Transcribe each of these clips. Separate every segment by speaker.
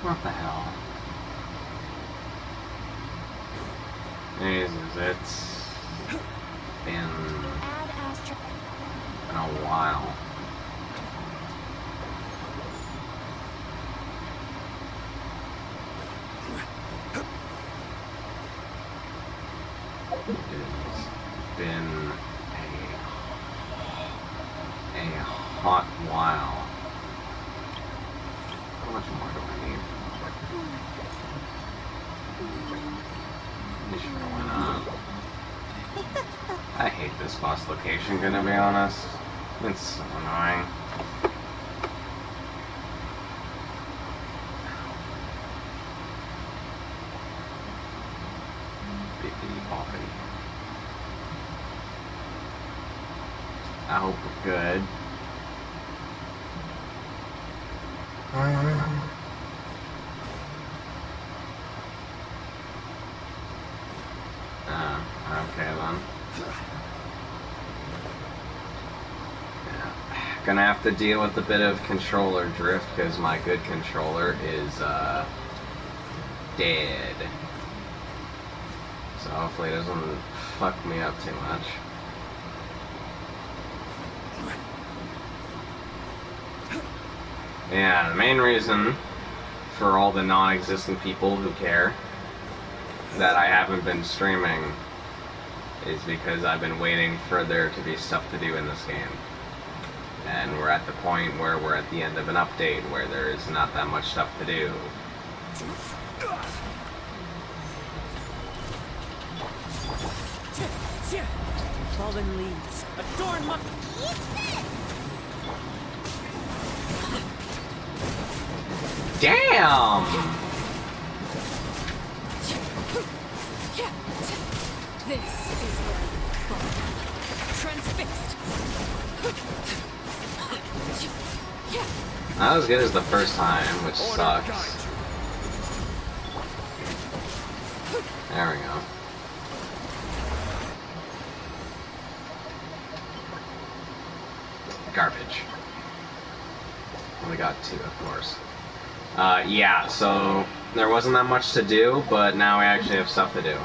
Speaker 1: What the hell? Jesus, it's been a while. It's been a hot while. How much more do I need? Sure, why not? I hate this boss location, gonna be honest. It's so annoying. Bippity boppity. I hope we're good. Okay then. Yeah. Gonna have to deal with a bit of controller drift because my good controller is dead. So hopefully it doesn't fuck me up too much. Yeah, the main reason for all the non-existent people who care that I haven't been streaming is because I've been waiting for there to be stuff to do in this game. And we're at the point where we're at the end of an update where there is not that much stuff to do.
Speaker 2: Fallen leaves, adorn my...
Speaker 1: Damn!
Speaker 2: This is where you fall. Transfixed.
Speaker 1: Not as good as the first time, which sucks. There we go. Garbage. Only got 2, of course. Yeah, so there wasn't that much to do, but now we actually have stuff to do.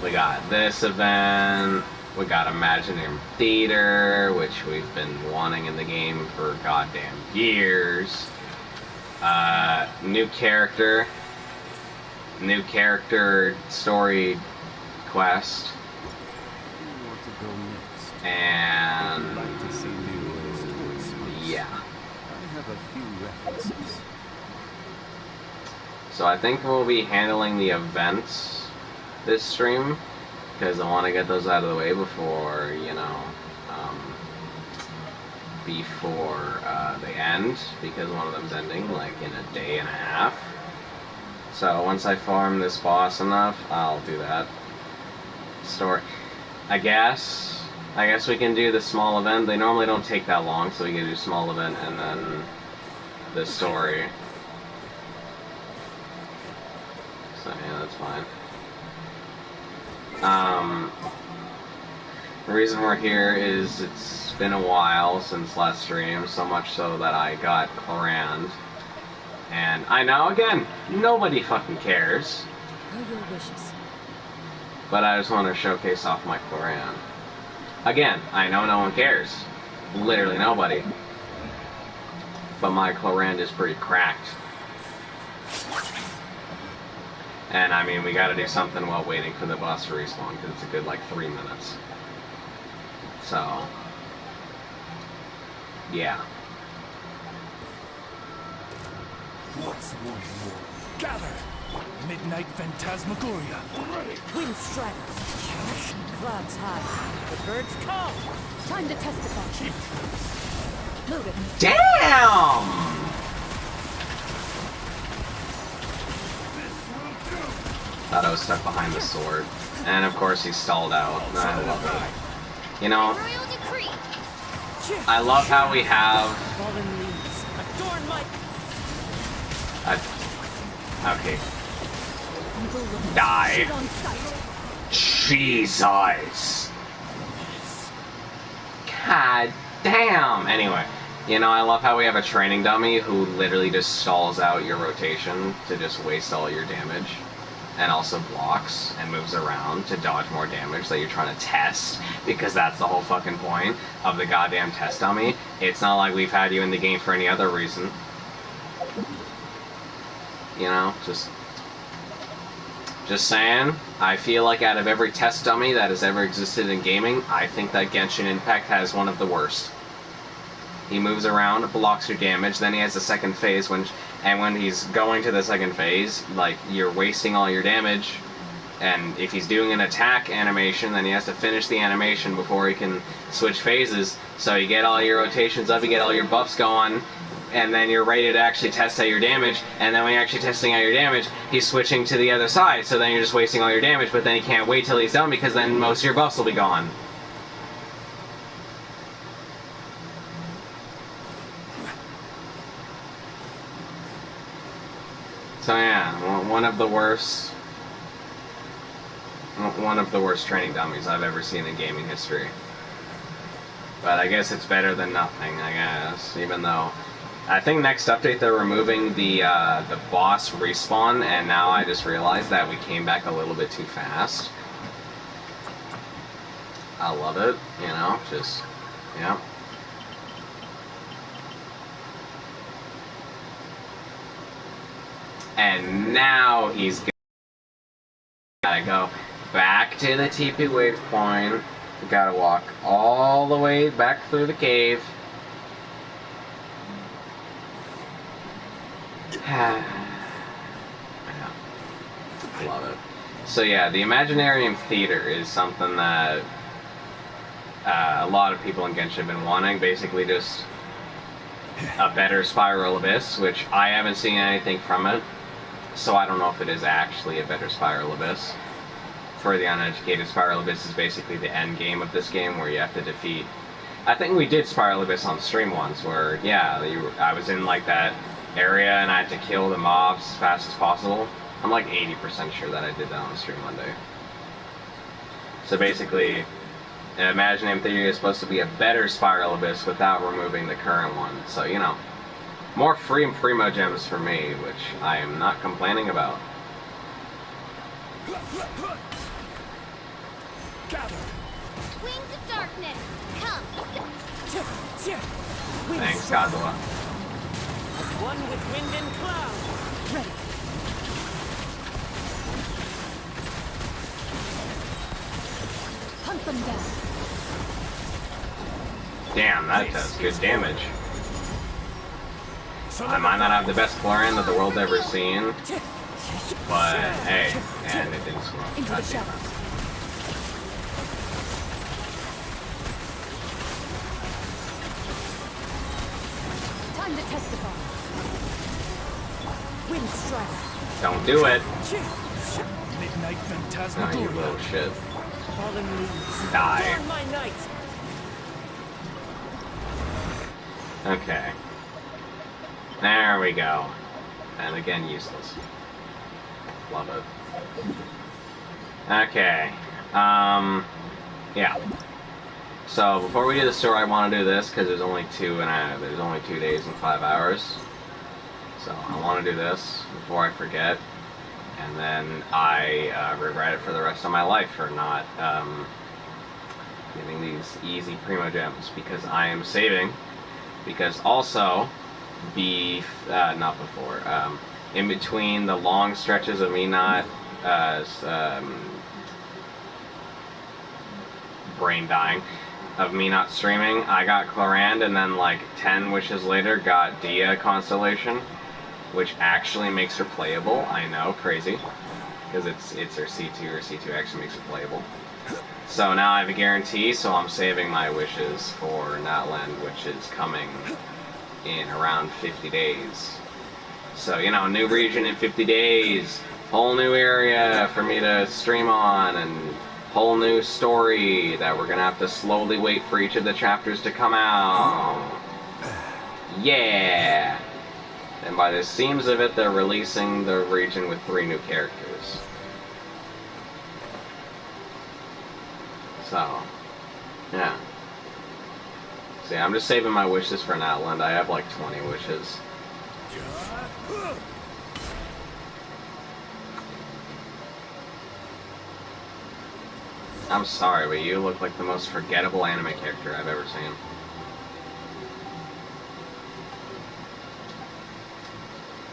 Speaker 1: We got this event, we got Imaginary Theater, which we've been wanting in the game for goddamn years. New character story quest. And yeah.
Speaker 3: I have a few references.
Speaker 1: So I think we'll be handling the events this stream, because I want to get those out of the way before, you know, before they end, because one of them's ending, like, in a day and a half. So once I farm this boss enough, I'll do that. Story. I guess we can do the small event. They normally don't take that long, so we can do small event and then the story. So yeah, that's fine. The reason we're here is it's been a while since last stream, so much so that I got Chlorand. And I know, again, nobody fucking cares.
Speaker 2: Your wishes.
Speaker 1: But I just want to showcase off my Chlorand. Again, I know no one cares. Literally nobody. But my Chlorand is pretty cracked. And I mean, we gotta do something while waiting for the boss to respawn, because it's a good, like, 3 minutes. So, yeah.
Speaker 4: What's one more? Gather! Midnight Phantasmagoria.
Speaker 2: Wind strikes. Clouds high. The birds call. Time to testify. Move it.
Speaker 1: Damn! Thought I was stuck behind the sword. And of course he stalled out. I love it. You know, I love how we have... Okay. Die. Jesus. God damn. Anyway, You know, I love how we have a training dummy who literally just stalls out your rotation to just waste all your damage. And also blocks and moves around to dodge more damage that you're trying to test, because that's the whole fucking point of the goddamn test dummy. It's not like we've had you in the game for any other reason. You know, just saying. I feel like out of every test dummy that has ever existed in gaming, I think that Genshin Impact has one of the worst. He moves around, blocks your damage, then he has the second phase, when he's going to the second phase, like, you're wasting all your damage, and if he's doing an attack animation, then he has to finish the animation before he can switch phases, so you get all your rotations up, you get all your buffs going, and then you're ready to actually test out your damage, and then when you're actually testing out your damage, he's switching to the other side, so then you're just wasting all your damage, but then you can't wait till he's done, because then most of your buffs will be gone. So yeah, one of the worst training dummies I've ever seen in gaming history. But I guess it's better than nothing, I guess, even though I think next update they're removing the boss respawn, and now I just realized that we came back a little bit too fast. I love it, you know, just, yeah. And now he's gotta go back to the TP waypoint. We gotta walk all the way back through the cave. Yeah. Love it. So yeah, the Imaginarium Theater is something that a lot of people in Genshin have been wanting. Basically just a better Spiral Abyss, which I haven't seen anything from it. So I don't know if it is actually a better Spiral Abyss. For the uneducated, Spiral Abyss is basically the end game of this game, where you have to defeat... I think we did Spiral Abyss on stream once, where, yeah, I was in, like, that area, and I had to kill the mobs as fast as possible. I'm, like, 80% sure that I did that on stream one day. So basically, Imaginarium Theory is supposed to be a better Spiral Abyss without removing the current one. So, you know, more free and primo gems for me, which I am not complaining about.
Speaker 4: Gather.
Speaker 5: Wings of darkness, come!
Speaker 1: Thanks, Godzilla.
Speaker 2: As one with wind and cloud. Ready. Hunt them down.
Speaker 1: Damn, that does good damage. I might not have the best Chlorian that the world's ever seen, but hey, and it didn't scroll.
Speaker 2: Into the shadows. Time to testify. Wind strike.
Speaker 1: Don't do it.
Speaker 4: Midnight
Speaker 1: No,
Speaker 4: Phantasmagoria.
Speaker 1: you little shit.
Speaker 2: Fallen leaves.
Speaker 1: Die.
Speaker 2: Burn my night.
Speaker 1: Okay. There we go. And again, useless. Love it. Okay. Yeah. So before we do the story, I want to do this because there's only 2 days and 5 hours. So I want to do this before I forget, and then I regret it for the rest of my life for not getting these easy primo gems, because I am saving. Because also, not before, in between the long stretches of me not brain dying, of me not streaming, I got Chlorand, and then like 10 wishes later got Dia Constellation, which actually makes her playable. I know, crazy, because it's her C2. Her C2 actually makes her playable. So now I have a guarantee, so I'm saving my wishes for Natland, which is coming in around 50 days. So, you know, new region in 50 days, whole new area for me to stream on, and whole new story that we're gonna have to slowly wait for each of the chapters to come out. Yeah! And by the seams of it, they're releasing the region with 3 new characters. So, yeah. See, I'm just saving my wishes for an Outland. I have like 20 wishes. I'm sorry, but you look like the most forgettable anime character I've ever seen.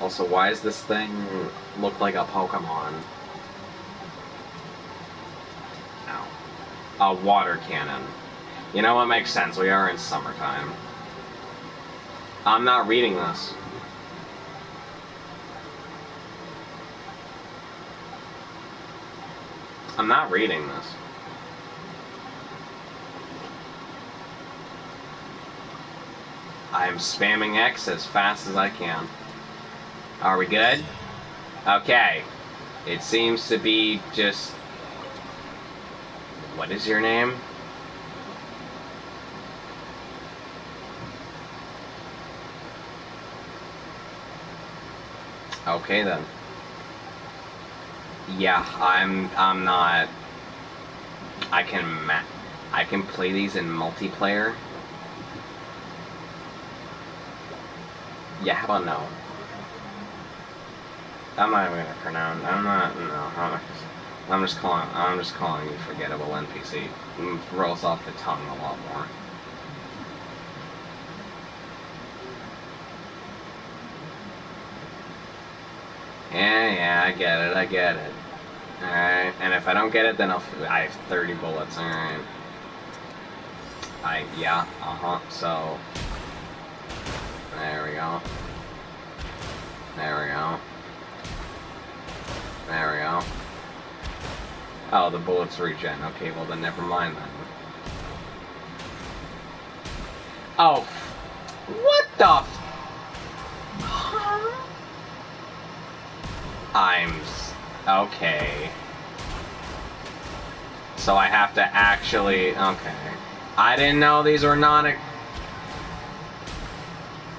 Speaker 1: Also, why does this thing look like a Pokemon? Ow. A water cannon. You know what makes sense? We are in summertime. I'm not reading this. I'm not reading this. I'm spamming X as fast as I can. Are we good? Okay. It seems to be just... What is your name? Okay then. Yeah, I'm not... I can play these in multiplayer. Yeah, how about no? I'm not even gonna pronounce. I'm not. No. I'm just calling you forgettable NPC. It rolls off the tongue a lot more. Yeah, I get it. Alright, and if I don't get it, then I have 30 bullets, alright. Yeah, so... There we go. There we go. There we go. Oh, the bullets regen. Okay, well then never mind then. Oh. What the f... Okay. So I have to actually... Okay. I didn't know these were not...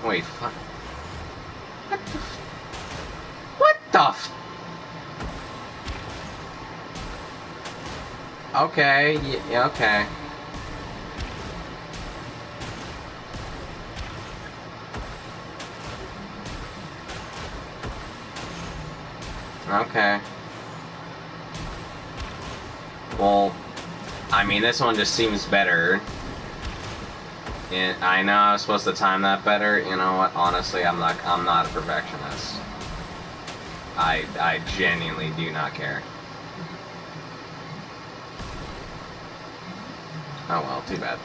Speaker 1: Wait, fuck. What the... What the f... Okay, yeah, okay. Okay. Well, I mean, this one just seems better. I know I was supposed to time that better. You know what? Honestly, I'm not a perfectionist. I genuinely do not care. Oh well, too bad.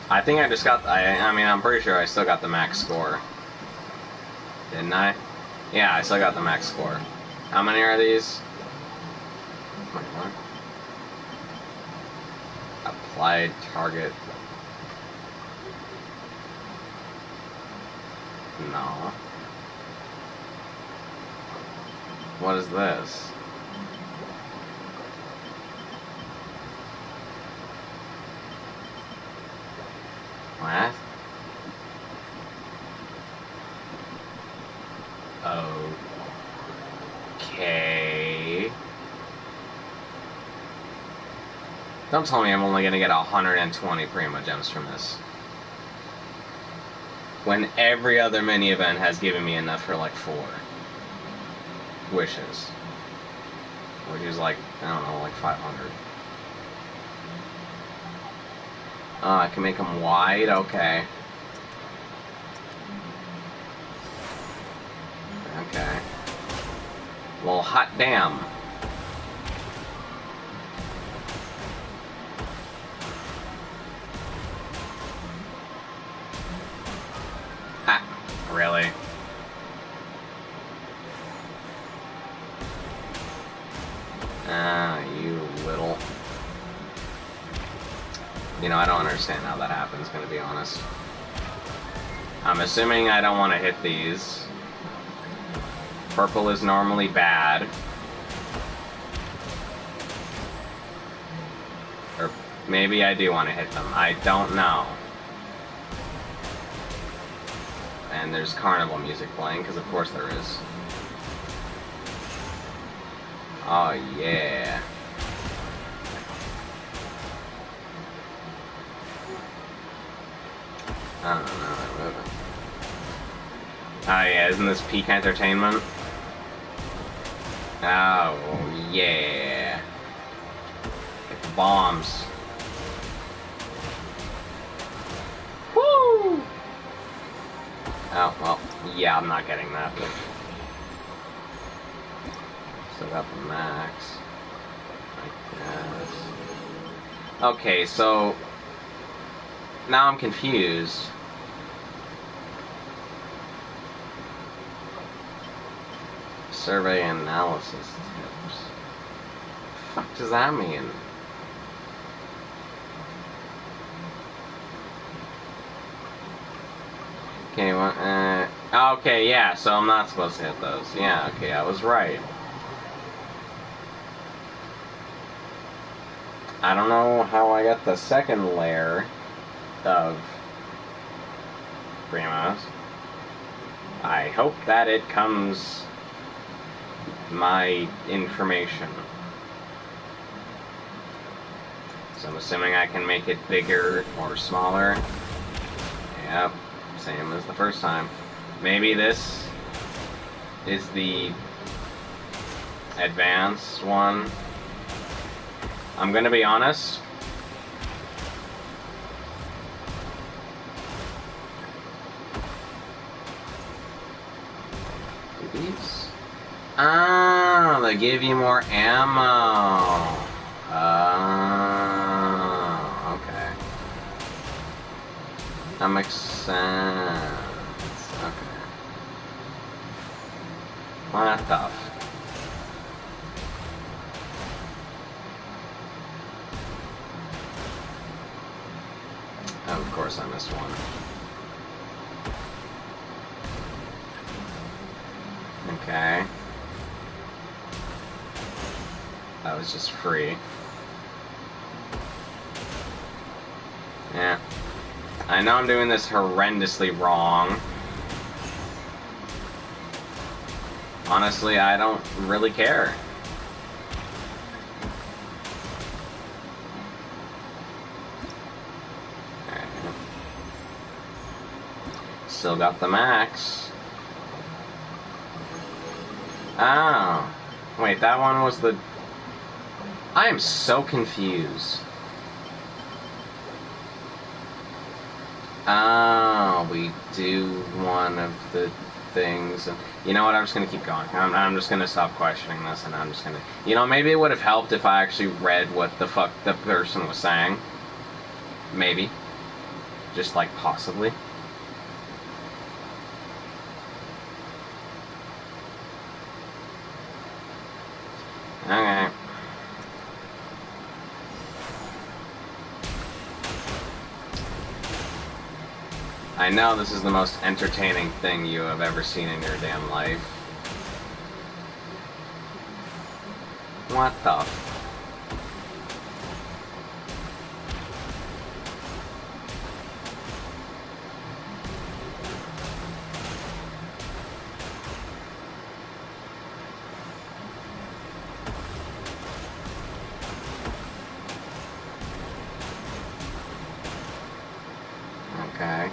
Speaker 1: I think I just got... I mean, I'm pretty sure I still got the max score. Didn't I? Yeah, I still got the max score. How many are these? Wait, what? Applied target. No. What is this? What? Okay. Don't tell me I'm only gonna get 120 Prima Gems from this. When every other mini event has given me enough for like 4 wishes. Which is like, I don't know, like 500. Oh, I can make them wide? Okay. Okay. Well, hot damn. Ah, really? Ah, you little... You know, I don't understand how that happens, gonna be honest. I'm assuming I don't want to hit these. Purple is normally bad. Or maybe I do want to hit them. I don't know. And there's carnival music playing, because of course there is. Oh yeah. I don't know that movie. Oh yeah, isn't this peak entertainment? Oh yeah. Get the bombs. Woo! Oh well, yeah, I'm not getting that. But still got the max, I guess. Okay, so now I'm confused. Survey analysis tips. The fuck does that mean? Okay, what? Okay, yeah. So I'm not supposed to hit those. Yeah. Okay, I was right. I don't know how I got the second layer of Primos. I hope that it comes my information. So I'm assuming I can make it bigger or smaller. Yep, same as the first time. Maybe this is the advanced one. I'm gonna be honest. These? Ah, they give you more ammo. Okay. That makes sense. Okay. What the f... Oh, of course I missed one. Okay. That was just free. Yeah. I know I'm doing this horrendously wrong. Honestly, I don't really care. Alright. Still got the max. Oh. Wait, that one was the... I am so confused. Oh, we do one of the things. You know what? I'm just gonna keep going. I'm just gonna stop questioning this, and I'm just gonna... You know, maybe it would have helped if I actually read what the fuck the person was saying. Maybe. Just, like, possibly. Okay. I know this is the most entertaining thing you have ever seen in your damn life. What the f... Okay.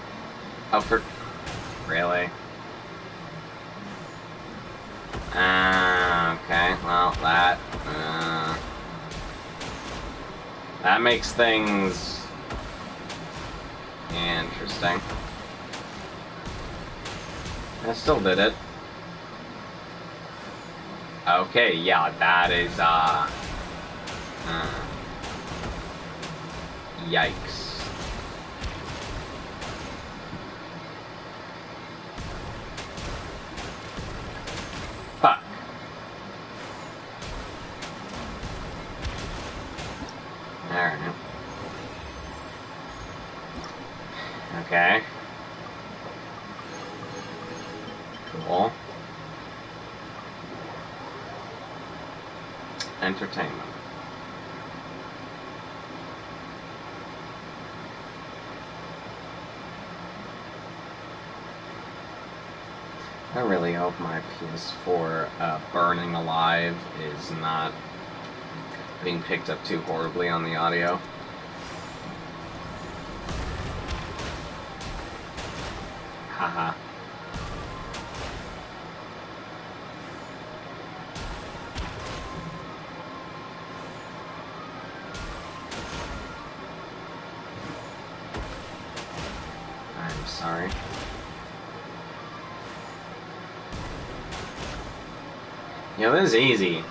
Speaker 1: Oh, for... Really? Okay, well, that makes things... interesting. I still did it. Okay, yeah, that is, yikes. Fuck. Alright. Okay. Cool. Entertainment. I really hope my PS4 burning alive is not being picked up too horribly on the audio. Haha. I'm sorry. You know, this is easy.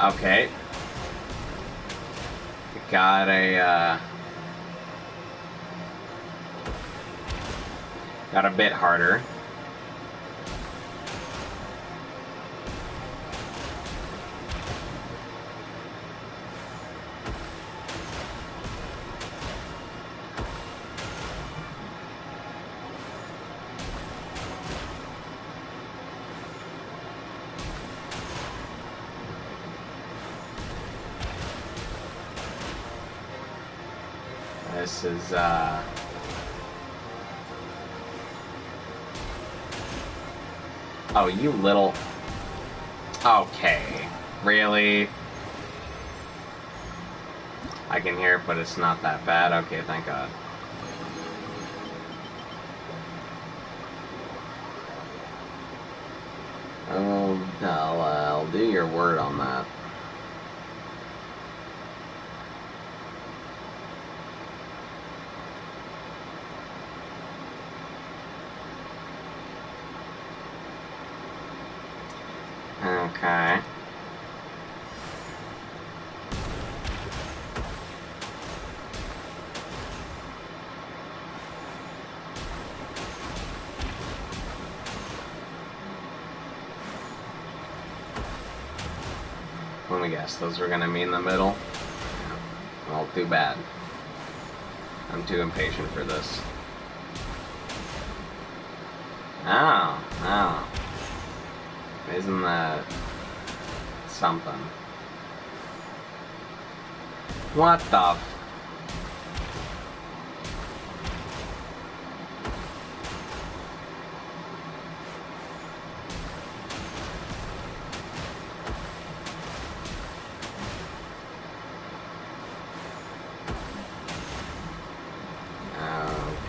Speaker 1: Okay. Got a bit harder. This is, oh, you little... Okay. Really? I can hear it, but it's not that bad. Okay, thank God. Oh, I'll do your word on that. Okay. Let me guess, those were gonna meet in the middle? Well, too bad. I'm too impatient for this. Oh, oh. Isn't that something? What the f...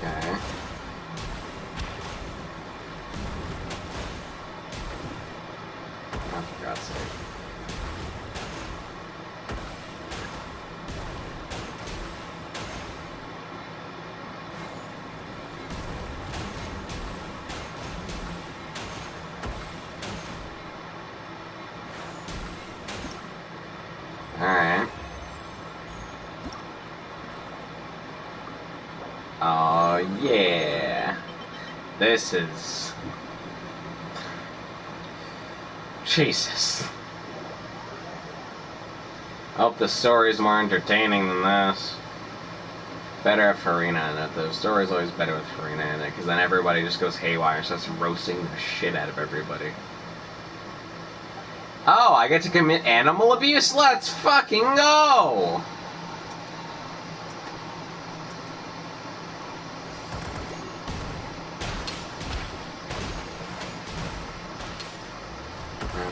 Speaker 1: Okay. Oh, for God's sake. Alright. Oh, yeah. This is... Jesus. I hope the story's more entertaining than this. Better have Farina in it. The story's always better with Farina in it, because then everybody just goes haywire, starts roasting the shit out of everybody. Oh, I get to commit animal abuse? Let's fucking go!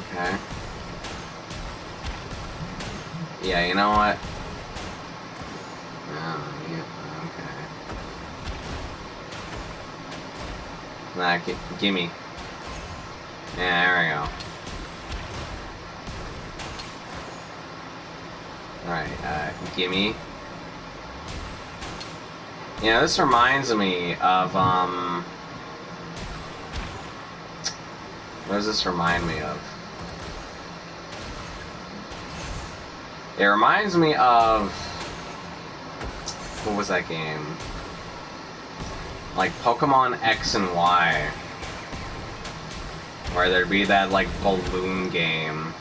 Speaker 1: Okay. Yeah, you know what? Oh, yeah, okay. Nah, gimme. Yeah, there we go. Alright, gimme. Yeah, this reminds me of, what does this remind me of? It reminds me of... What was that game? Like Pokemon X and Y. Where there'd be that, like, balloon game.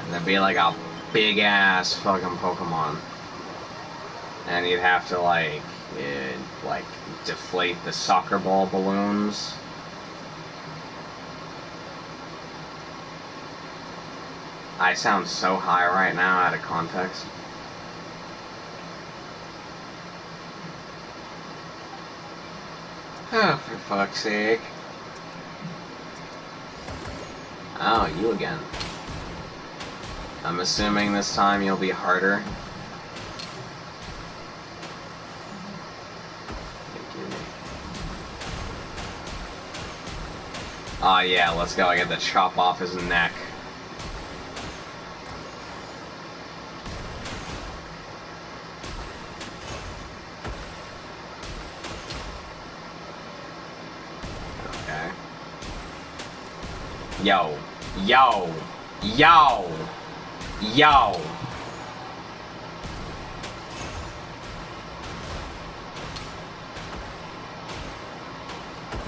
Speaker 1: And there'd be, like, a big-ass fucking Pokemon. And you'd have to, like, deflate the soccer ball balloons. I sound so high right now out of context. Oh, for fuck's sake. Oh, you again. I'm assuming this time you'll be harder. Oh yeah, let's go. I get to chop off his neck. Okay. Yo. Yo. Yo. Yo.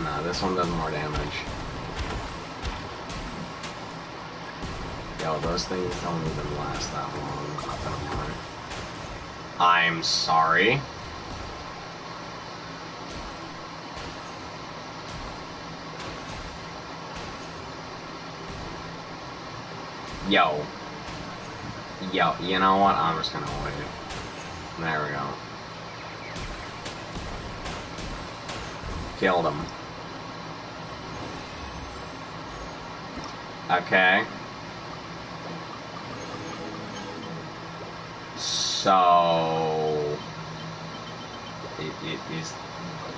Speaker 1: Nah, this one does more damage. Yo, those things don't even last that long. Not that I'm lying. I'm sorry. Yo. Yo, you know what? I'm just gonna wait. There we go. Killed him. Okay. So... Is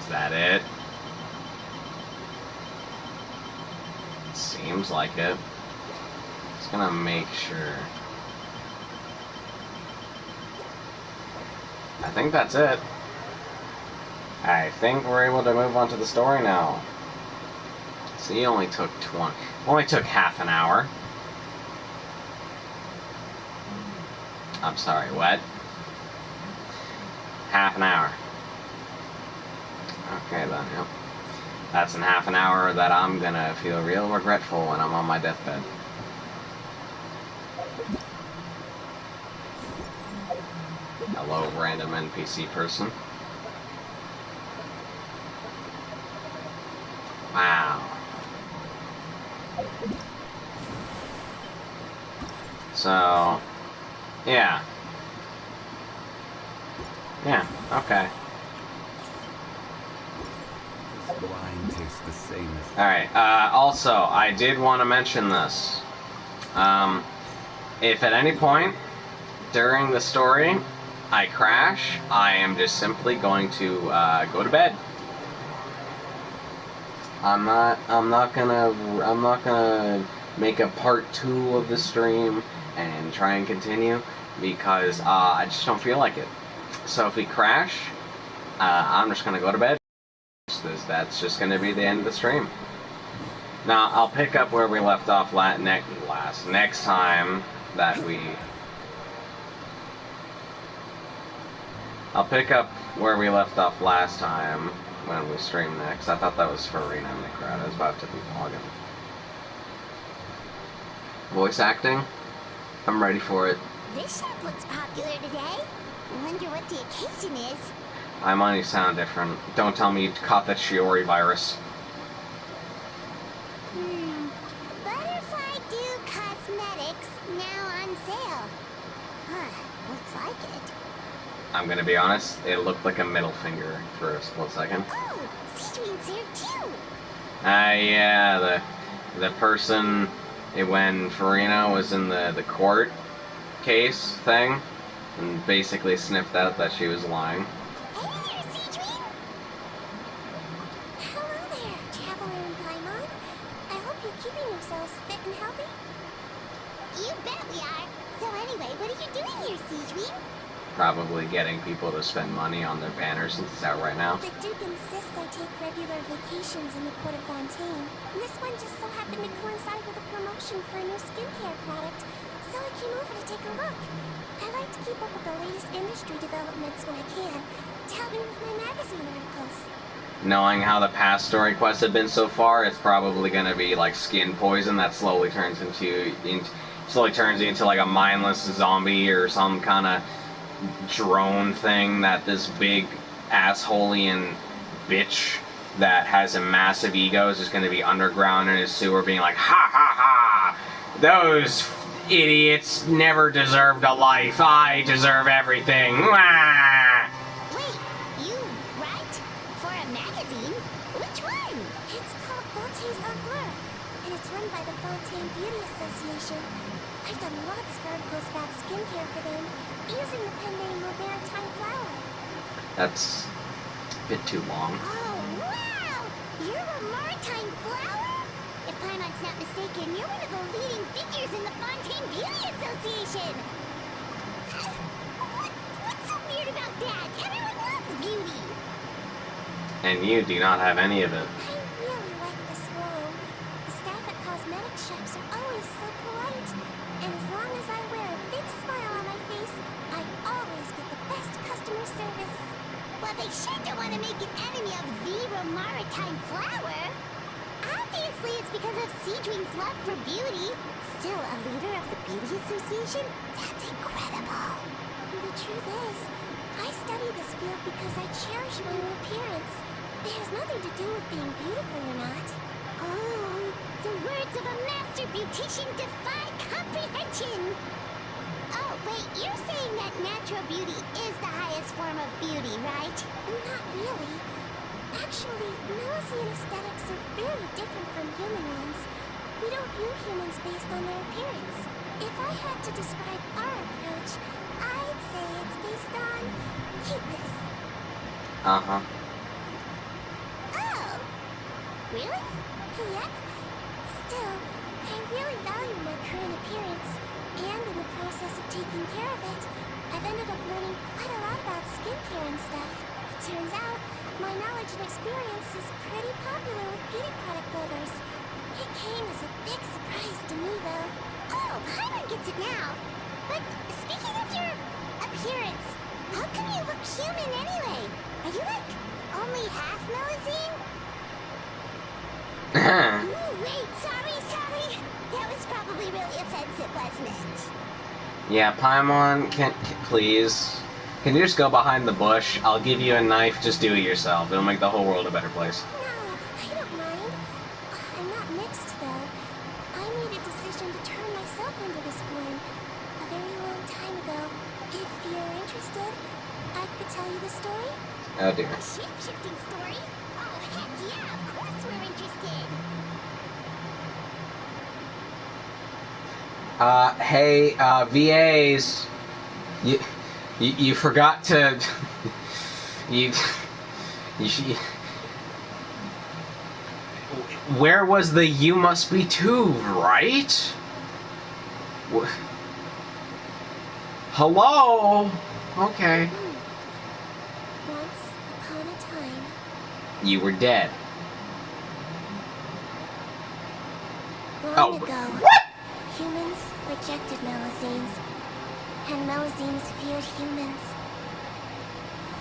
Speaker 1: that it? Seems like it. Just gonna make sure. I think that's it. I think we're able to move on to the story now. See, only took half an hour. I'm sorry, what? Half an hour. Okay then, yep. That's in half an hour that I'm gonna feel real regretful when I'm on my deathbed. Hello, random NPC person. Wow. So, yeah. Yeah, okay.
Speaker 3: This wine tastes the same as...
Speaker 1: Alright, also, I did want to mention this. If at any point during the story I crash, I am just simply going to go to bed. I'm not gonna make a part 2 of the stream and try and continue because I just don't feel like it. So if we crash, I'm just gonna go to bed. That's just gonna be the end of the stream. Now I'll pick up where we left off next time that we. I'll pick up where we left off last time when we stream next. I thought that was for Arena in the crowd. I was about to be vlogging. Voice acting? I'm ready for it.
Speaker 5: This shop looks popular today. Wonder what the occasion is.
Speaker 1: My money sound different. Don't tell me you caught the Shiori virus.
Speaker 5: Butterfly Dew Cosmetics now on sale. Huh, looks like it.
Speaker 1: I'm gonna be honest, it looked like a middle finger for a split second.
Speaker 5: Oh, Cedrine's here too.
Speaker 1: Yeah, the person, when Farina was in the court case thing, and basically sniffed out that she was lying.
Speaker 5: Hey there, Cedrine. Hello there, Traveler and Paimon. I hope you're keeping yourselves fit and healthy. You bet we are. So anyway, what are you doing here, Cedrine?
Speaker 1: Probably getting people to spend money on their banners since it's out right now.
Speaker 5: The Duke insists I take regular vacations in the Court of Fontaine. This one just so happened to coincide with a promotion for a new skincare product, so I came over to take a look. I like to keep up with the latest industry developments when I can, to help me with my magazine articles.
Speaker 1: Knowing how the past story quests have been so far, it's probably gonna be like skin poison that slowly turns into like a mindless zombie or some kind of drone thing that this big assholeian bitch that has a massive ego is just going to be underground in his sewer being like, ha ha ha, those idiots never deserved a life, I deserve everything. Wah!
Speaker 5: Wait, you write for a magazine? Which one? It's called Beauté's en Bleu, and it's run by the Fontaine Beauty Association. I've done lots of articles about skincare for them, using the pen name Maritime Flower.
Speaker 1: That's a bit too long.
Speaker 5: Oh, wow! You're a Maritime Flower? If Paimon's not mistaken, you're one of the leading figures in the Fontaine Beauty Association! What's so weird about that? Everyone loves beauty!
Speaker 1: And you do not have any of it.
Speaker 5: I really like this role. The staff at cosmetic shops are always so polite. And as long as I wear a big smile on my face, I always get the best customer service. Well, they sure don't want to make an enemy of the Maritime Flower. Obviously, it's because of Seedream's love for beauty. Still, a leader of the Beauty Association? That's incredible. The truth is, I study this field because I cherish my own appearance. It has nothing to do with being beautiful or not. Oh, the words of a master beautician defy comprehension! Oh, wait, you're saying that natural beauty is the highest form of beauty, right? Not really. Actually, Melusine aesthetics are very different from human ones. We don't view humans based on their appearance. If I had to describe our approach, I'd say it's based on cuteness.
Speaker 1: Uh-huh.
Speaker 5: Oh! Really? Yep. Still, I really value my current appearance, and in the process of taking care of it, I've ended up learning quite a lot about skincare and stuff. It turns out, my knowledge and experience is pretty popular with beauty product lovers. It came as a big surprise to me, though. Oh, Paimon gets it now. But speaking of your appearance, how come you look human anyway? Are you like only half Melusine? Ooh, wait, sorry. That was probably really offensive, wasn't it?
Speaker 1: Yeah, Paimon, please. Can you just go behind the bush? I'll give you a knife, just do it yourself. It'll make the whole world a better place.
Speaker 5: No, I don't mind. I'm not mixed, though. I made a decision to turn myself into this form a very long time ago. If you're interested, I could tell you the story.
Speaker 1: Oh dear.
Speaker 5: A shape-shifting story? Oh, heck yeah, of course we're interested.
Speaker 1: Hey, VAs. You forgot to... you... Where was the "you must be too," right? Hello? Okay.
Speaker 5: Once upon a time,
Speaker 1: You were dead.
Speaker 5: long
Speaker 1: Oh,
Speaker 5: ago,
Speaker 1: what?
Speaker 5: humans rejected Melusines, and Melusines feared humans.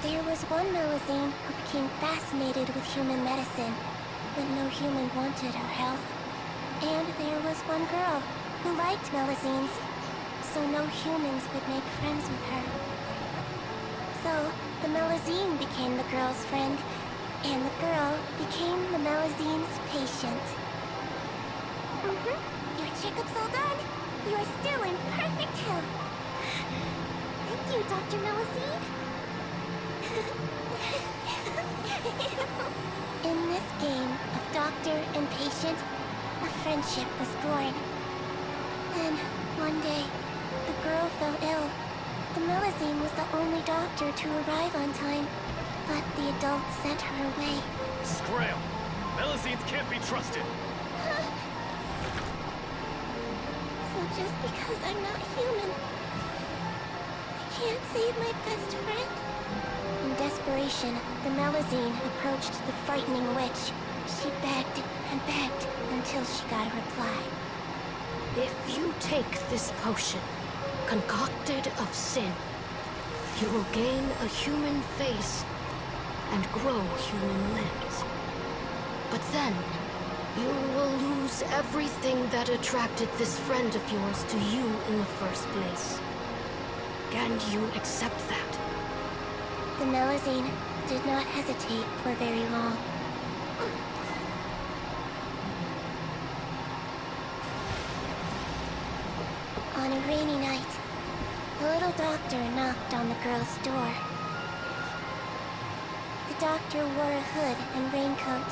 Speaker 5: There was one Melusine who became fascinated with human medicine, but no human wanted her help. And there was one girl who liked Melusines, so no humans would make friends with her. So, the Melusine became the girl's friend, and the girl became the Melusine's patient. Your checkup's all done. You are still in perfect health. Thank you, Dr. Melusine. In this game of doctor and patient, a friendship was born. Then, one day, the girl fell ill. The Melusine was the only doctor to arrive on time, but the adults sent her away.
Speaker 4: Scram! Melusines can't be trusted.
Speaker 5: So just because I'm not human, I can't save my best friend? In desperation, the Melusine approached the frightening witch. She begged and begged until she got a reply.
Speaker 6: If you take this potion, concocted of sin, you will gain a human face and grow human limbs. But then, you will lose everything that attracted this friend of yours to you in the first place. Can you accept that?
Speaker 5: The Melusine did not hesitate for very long. On a rainy night, the little doctor knocked on the girl's door. The doctor wore a hood and raincoat,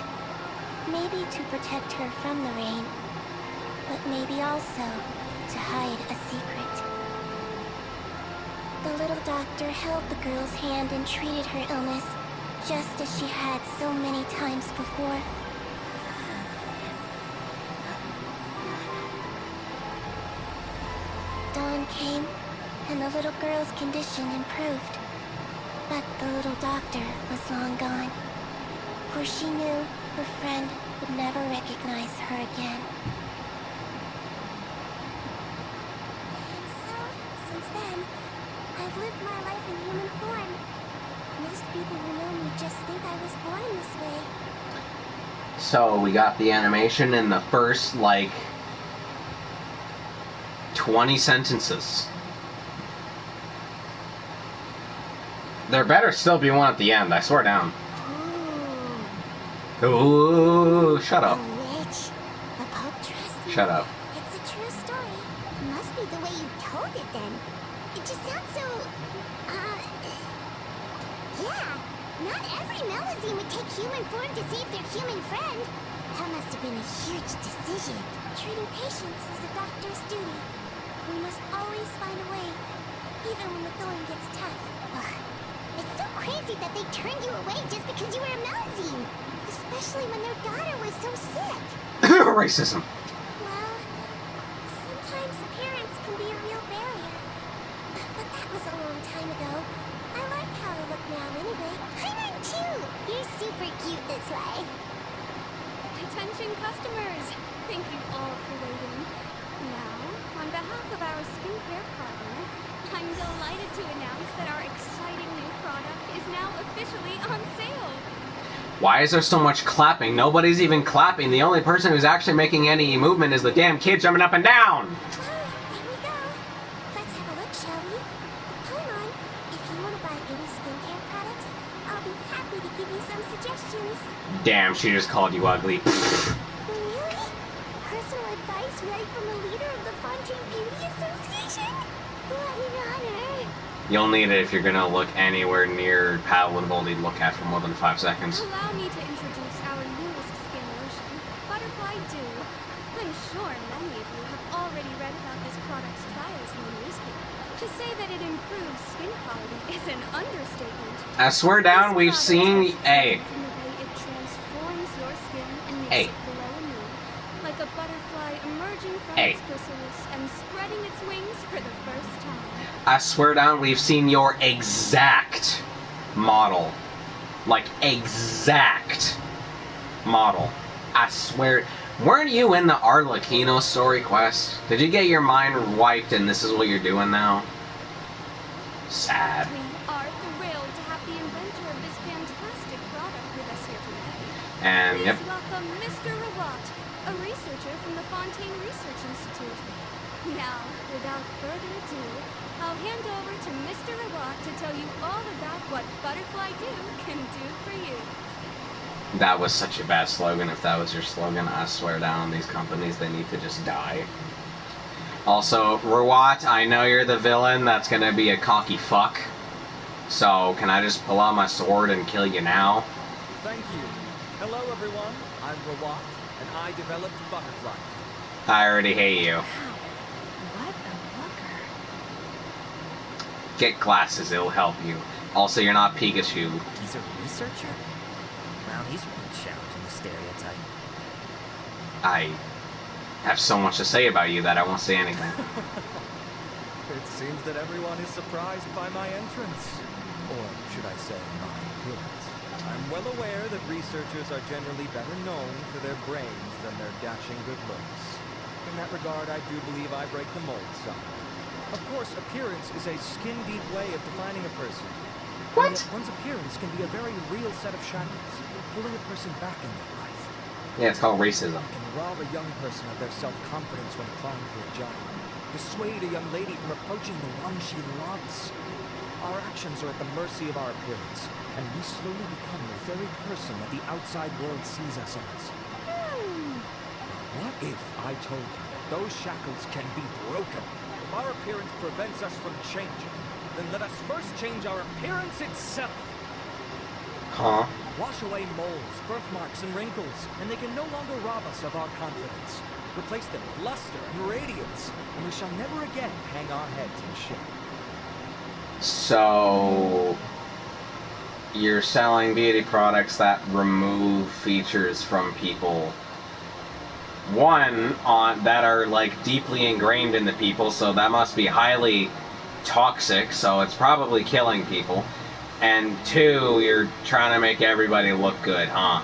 Speaker 5: maybe to protect her from the rain. but maybe also to hide a secret. The little doctor held the girl's hand and treated her illness, just as she had so many times before. Dawn came, and the little girl's condition improved. But the little doctor was long gone, for she knew her friend would never recognize her again. And so, since then, I've lived my life in human form. Most people who know me just think I was born this way.
Speaker 1: So we got the animation in the first, like, 20 sentences. There better still be one at the end, I swear down. Ooh, shut up.
Speaker 5: Which? About trust me.
Speaker 1: Shut up.
Speaker 5: It's a true story. Must be the way you told it then. It just sounds so... yeah. Not every Melazine would take human form to save their human friend. That must have been a huge decision. Treating patients is a doctor's duty. We must always find a way, even when the going gets tough. Ugh. It's so crazy that they turned you away just because you were a Melazine. Especially when their daughter was so sick.
Speaker 1: Racism.
Speaker 5: Well, sometimes appearance can be a real barrier. But that was a long time ago. I like how I look now anyway. I like too. You're super cute this way.
Speaker 7: Attention customers! Thank you all for waiting. Now, on behalf of our skincare partner, I'm delighted to announce that our exciting new product is now officially on sale.
Speaker 1: Why is there so much clapping? Nobody's even clapping. The only person who's actually making any movement is the damn kid jumping up and down.
Speaker 5: Here we go. Let's have a look, shall we? Hold on. If you want to buy any skincare products, I'll be happy to give you some suggestions.
Speaker 1: Damn, she just called you ugly.
Speaker 5: Really? Personal advice right from the leader of the Fontaine Beauty Association? What an honor.
Speaker 1: You'll need it if you're gonna look anywhere near palatable to look at for more than 5 seconds.
Speaker 7: Allow me to introduce our newest skin lotion, Butterfly Dew. I'm sure many of you have already read about this product's trials in the newspaper. To say that it improves skin quality is an understatement.
Speaker 1: I swear down, we've seen
Speaker 7: Hey. It transforms your skin and makes it glow anew, like a butterfly emerging from its chrysalis and spreading its wings for the first time.
Speaker 1: I swear down, we've seen your exact model. Like, exact model. I swear. Weren't you in the Arlecchino story quest? Did you get your mind wiped and this is what you're doing now? Sad.
Speaker 7: We are thrilled to have the inventor of this fantastic product with us here today.
Speaker 1: And,
Speaker 7: Please
Speaker 1: yep.
Speaker 7: welcome Mr. Rawat, a researcher from the Fontaine Research Institute. Now, without further ado, I'll hand over to Mr. Rawat to tell you all about what Butterfly Dew can do for you.
Speaker 1: That was such a bad slogan. If that was your slogan, I swear down, these companies, they need to just die. Also, Rawat, I know you're the villain that's gonna be a cocky fuck. So, can I just pull out my sword and kill you now?
Speaker 8: Thank you. Hello, everyone. I'm Rawat, and I developed Butterfly.
Speaker 1: I already hate you.
Speaker 2: What a looker.
Speaker 1: Get glasses, it'll help you. Also, you're not Pikachu.
Speaker 9: He's a researcher? Well, he's really challenging the stereotype.
Speaker 1: I have so much to say about you that I won't say anything.
Speaker 8: It seems that everyone is surprised by my entrance. Or should I say, my appearance. I'm well aware that researchers are generally better known for their brains than their dashing good looks. In that regard, I do believe I break the mold some. Of course, appearance is a skin-deep way of defining a person.
Speaker 1: What?
Speaker 8: And yet one's appearance can be a very real set of shackles, pulling a person back in their life.
Speaker 1: Yeah, it's called racism.
Speaker 8: It can rob a young person of their self-confidence when applying for a job. Dissuade a young lady from approaching the one she loves. Our actions are at the mercy of our appearance, and we slowly become the very person that the outside world sees us as. What if I told you that those shackles can be broken? If our appearance prevents us from changing, then let us first change our appearance itself.
Speaker 1: Huh?
Speaker 8: Wash away moles, birthmarks, and wrinkles, and they can no longer rob us of our confidence. replace them with luster and radiance, and we shall never again hang our heads in shame.
Speaker 1: So you're selling beauty products that remove features from people. One, that are like deeply ingrained in the people, so that must be highly toxic, so it's probably killing people. And two, you're trying to make everybody look good, huh?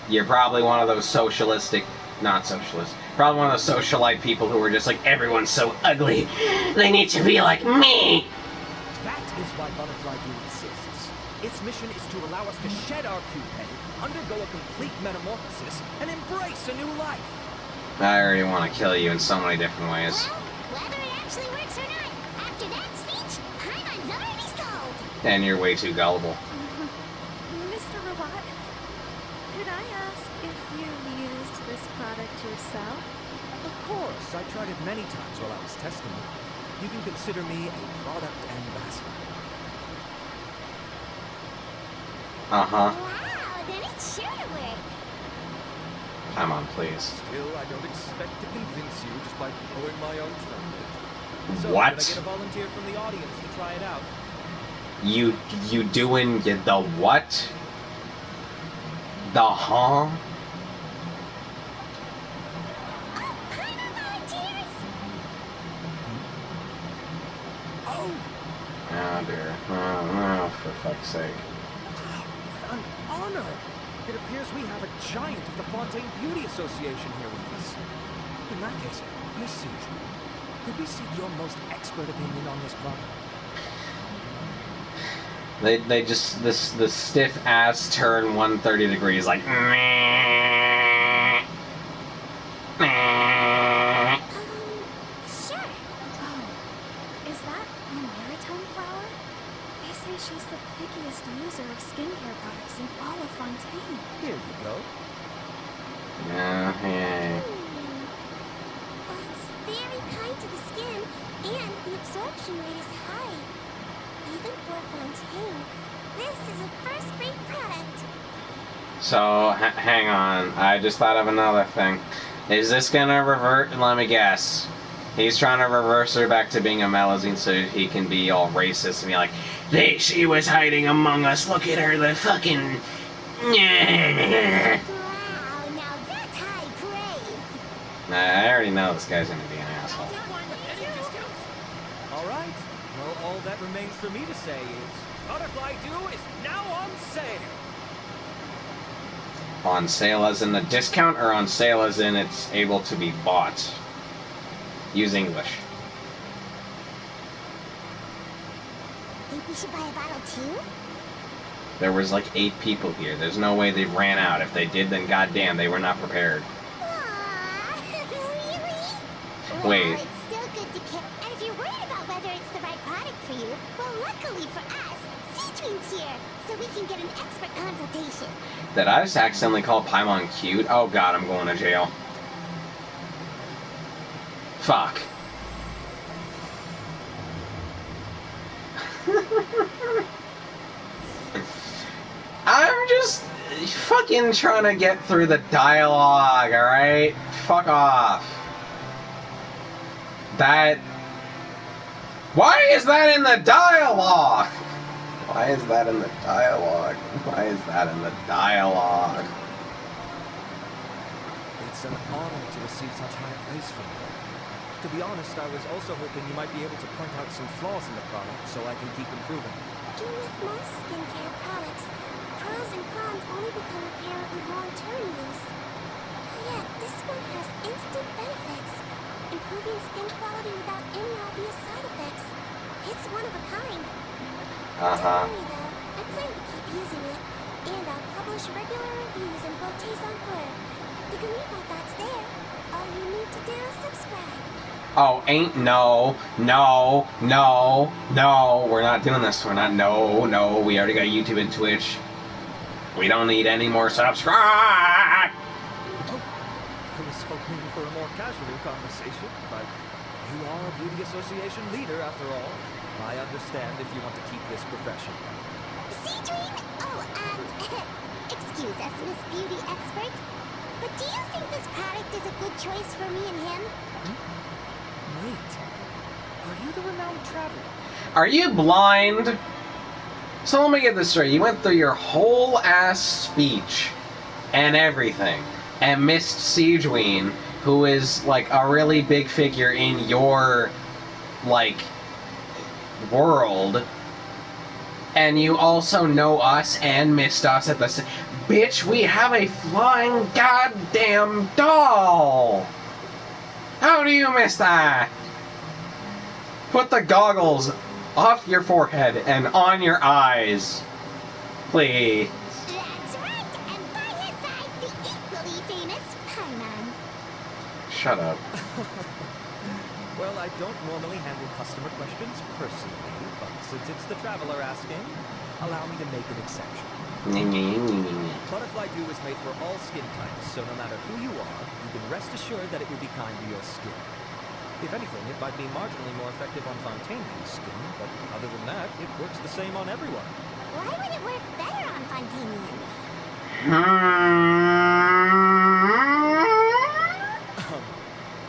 Speaker 1: You're probably one of those probably one of those socialite people who are just like, everyone's so ugly, they need to be like me!
Speaker 8: That is why Butterfly Blue exists. Its mission is to allow us to shed our pupae, undergo a complete metamorphosis, and embrace a new life.
Speaker 1: I already want to kill you in so many different ways.
Speaker 5: Well, whether it actually works or not, after that speech, Paimon's already sold.
Speaker 1: And you're way too gullible.
Speaker 7: Mr. Robot, could I ask if you used this product yourself?
Speaker 8: Of course, I tried it many times while I was testing it. You can consider me a product ambassador.
Speaker 1: Uh-huh.
Speaker 5: Wow, then it's sure to work.
Speaker 1: Come on, please.
Speaker 8: Still, I don't expect to convince you just by blowing my own trumpet. So,
Speaker 1: What?
Speaker 8: Can I get a volunteer from the audience to try it out?
Speaker 1: You doing the what? The huh?
Speaker 5: Paimon volunteers!
Speaker 8: Oh!
Speaker 1: Oh dear. Oh, for fuck's sake.
Speaker 8: An honor! It appears we have a giant of the Fontaine Beauty Association here with us. In that case, Miss Siege, could we seek your most expert opinion on this product?
Speaker 1: They just the stiff ass turn 130 degrees like meh. Meh.
Speaker 5: Sure.
Speaker 7: Oh, is that a maritime flower? They say she's the pickiest user of skincare products in all of Fontaine.
Speaker 8: Here you go.
Speaker 1: Yeah, hey.
Speaker 5: Well, it's very kind to the skin, and the absorption rate is high. Even for Fontaine, this is a first-rate product.
Speaker 1: So hang on, I just thought of another thing. Is this gonna revert? Let me guess. He's trying to reverse her back to being a Malazine so he can be all racist and be like, she was hiding among us. Look at her, the fucking.
Speaker 5: Wow, now that's high praise.
Speaker 1: I already know this guy's gonna be an asshole.
Speaker 8: All right. Well, all that remains for me to say is, Butterfly Dew is now on sale.
Speaker 1: On sale as in the discount, or on sale as in it's able to be bought? Use English.
Speaker 5: Think we should buy a bottle too?
Speaker 1: There was like 8 people here. There's no way they ran out. If they did, then goddamn, they were not prepared.
Speaker 5: Aww, really?
Speaker 1: Wait.
Speaker 5: Well, it's still good to keep. And if you're worried about whether it's the right product for you, well, luckily for us, Citrin's here, so we can get an expert consultation.
Speaker 1: Did I just accidentally call Paimon cute? Oh god, I'm going to jail. Fuck. I'm just fucking trying to get through the dialogue, alright? Fuck off. That... Why is that in the dialogue? Why is that in the dialogue? Why is that in the dialogue?
Speaker 8: It's an honor to receive such high praise from you. To be honest, I was also hoping you might be able to point out some flaws in the product so I can keep improving.
Speaker 5: With most skincare products, pros and cons only become apparent with long-term use. Yet, this one has instant benefits, improving skin quality without any obvious side effects. It's one of a kind. Don't worry though, I plan to keep using it, and I'll publish regular reviews in Beauté's Encore. You can read my thoughts there. All you need to do is subscribe.
Speaker 1: Oh, no, we're not doing this. We're not, no, we already got YouTube and Twitch. We don't need any more subscribe!
Speaker 8: Oh, I was hoping for a more casual conversation, but you are a beauty association leader after all. I understand if you want to keep this professional.
Speaker 5: Citrin? Oh, excuse us, Miss Beauty Expert. But do you think this product is a good choice for me and him?
Speaker 8: Wait. Are you the renowned traveler?
Speaker 1: Are you blind? So let me get this straight. You went through your whole ass speech and everything and missed Siegeween, who is like a really big figure in your like world, and you also know us and missed us at the same. Bitch, we have a flying goddamn doll! How do you miss that? Put the goggles off your forehead and on your eyes. Please.
Speaker 5: That's right, and by his side, the equally famous Paimon.
Speaker 1: Shut up.
Speaker 8: Well, I don't normally handle customer questions personally, but since it's the traveler asking, allow me to make an exception. Butterfly Dew is made for all skin types, so no matter who you are, you can rest assured that it will be kind to your skin. If anything, it might be marginally more effective on Fontaine's skin, but other than that, it works the same on everyone.
Speaker 5: Why would it work better on Fontanians?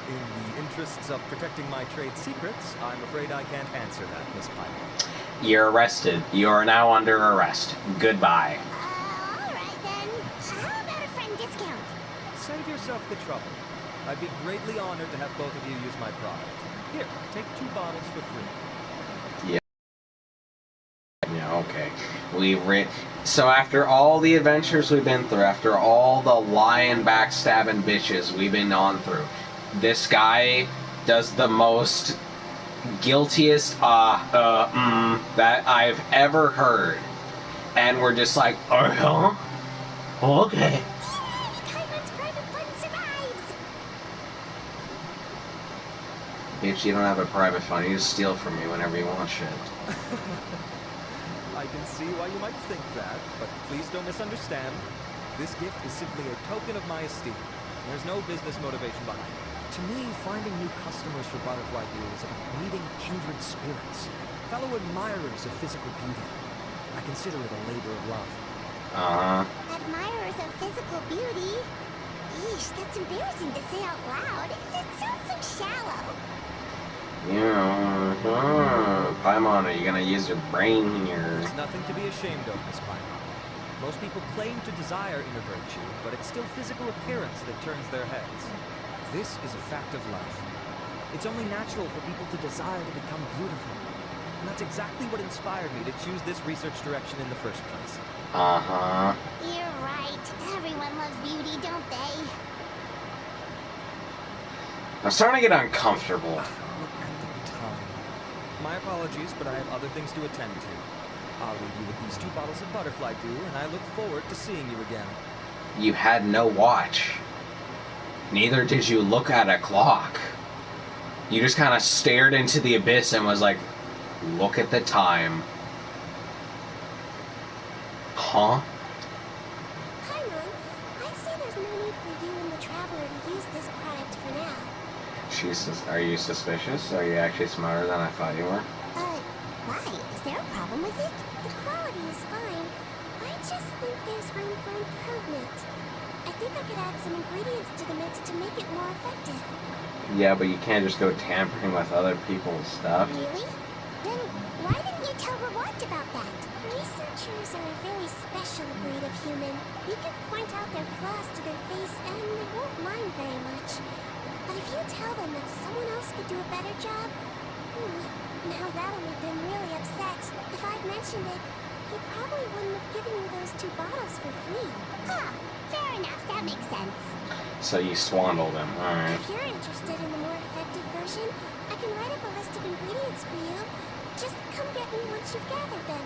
Speaker 8: In the interests of protecting my trade secrets, I'm afraid I can't answer that, Miss Piper.
Speaker 1: You're arrested. You are now under arrest. Goodbye.
Speaker 5: Alright then. How about a friend discount?
Speaker 8: Save yourself the trouble. I'd be greatly honored to have both of you use my product. Here, take 2 bottles for free.
Speaker 1: Yeah, okay. So after all the adventures we've been through, after all the lying, backstabbing bitches we've been on through, this guy does the most guiltiest that I've ever heard. And we're just like, oh, huh? Okay.
Speaker 5: Kaiman's private fund survives!
Speaker 1: Bitch, you don't have a private fund. You just steal from me whenever you want shit.
Speaker 8: I can see why you might think that, but please don't misunderstand. This gift is simply a token of my esteem. There's no business motivation behind it. To me, finding new customers for Butterfly Dew is about meeting kindred spirits, fellow admirers of physical beauty. I consider it a labor of love.
Speaker 5: Admirers of physical beauty? Yeesh, that's embarrassing to say out loud. It sounds so shallow.
Speaker 1: Yeah, Paimon, are you gonna use your brain here?
Speaker 8: There's nothing to be ashamed of, Miss Paimon. Most people claim to desire inner virtue, but it's still physical appearance that turns their heads. This is a fact of life. It's only natural for people to desire to become beautiful. And that's exactly what inspired me to choose this research direction in the first place.
Speaker 5: You're right. Everyone loves beauty, don't they?
Speaker 1: I'm starting to get uncomfortable.
Speaker 8: Look at the time. My apologies, but I have other things to attend to. I'll leave you with these 2 bottles of Butterfly Dew, and I look forward to seeing you again.
Speaker 1: You had no watch. Neither did you look at a clock. You just kind of stared into the abyss and was like, look at the time. Huh?
Speaker 5: Paimon, I'd say there's no need for you and the Traveler to use this product for now.
Speaker 1: Are you suspicious? Are you actually smarter than I thought you were?
Speaker 5: Why? Is there a problem with it? The quality is fine. I just think there's room for improvement. I think I could add some ingredients to the mix to make it more effective.
Speaker 1: Yeah, but you can't just go tampering with other people's stuff.
Speaker 5: Really? Then why didn't you tell Rawat about that? Researchers are a very special breed of human. You can point out their flaws to their face and they won't mind very much. But if you tell them that someone else could do a better job, now that'll make them really upset. If I'd mentioned it, he probably wouldn't have given you those 2 bottles for free. Ah, fair enough, that makes sense.
Speaker 1: So you swindled them, alright.
Speaker 5: If you're interested in the more effective version, I can write up a list of ingredients for you. Just come get me once you've gathered them.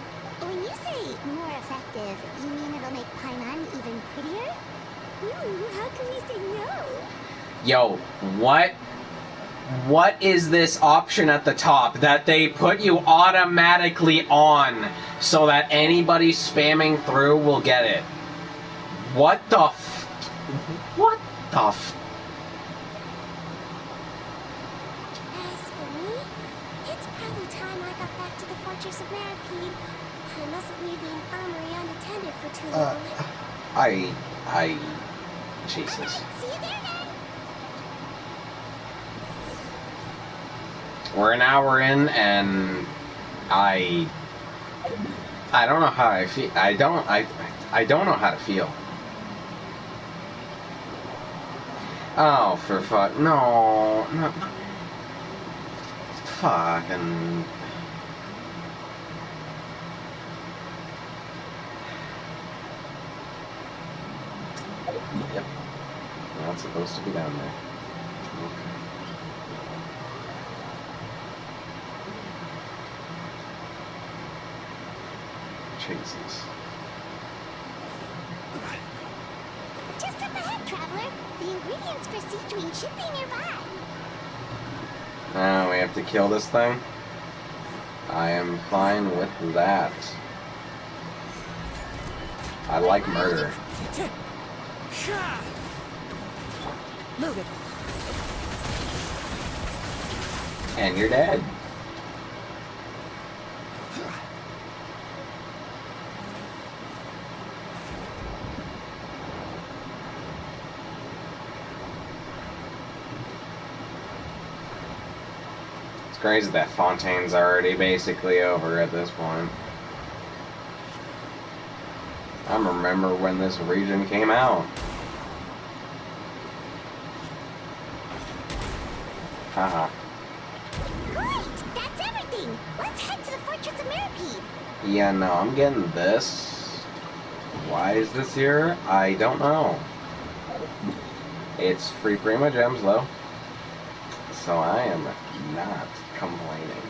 Speaker 5: When you say more effective, you mean it'll make Paimon even prettier? How can we say no?
Speaker 1: Yo, what is this option at the top that they put you automatically on so that anybody spamming through will get it? What the what the
Speaker 5: As for me, it's probably time I got back to the Fortress of Maripede. I mustn't leave the infirmary unattended for too long.
Speaker 1: Jesus.
Speaker 5: See you there then.
Speaker 1: We're an hour in, and I don't know how I feel. I don't know how to feel. Oh, for fuck, no. Fucking. Yep. Not supposed to be down there. Okay. Jesus.
Speaker 5: Just up ahead, traveler. The ingredients for Citrine should be nearby.
Speaker 1: We have to kill this thing? I am fine with that. I like murder.
Speaker 2: Move it.
Speaker 1: And you're dead. It's crazy that Fontaine's already basically over at this point. I remember when this region came out. Haha.
Speaker 5: Great! That's everything! Let's head to the Fortress of Mirapede.
Speaker 1: Yeah, no, I'm getting this. Why is this here? I don't know. It's free Prima Gems, though. So I am not complaining.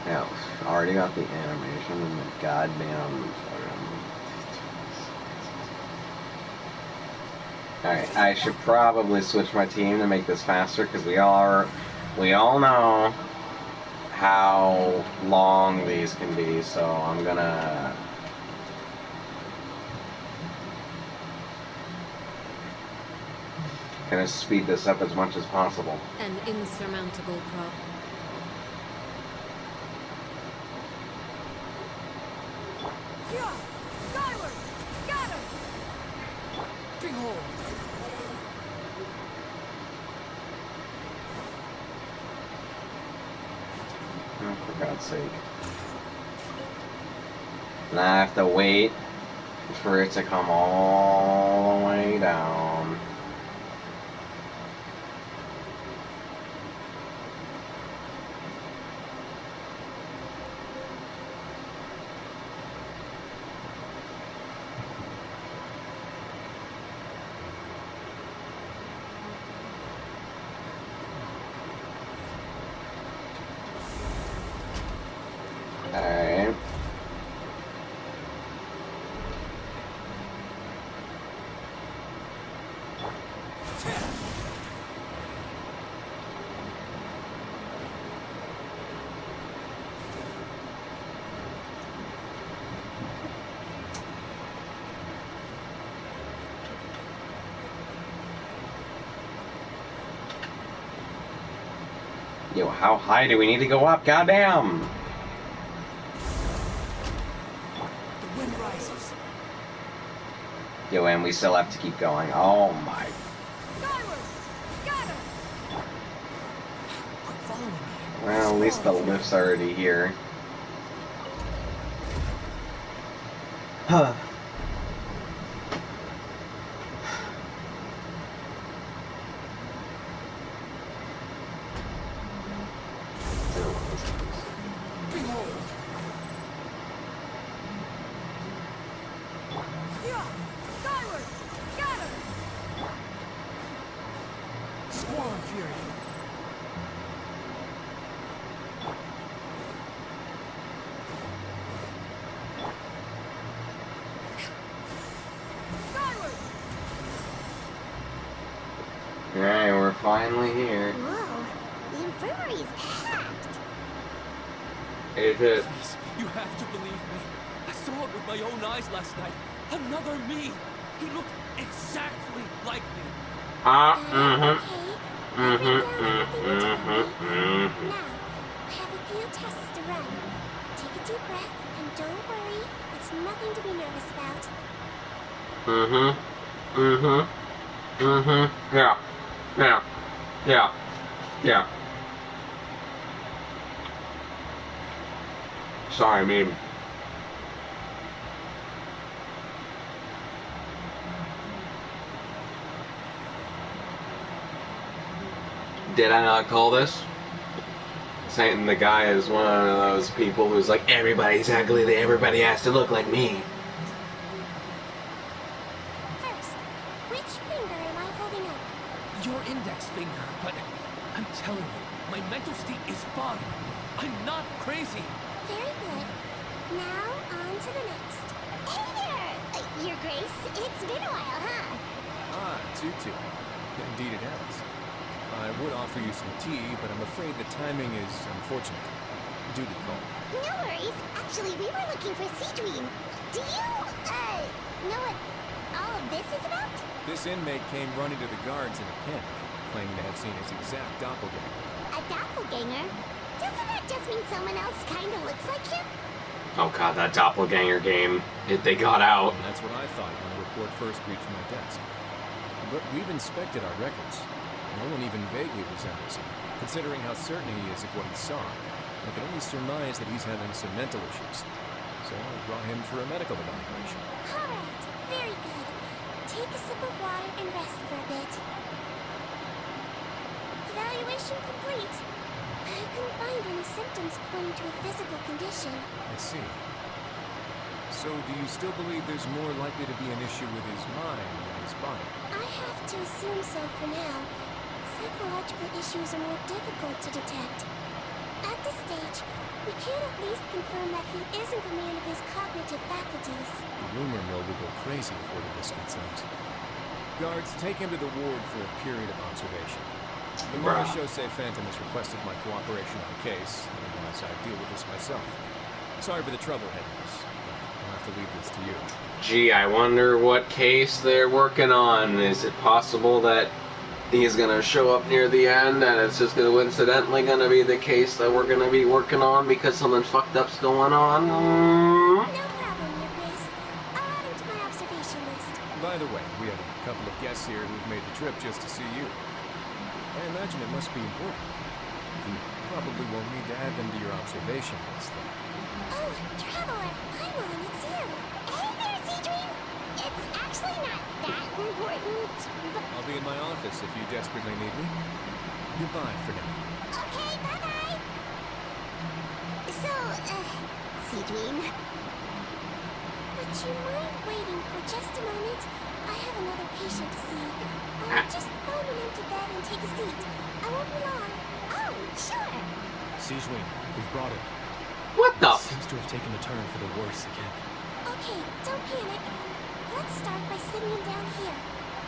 Speaker 1: Now, already got the animation and the goddamn... Alright, I should probably switch my team to make this faster, because we all know how long these can be, so I'm gonna speed this up as much as possible.
Speaker 6: An insurmountable problem.
Speaker 2: Yeah! Skyward! Scatter! Behold!
Speaker 1: Oh, for God's sake. And I have to wait for it to come all the way down. Alright. Yo, how high do we need to go up? Goddamn!
Speaker 2: The wind rises.
Speaker 1: Yo, and we still have to keep going. Oh my.
Speaker 2: Skyward! Scatter! Quit following me.
Speaker 1: Well, at least the lift's already here. Huh.
Speaker 2: Behold! Yeah! Skyward! Scatter! Squall Fury! Skyward!
Speaker 1: Alright, we're finally here.
Speaker 5: Whoa, the infirmary's packed.
Speaker 1: Is it?
Speaker 4: Please, you have to believe me. I saw it with my own eyes last night. Another me. He looked exactly like me.
Speaker 5: Okay. Now, have a few tests to run. Take a deep breath, and don't worry, It's nothing to be nervous about.
Speaker 1: Yeah. Yeah. Yeah. Yeah. Sorry, I mean... Did I not call this? Saying the guy is one of those people who's like, everybody's ugly, everybody has to look like me.
Speaker 5: First, which finger am I holding up?
Speaker 4: Your index finger, but I'm telling you, my mental state is fine. I'm not crazy.
Speaker 5: Very good. Now, on to the next. Hey there! Your Grace, it's been a while, huh?
Speaker 8: Ah, Tutu. Indeed it has. I would offer you some tea, but I'm afraid the timing is unfortunate. Duty call.
Speaker 5: No worries. Actually, we were looking for Sea Dream. Do you, know what all of this is about?
Speaker 8: This inmate came running to the guards in a panic, claiming to have seen his exact doppelganger.
Speaker 5: A doppelganger? Doesn't that just mean someone else kinda looks like him?
Speaker 1: Oh god, that doppelganger game. They got out.
Speaker 8: And that's what I thought when the report first reached my desk. But we've inspected our records. No one even vaguely resembles him. Considering how certain he is of what he saw, I can only surmise that he's having some mental issues. So I brought him for a medical evaluation.
Speaker 5: Alright, very good. Take a sip of water and rest for a bit. Evaluation complete. I couldn't find any symptoms pointing to a physical condition.
Speaker 8: I see. So do you still believe there's more likely to be an issue with his mind than his body?
Speaker 5: I have to assume so for now. Psychological issues are more difficult to detect. At this stage, we can at least confirm that he is in command of his cognitive faculties.
Speaker 8: The rumor mill will go crazy if word of this gets out. Guards, take him to the ward for a period of observation. The Marechaussee Phantom has requested my cooperation on the case, otherwise I deal with this myself. Sorry for the trouble, Headmistress. I'll have to leave this to you.
Speaker 1: Gee, I wonder what case they're working on. Is it possible that he's gonna show up near the end and it's just coincidentally gonna be the case that we're gonna be working on because something fucked up's going on?
Speaker 5: No problem, Your Grace. I'll add him to my observation list.
Speaker 8: By the way, we have a couple of guests here who've made the trip just to see you. I imagine it must be important. You probably won't need to add them to your observation list, though.
Speaker 5: Oh, Traveler, Paimon, it's you. Hey there, Sea Dream. It's actually not that important, but...
Speaker 8: I'll be in my office if you desperately need me. Goodbye for now.
Speaker 5: Okay, bye-bye. So, Sea Dream. Would you mind waiting for just a moment? I have another patient to see. I'll just phone him into bed and take a seat. I won't be long. Oh, sure.
Speaker 10: Sijwin, we've brought him.
Speaker 1: What the?
Speaker 10: Seems to have taken a turn for the worse again.
Speaker 5: Okay, don't panic. Let's start by sitting him down here.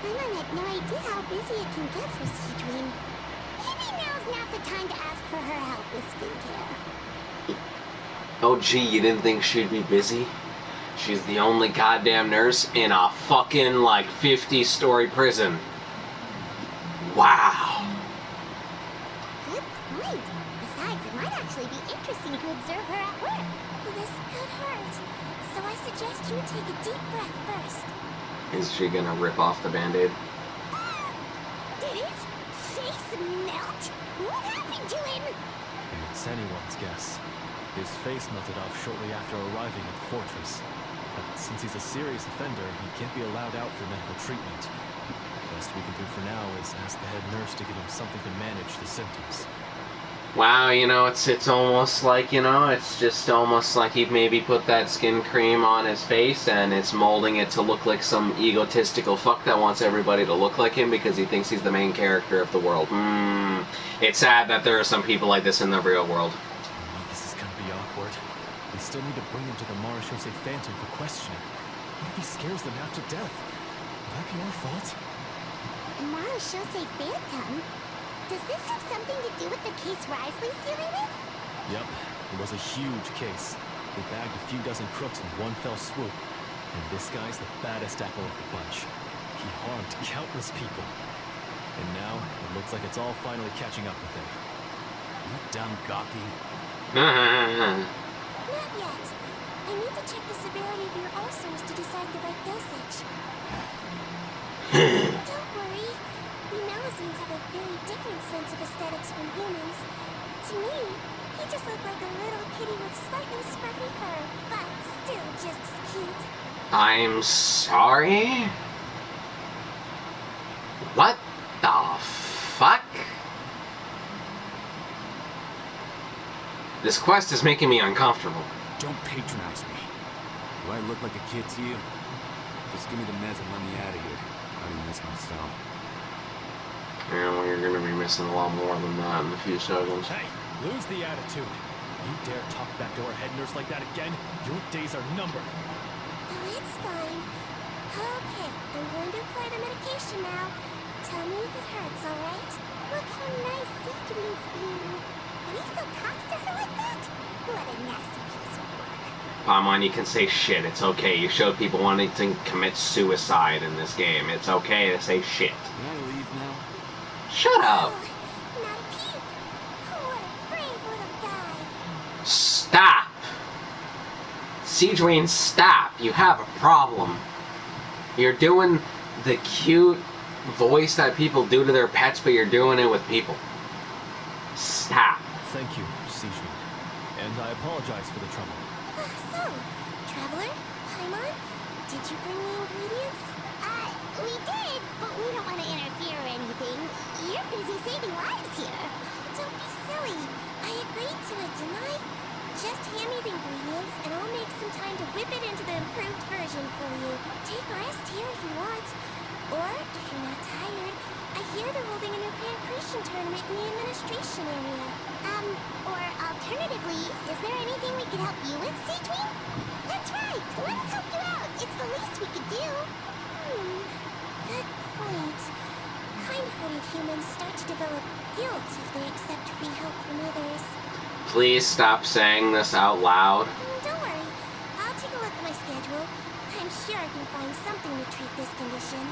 Speaker 5: Paimon had no idea how busy it can get for Sea Dream. Maybe now's not the time to ask for her help with skincare.
Speaker 1: Oh gee, you didn't think she'd be busy? She's the only goddamn nurse in a fucking, like, 50-story prison. Wow.
Speaker 5: Good point. Besides, it might actually be interesting to observe her at work. This could hurt, so I suggest you take a deep breath first.
Speaker 1: Is she gonna rip off the band-aid?
Speaker 5: Did his face melt? What happened to him?
Speaker 10: It's anyone's guess. His face melted off shortly after arriving at the fortress. But since he's a serious offender, he can't be allowed out for medical treatment. The best we can do for now is ask the head nurse to give him something to manage the symptoms.
Speaker 1: Wow, you know, it's almost like, you know, it's just almost like he maybe put that skin cream on his face and it's molding it to look like some egotistical fuck that wants everybody to look like him because he thinks he's the main character of the world. It's sad that there are some people like this in the real world.
Speaker 10: This is gonna be awkward. We still need to bring him to the Marechaussee Phantom for questioning. What if he scares them half to death? Will that be our fault?
Speaker 5: Marechaussee Phantom? Does this have something to do with the case Risley's dealing with?
Speaker 10: Yep, it was a huge case. They bagged a few dozen crooks in one fell swoop. And this guy's the baddest apple of the bunch. He harmed countless people. And now, it looks like it's all finally catching up with him. You dumb gawky.
Speaker 5: Not yet. I need to check the severity of your ulcers to decide the right dosage. Don't worry. We Melusines have a very different sense of aesthetics from humans. To me, he just looked like a little kitty with slightly scruffy fur, but still just as cute.
Speaker 1: I'm sorry? What the fuck? This quest is making me uncomfortable.
Speaker 3: Don't patronize me. Do I look like a kid to you? Just give me the meds and let me out of here. I didn't miss my cell.
Speaker 1: Yeah, well, you're gonna be missing a lot more than that in a few seconds.
Speaker 10: Hey, lose the attitude. You dare talk back to our head nurse like that again? Your days are numbered.
Speaker 5: Oh, it's fine. Okay, I'm going to apply the medication now. Tell me if it hurts, alright? Look how nice Citrus's being. And he still talks to her like that? What a nasty piece of work.
Speaker 1: Paimon, you can say shit. It's okay. You showed people wanting to commit suicide in this game. It's okay to say shit.
Speaker 3: Can I leave now?
Speaker 1: Shut up.
Speaker 5: Oh, not a peep. Oh, what a brave little guy.
Speaker 1: Stop. Siegewayne, stop. You have a problem. You're doing the cute voice that people do to their pets, but you're doing it with people. Stop.
Speaker 10: Thank you, Siegewayne. And I apologize for the trouble.
Speaker 5: So, Traveler, Paimon, did you bring the ingredients?
Speaker 7: We did, but we don't want to interfere or anything. You're busy saving lives here.
Speaker 5: Don't be silly. I agreed to it, didn't I? Just hand me the ingredients, and I'll make some time to whip it into the improved version for you. Take a rest here if you want. Or, if you're not tired, I hear they're holding a new Pancreation tournament in the administration area.
Speaker 7: Or alternatively, is there anything we could help you with, Citrine? That's right! Let us help you out! It's the least we could do!
Speaker 5: Good point. Kind-hearted humans start to develop guilt if they accept free help from others.
Speaker 1: Please stop saying this out loud.
Speaker 5: Don't worry. I'll take a look at my schedule. I'm sure I can find something to treat this condition.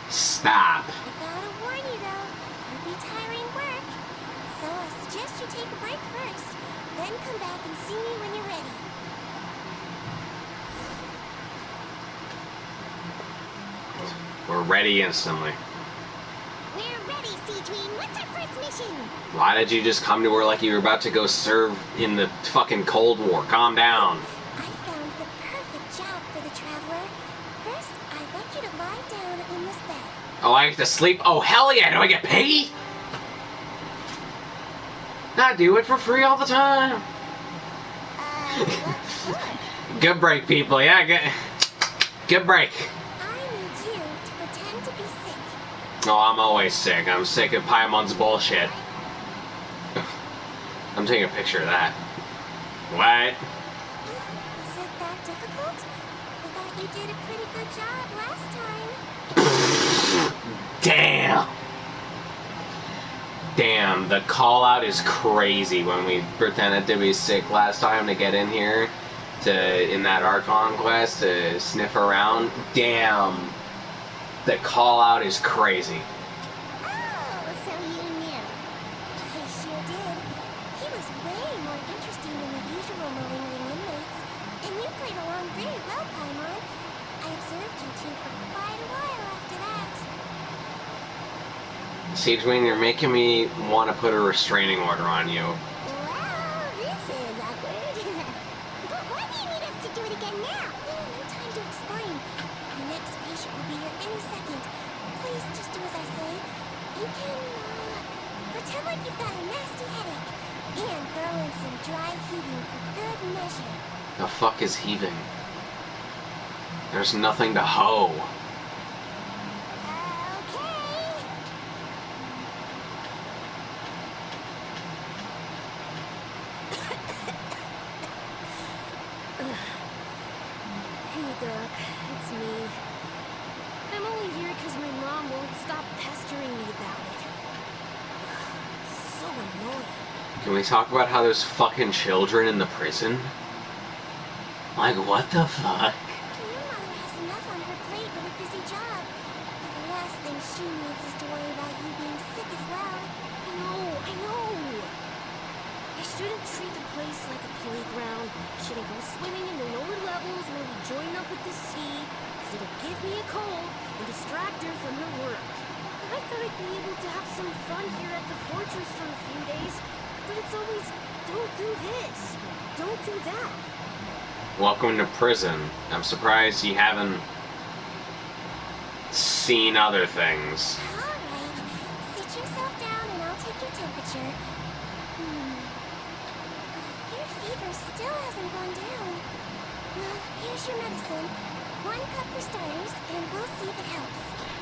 Speaker 1: Stop.
Speaker 5: I gotta warn you though, it'll be tiring work. So I suggest you take a break first, then come back and see me when you're ready.
Speaker 1: We're ready instantly.
Speaker 7: We're ready, Citrine. What's our first mission?
Speaker 1: Why did you just come to her like you were about to go serve in the fucking Cold War? Calm down.
Speaker 5: I found the perfect job for the Traveler. First, I'd like you to lie down in this bed.
Speaker 1: Oh, I have to sleep? Oh, hell yeah! Do I get paid? I do it for free all the time.
Speaker 7: What for?
Speaker 1: Good break, people. Yeah, good break.
Speaker 5: I need you to pretend to be sick.
Speaker 1: Oh, I'm always sick. I'm sick of Paimon's bullshit. I'm taking a picture of that. What?
Speaker 5: Is it that difficult? I thought you did a pretty good job last time.
Speaker 1: Damn. Damn, the call out is crazy when we pretended to be sick last time to get in here in that Archon quest to sniff around. Damn. The call out is crazy.
Speaker 7: Oh, so you knew.
Speaker 5: I sure did. He was way more interesting than the usual malingering inmates. And you played along very well, Paimon. I observed you two for quite a while after that.
Speaker 1: Siegewayne, you're making me want to put a restraining order on you.
Speaker 7: Well, this is awkward. But why do you need us to do it again now?
Speaker 5: No time to explain. The next patient will be here any second. Please just do as I say. You can, pretend like you've got a nasty headache. And throw in some dry heaving for good measure.
Speaker 1: The fuck is heaving? There's nothing to hoe.
Speaker 6: Hey, Doc. It's me. I'm only here because my mom won't stop pestering me about it. So annoying.
Speaker 1: Can we talk about how there's fucking children in the prison? Like, what the fuck?
Speaker 5: Your mother has enough on her plate with a busy job. But the last thing she needs is to worry about you being sick as well.
Speaker 6: I know. I shouldn't treat the place place like a playground. Shouldn't go swimming in the lower levels where we join up with the sea, because it'll give me a cold and distract her from her work. I thought I'd be able to have some fun here at the fortress for a few days, but it's always, don't do this, don't do that.
Speaker 1: Welcome to prison. I'm surprised you haven't seen other things.
Speaker 5: Alright, sit yourself down and I'll take your temperature. Your fever still hasn't gone down. Well, here's your medicine. 1 cup for starters, and we'll see if it helps.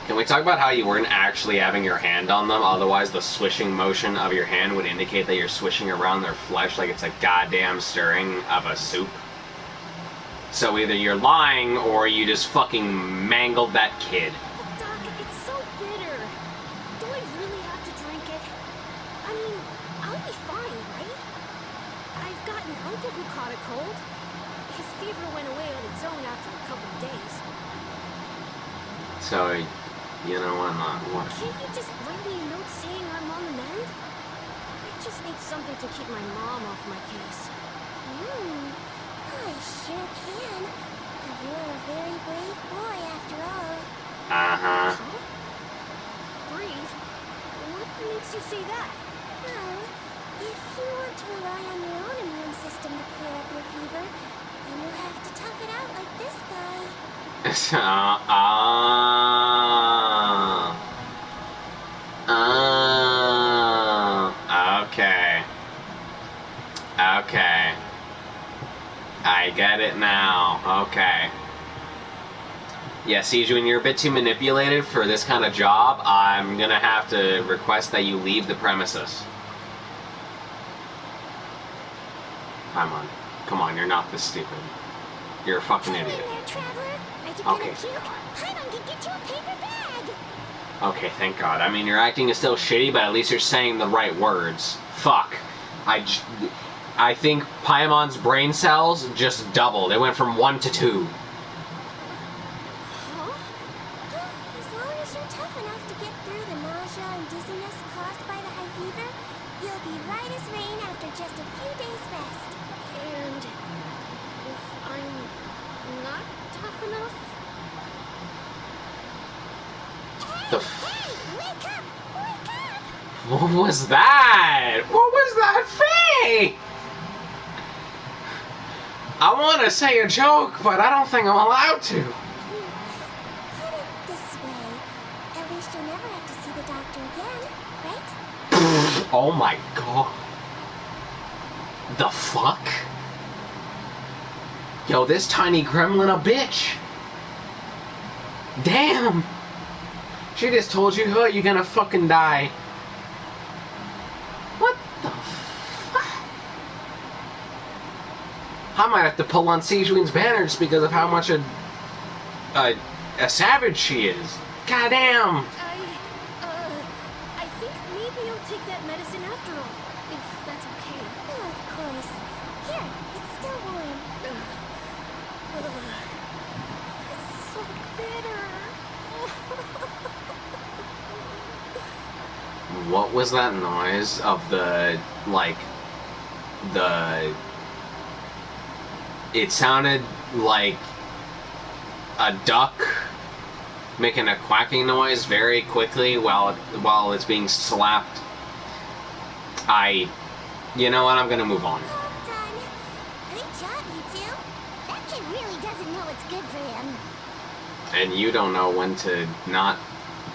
Speaker 1: Can we talk about how you weren't actually having your hand on them? Otherwise, the swishing motion of your hand would indicate that you're swishing around their flesh like it's a goddamn stirring of a soup. So either you're lying or you just fucking mangled that kid.
Speaker 6: But Doc, it's so bitter. Do I really have to drink it? I mean, I'll be fine, right? I've got an uncle who caught a cold. His fever went away on its own after a couple of days.
Speaker 1: So, you know what?
Speaker 6: Can't you just write me a note saying I'm on the mend? I just need something to keep my mom off my case.
Speaker 5: I sure can. You're a very brave boy after all.
Speaker 1: Uh-huh.
Speaker 6: Brave? What makes you say that?
Speaker 5: Well, if you want to rely on your own immune system to clear up your fever, then you'll have to tough it out like this guy.
Speaker 1: Okay. Okay. I get it now. Okay. Yeah, Sejuan, you're a bit too manipulated for this kind of job. I'm gonna have to request that you leave the premises. Come on. Come on, you're not this stupid. You're a fucking idiot.
Speaker 5: There, traveler. Are you
Speaker 1: Okay.
Speaker 5: gonna puke? Paimon can get you a paper bag.
Speaker 1: Okay, thank God. I mean, your acting is still shitty, but at least you're saying the right words. Fuck. I think Paimon's brain cells just doubled. It went from 1 to 2.
Speaker 5: Huh? As long as you're tough enough to get through the nausea and dizziness caused by the high fever, you'll be right as rain after just a few days' rest.
Speaker 6: And if I'm not tough enough?
Speaker 5: Hey, wake up! Wake up!
Speaker 1: What was that? What was that thing? I want to say a joke, but I don't think I'm allowed to.
Speaker 5: Put it this way. At least you'll never have to see the doctor again, right?
Speaker 1: Oh my God. The fuck? Yo, this tiny gremlin a bitch. Damn. She just told you, huh, you're gonna fucking die. What the fuck? I might have to pull on Sejuan's banners because of how much a savage she is. Goddamn.
Speaker 6: I think maybe I'll take that medicine after all, if that's okay.
Speaker 5: Oh, of course. Here, it's still warm.
Speaker 6: It's so bitter.
Speaker 1: What was that noise of the, like, it sounded like a duck making a quacking noise very quickly while it's being slapped. You know what, I'm gonna move on.
Speaker 5: All done. Good job, you two. That kid really doesn't know what's good for him.
Speaker 1: And you don't know when to not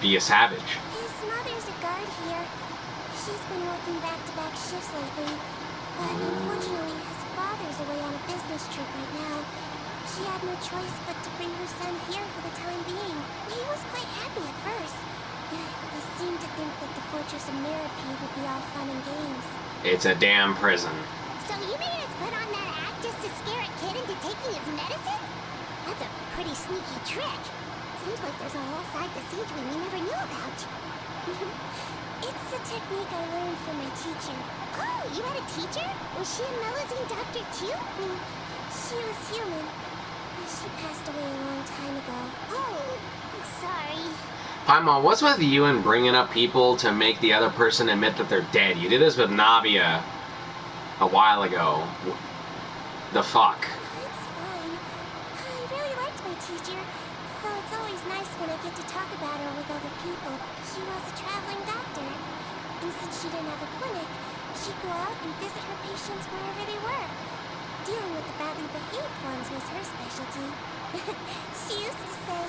Speaker 1: be a savage.
Speaker 5: His mother's a guard here. She's been working back-to-back shifts lately. But unfortunately, his father's away on a business trip right now. She had no choice but to bring her son here for the time being. He was quite happy at first. He seemed to think that the Fortress of Millipede would be all fun and games.
Speaker 1: It's a damn prison.
Speaker 5: So you made us put on that act just to scare a kid into taking his medicine? That's a pretty sneaky trick. Seems like there's a whole side to Sejuan we never knew about. It's a technique I learned from my teacher. Oh, you had a teacher? Was she a Melazine doctor too? She was human. She passed away a long time ago. Oh, sorry.
Speaker 1: Paimon, what's with you and bringing up people to make the other person admit that they're dead? You did this with Navia. a while ago. The fuck?
Speaker 5: It's fine. I really liked my teacher, so it's always nice when I get to talk about her with other people. She was a traveling doctor, and since she didn't have a clinic, she'd go out and visit her patients wherever they were. Dealing with the badly behaved ones was her specialty. She used to say,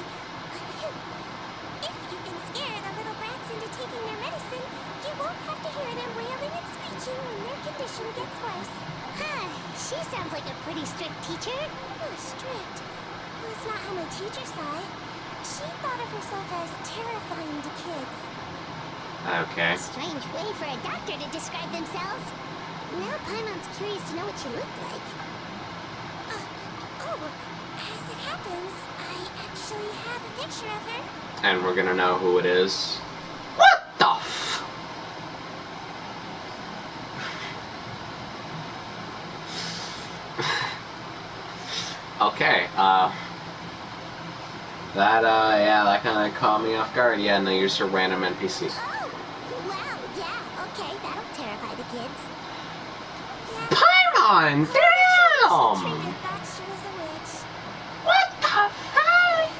Speaker 5: if you can scare the little brats into taking their medicine, you won't have to hear them wailing and screeching when their condition gets worse.
Speaker 7: Huh, she sounds like a pretty strict teacher.
Speaker 5: Oh, strict? Well, it's not how my teacher saw it. She thought of herself as terrifying to kids.
Speaker 1: Okay.
Speaker 7: Strange way for a doctor to describe themselves. Now Paimon's curious to know what she looked like.
Speaker 5: As it happens, I actually have a picture of her.
Speaker 1: And we're gonna know who it is. What the f? Okay, that kind of caught me off guard. Yeah, no, you're just a random NPC.
Speaker 7: Oh, wow, yeah, okay, that'll terrify the kids.
Speaker 1: Paimon, damn!
Speaker 5: Trigger thought she was a witch.
Speaker 1: What the fuck?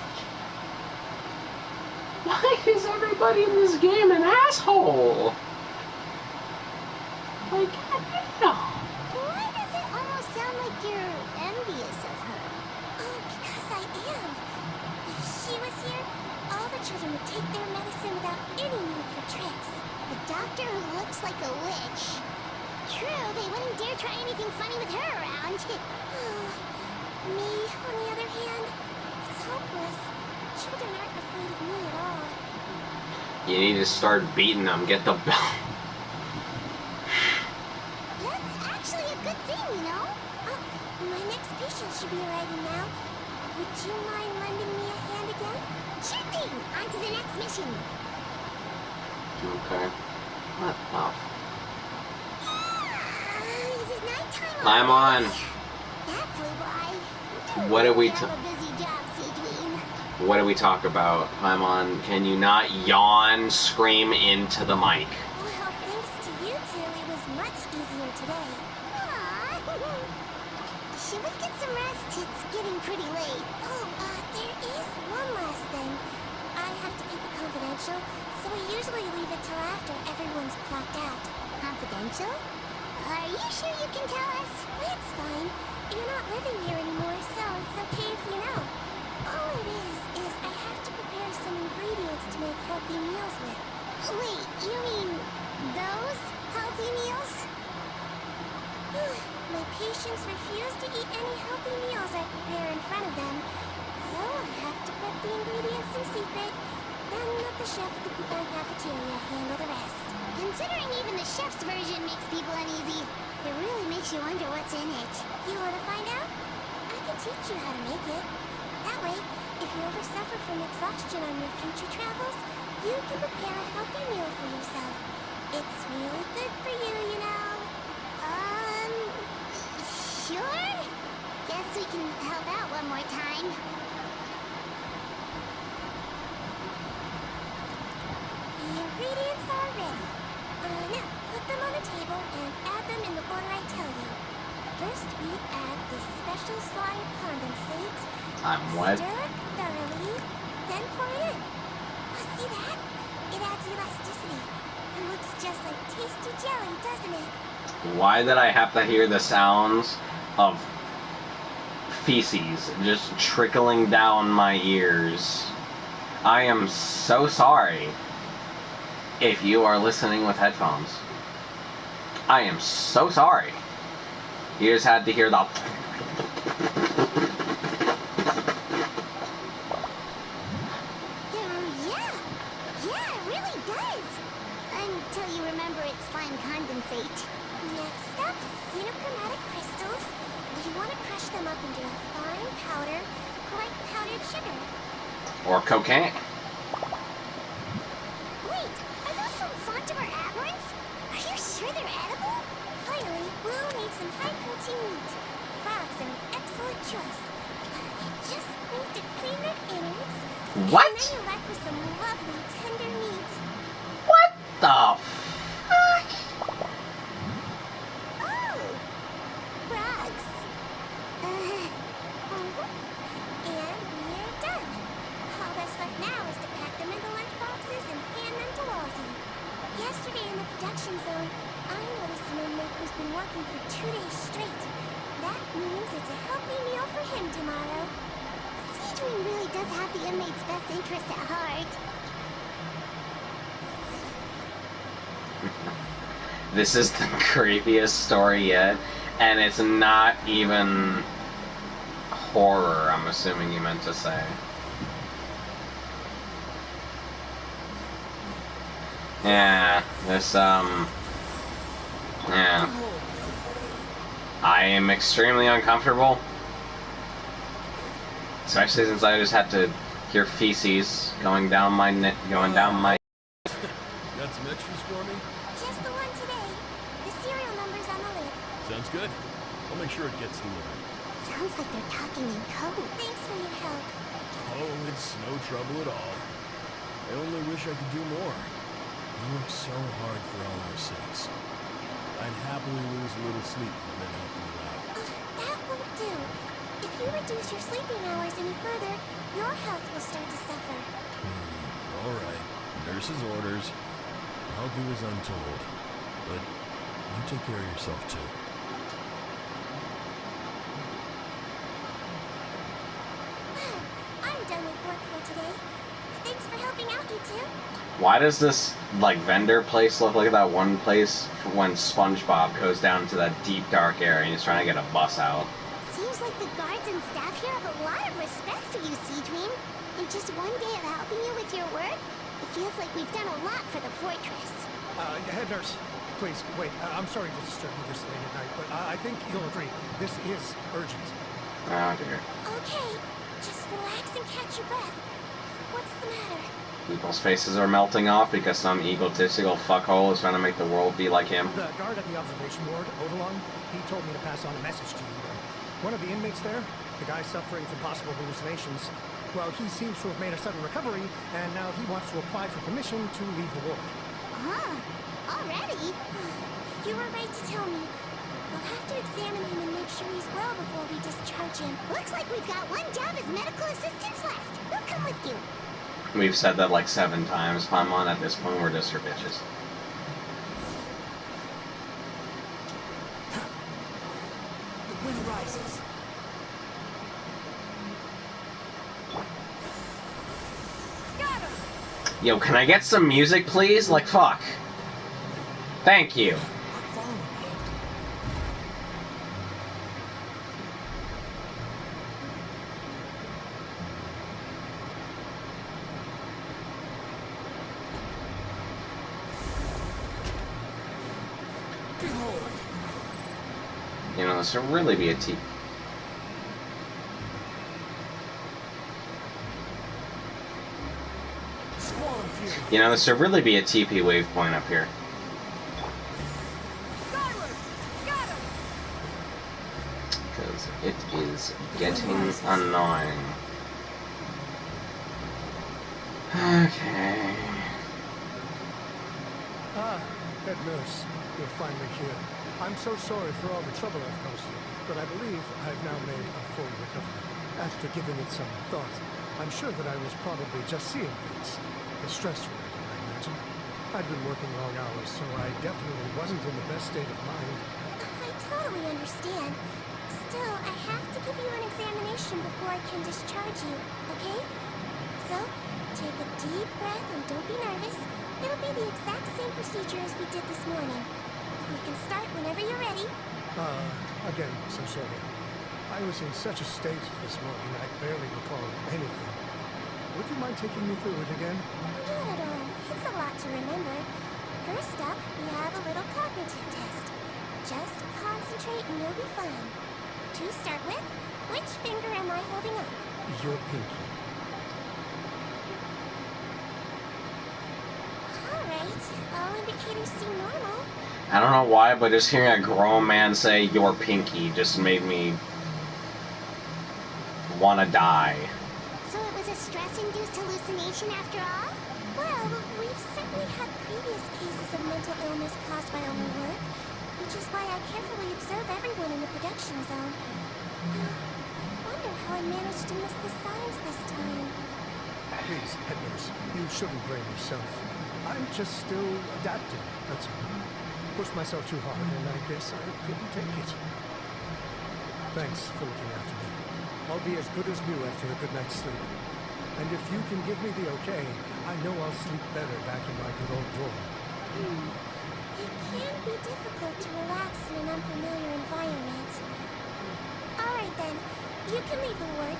Speaker 1: Why is everybody in this game an asshole? Like, goddamn.
Speaker 7: Why does it almost sound like you're envious of her?
Speaker 5: Oh, because I am. If she was here, all the children would take their medicine without any need for tricks.
Speaker 7: A doctor who looks like a witch. True, they wouldn't dare try anything funny with her around.
Speaker 5: Me, on the other hand, it's hopeless. Children aren't afraid of me at all.
Speaker 1: You need to start beating them. Get the bell.
Speaker 7: That's actually a good thing, you know?
Speaker 5: Oh, my next patient should be arriving now. Would you mind lending me a hand again?
Speaker 7: Sure thing! On to the next mission.
Speaker 1: Okay. What the?
Speaker 7: Is it nighttime?
Speaker 1: I'm on.
Speaker 7: That's why.
Speaker 1: What do we
Speaker 7: have a busy job, Seedween.
Speaker 1: What do we talk about? I'm on. Can you not yawn, scream into the mic?
Speaker 5: Well, thanks to you two, it was much easier today.
Speaker 7: Aww. Should we get some rest? It's getting pretty late.
Speaker 5: Oh, there is one last thing. I have to keep it confidential, so we usually leave it till after everyone's clocked out.
Speaker 7: Confidential? Are you sure you can tell us?
Speaker 5: It's fine. You're not living here anymore, so it's okay if you know. All it is I have to prepare some ingredients to make healthy meals with.
Speaker 7: Wait, you mean those healthy meals?
Speaker 5: My patients refuse to eat any healthy meals I prepare in front of them, so I have to prep the ingredients in secret, then let the chef at the coupon cafeteria handle the rest.
Speaker 7: Considering even the chef's version makes people uneasy, it really makes you wonder what's in it.
Speaker 5: You want to find out? I can teach you how to make it. That way, if you ever suffer from exhaustion on your future travels, you can prepare a healthy meal for yourself. It's really good for you, you know.
Speaker 7: Sure? Guess we can help out one more time.
Speaker 5: The ingredients are ready. Now, put them on the table and add them in the order I tell you. First, we add the special slime condensate.
Speaker 1: I'm what?
Speaker 5: Stir it thoroughly, then pour it in. See that? It adds elasticity. It looks just like tasty jelly, doesn't it?
Speaker 1: Why did I have to hear the sounds of feces just trickling down my ears? I am so sorry if you are listening with headphones. I am so sorry. You just had to hear the...
Speaker 7: Yeah, it really does. Until you remember it's slime condensate.
Speaker 5: Next up, phenachromatic crystals. You want to crush them up into a fine powder, like powdered sugar.
Speaker 1: Or cocaine.
Speaker 7: Wait, are those from Fontimer aberrants? Are you sure they're edible?
Speaker 5: Finally, we'll need some high-protein meat. Frogs are an excellent choice. You just need to clean their innards.
Speaker 1: What?
Speaker 5: And then you're left with some lovely, tender meat.
Speaker 1: What the fuck?
Speaker 7: Oh,
Speaker 5: the production zone, I noticed an inmate who's been working for 2 days straight. That means it's a healthy meal for him tomorrow.
Speaker 7: Seedring really does have the inmate's best interest at heart.
Speaker 1: This is the creepiest story yet, and it's not even horror, I'm assuming you meant to say. Yeah, this, yeah. I am extremely uncomfortable. Especially since I just had to hear feces going down my
Speaker 3: Got some extras for me?
Speaker 5: Just the one today. The serial number's on the lid.
Speaker 3: Sounds good. I'll make sure it gets delivered.
Speaker 7: Sounds like they're talking in code.
Speaker 5: Thanks for your help.
Speaker 3: Oh, it's no trouble at all. I only wish I could do more. You work so hard for all our sakes. I'd happily lose a little sleep if it meant helping you out.
Speaker 5: That won't do. If you reduce your sleeping hours any further, your health will start to suffer.
Speaker 3: All right. Nurse's orders. I'll do as I'm told. But you take care of yourself, too.
Speaker 5: Well, I'm done with work for today. Thanks for helping out, you two.
Speaker 1: Why does this, like, vendor place look like that one place when SpongeBob goes down to that deep, dark area and he's trying to get a bus out?
Speaker 7: Seems like the guards and staff here have a lot of respect for you, Seedream. In just one day of helping you with your work, it feels like we've done a lot for the fortress.
Speaker 11: Head nurse, please, wait. I'm sorry to disturb you this late at night, but I think you'll agree. This is urgent.
Speaker 1: Oh, dear.
Speaker 5: Okay, just relax and catch your breath. What's the matter?
Speaker 1: People's faces are melting off because some egotistical fuckhole is trying to make the world be like him.
Speaker 11: The guard at the observation ward, Odalon, he told me to pass on a message to you. One of the inmates there, the guy suffering from possible hallucinations, well, he seems to have made a sudden recovery, and now he wants to apply for permission to leave the ward.
Speaker 5: Already? You were right to tell me. We'll have to examine him and make sure he's well before we discharge him.
Speaker 7: Looks like we've got one job as medical assistants left. We'll come with you.
Speaker 1: We've said that like 7 times, Paimon. At this point, we're just her bitches.
Speaker 2: The wind rises.
Speaker 5: Got him!
Speaker 1: Yo, can I get some music, please? Like, fuck. Thank you. You know, this would really be a T. You know, this would really be a TP wave point up here. Because it is getting annoying. Okay.
Speaker 11: Head nurse, you're finally here. I'm so sorry for all the trouble I've caused you, but I believe I've now made a full recovery. After giving it some thought, I'm sure that I was probably just seeing things. The stress related, I imagine. I'd been working long hours, so I definitely wasn't in the best state of mind.
Speaker 5: I totally understand. Still, I have to give you an examination before I can discharge you, okay? So, take a deep breath and don't be nervous. It'll be the exact same procedure as we did this morning. We can start whenever you're ready.
Speaker 11: Again, so sorry. I was in such a state this morning, I barely recall anything. Would you mind taking me through it again?
Speaker 5: Not at all. It's a lot to remember. First up, we have a little cognitive test. Just concentrate and you'll be fine. To start with, which finger am I holding up?
Speaker 11: Your pinky.
Speaker 5: Alright, all indicators seem normal.
Speaker 1: I don't know why, but just hearing a grown man say "your pinky" just made me want to die.
Speaker 7: So it was a stress-induced hallucination after all?
Speaker 5: Well, we've certainly had previous cases of mental illness caused by overwork, which is why I carefully observe everyone in the production zone. Wonder how I managed to miss the signs this time.
Speaker 11: Please, head nurse, you shouldn't blame yourself. I'm just still adapting, that's all. Pushed myself too hard, and I guess I couldn't take it. Thanks for looking after me. I'll be as good as new after a good night's sleep. And if you can give me the okay, I know I'll sleep better back in my good old dorm.
Speaker 5: It can be difficult to relax in an unfamiliar environment. Alright then, you can leave the ward.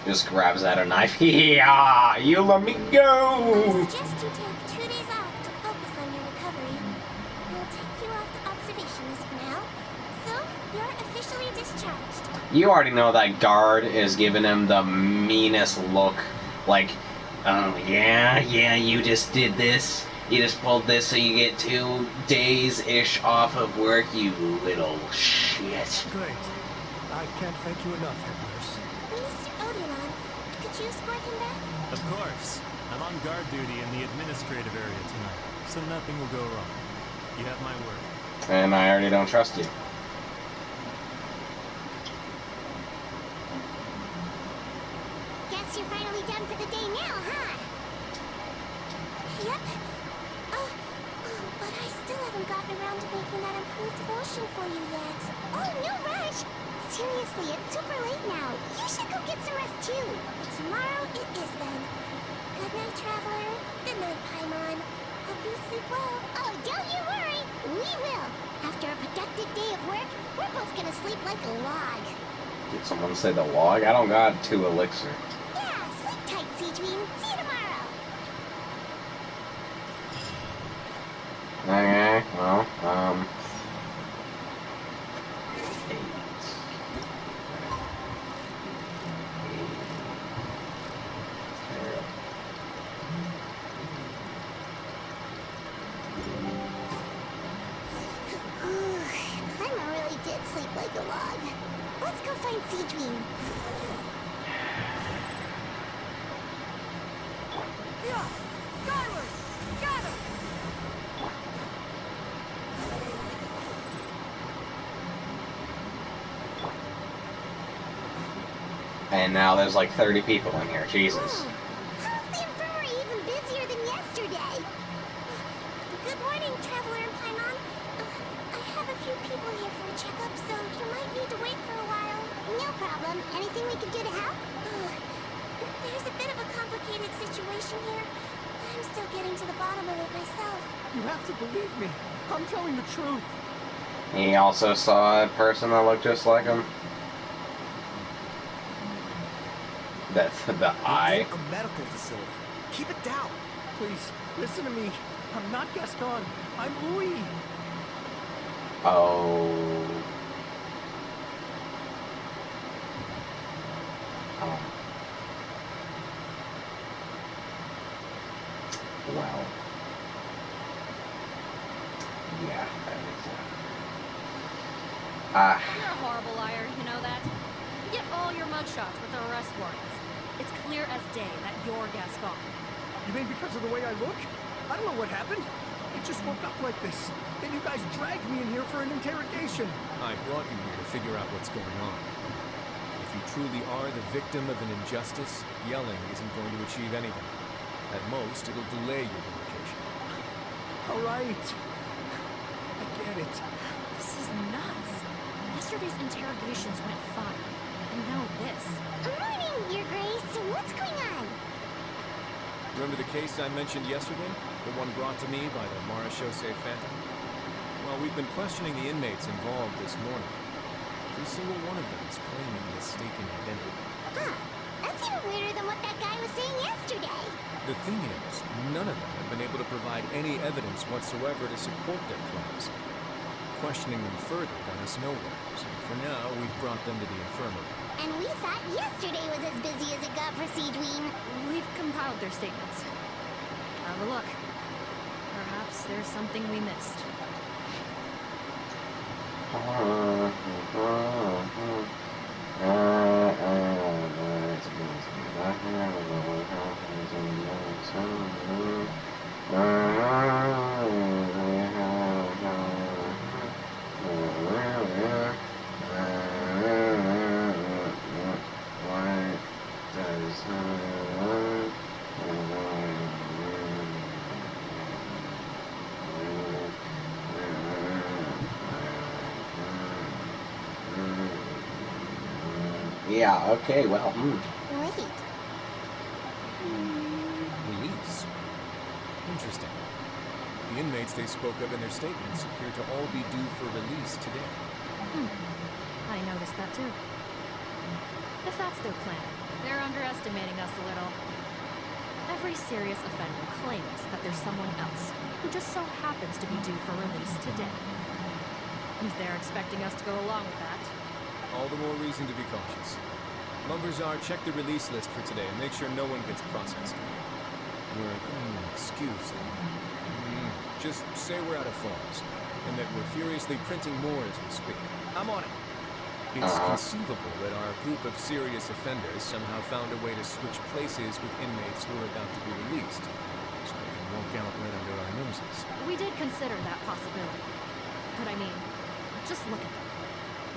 Speaker 1: Just grabs out a knife. Yeah, you let me go.
Speaker 5: I suggest you take 2 days off to focus on your recovery. We'll take you off the observation list for now. So, you're officially discharged.
Speaker 1: You already know that guard is giving him the meanest look. Like, oh yeah, you just did this. You just pulled this so you get 2 days-ish off of work, you little shit.
Speaker 11: Great. I can't thank you enough, head nurse.
Speaker 5: Mr. Odilon, could you escort him back?
Speaker 10: Of course. I'm on guard duty in the administrative area tonight, so nothing will go wrong. You have my word.
Speaker 1: And I already don't trust you.
Speaker 5: Guess you're finally done for the day now, huh? Yep. Oh, but I still haven't gotten around to making that improved lotion for you yet. Oh, no rush! Seriously, it's super late now. You should go get some rest too. But tomorrow it is then. Good night, Traveler. Good night, Paimon. Hope you sleep well. Oh, don't you worry. We will. After a productive day of work, we're both gonna sleep like a log.
Speaker 1: Did someone say the log? I don't got 2 elixir.
Speaker 5: Yeah, sleep tight, Seedream. See you tomorrow.
Speaker 1: Okay, well, 8.
Speaker 5: I really did sleep like a log. Let's go find Seedream.
Speaker 2: Yeah! Skyward! Got him!
Speaker 1: And now there's like 30 people in here. Jesus.
Speaker 5: How's the infirmary even busier than yesterday? Good morning, Traveler and Paimon. I have a few people here for a checkup, so you might need to wait for a while. No problem. Anything we can do to help? There's a bit of a complicated situation here. I'm still getting to the bottom of it myself.
Speaker 11: You have to believe me. I'm telling the truth.
Speaker 1: He also saw a person that looked just like him. That's the eye.
Speaker 8: You're in a medical facility. Keep it down.
Speaker 11: Please, listen to me. I'm not Gaston. I'm Louis.
Speaker 1: Oh. Well. Yeah, that is
Speaker 7: You're a horrible liar, you know that? You get all your mugshots with the arrest warrants. It's clear as day that you're Gaston.
Speaker 11: You mean because of the way I look? I don't know what happened. I just woke up like this. Then you guys dragged me in here for an interrogation.
Speaker 10: I brought you here to figure out what's going on. If you truly are the victim of an injustice, yelling isn't going to achieve anything. At most, it'll delay your vindication.
Speaker 11: All right. I get it.
Speaker 7: This is nuts. Yesterday's interrogations went fine. And now this.
Speaker 5: Morning, Your Grace. What's going on?
Speaker 10: Remember the case I mentioned yesterday? The one brought to me by the Marechaussee Phantom? Well, we've been questioning the inmates involved this morning. Every single one of them is claiming mistaken identity.
Speaker 5: Huh. That's even weirder than what that guy was saying yesterday.
Speaker 10: The thing is, none of them have been able to provide any evidence whatsoever to support their claims. Questioning them further got us nowhere, so for now, we've brought them to the infirmary.
Speaker 5: And we thought yesterday was as busy as it got for Seedream.
Speaker 7: We've compiled their statements. Have a look. Perhaps there's something we missed.
Speaker 1: Yeah, okay, well,
Speaker 5: Wait.
Speaker 3: Release? Interesting. The inmates they spoke of in their statements appear to all be due for release today.
Speaker 2: I noticed that too. If that's their plan, they're underestimating us a little. Every serious offender claims that there's someone else who just so happens to be due for release today. And they're expecting us to go along with that.
Speaker 3: All the more reason to be cautious. Lumberzar, check the release list for today and make sure no one gets processed. We're giving you an excuse. Just say we're out of forms, and that we're furiously printing more as we speak. I'm on it. It's conceivable that our group of serious offenders somehow found a way to switch places with inmates who are about to be released, so they can walk out right under our noses.
Speaker 2: We did consider that possibility. But I mean, just look at them.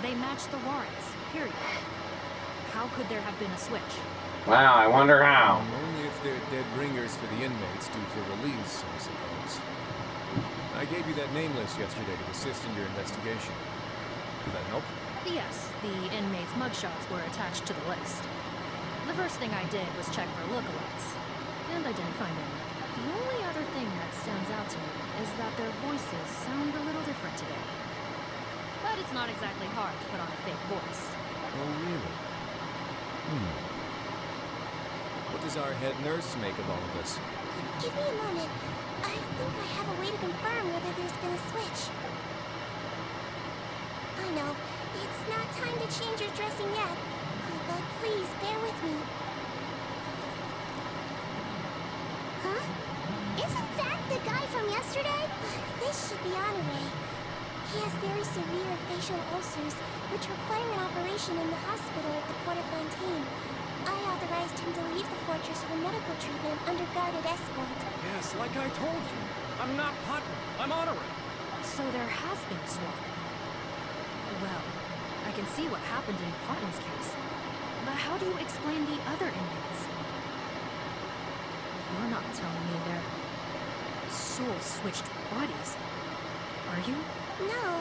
Speaker 2: They match the warrants, period. How could there have been a switch?
Speaker 1: wow, I wonder how.
Speaker 3: Only if they're dead ringers for the inmates due for release, I suppose. I gave you that name list yesterday to assist in your investigation. Did that help?
Speaker 2: Yes, the inmates' mugshots were attached to the list. The first thing I did was check for lookalikes, and I didn't find any. The only other thing that stands out to me is that their voices sound a little different today. But it's not exactly hard to put on a fake voice.
Speaker 3: Oh, really? What does our head nurse make of all of this?
Speaker 5: Give me a moment. I think I have a way to confirm whether there's been a switch. I know, it's not time to change your dressing yet, but please bear with me. Huh? Isn't that the guy from yesterday? This should be Honoré. He has very severe facial ulcers, which require an operation in the hospital at the Quarter Fontaine. I authorized him to leave the fortress for medical treatment under guarded escort.
Speaker 3: Yes, like I told you. I'm not Putnam. I'm Honoré.
Speaker 2: So there has been a swap. Well, I can see what happened in Parton's case. But how do you explain the other inmates? You're not telling me they're soul-switched bodies, are you?
Speaker 5: No,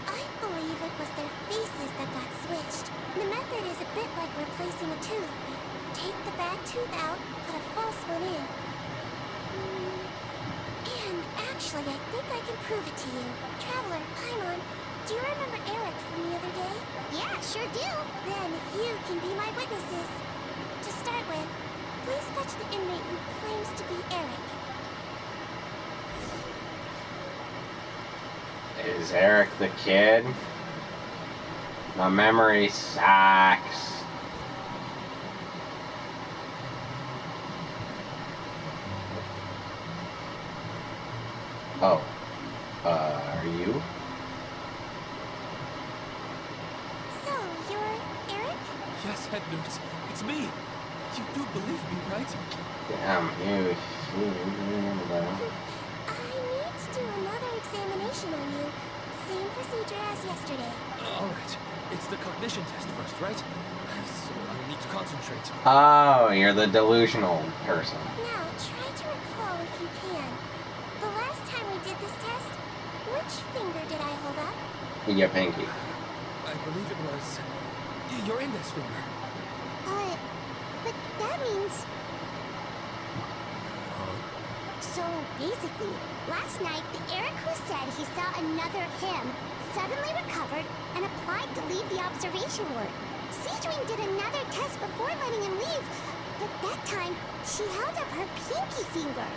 Speaker 5: I believe it was their faces that got switched. The method is a bit like replacing a tooth. Take the bad tooth out, put a false one in. And actually, I think I can prove it to you. Traveler, Paimon, do you remember Eric from the other day? Yeah, sure do. Then you can be my witnesses. To start with, please fetch the inmate who claims to be Eric.
Speaker 1: Is Eric the kid? My memory sucks. Oh. Are you?
Speaker 5: So, you're Eric?
Speaker 4: Yes, head nurse. It's me. You do believe me, right?
Speaker 1: Damn, you.
Speaker 5: I need to do another examination on you. Same procedure as yesterday.
Speaker 4: All right. It's the cognition test first, right? So I need to concentrate.
Speaker 1: Oh, you're the delusional person.
Speaker 5: Now, try to recall if you can. The last time we did this test, which finger did I hold up?
Speaker 1: Your pinky.
Speaker 4: I believe it was your index finger.
Speaker 5: But that means... So, basically, last night, the Eric who said he saw another him suddenly recovered and applied to leave the observation ward. Seedwing did another test before letting him leave, but that time, she held up her pinky finger.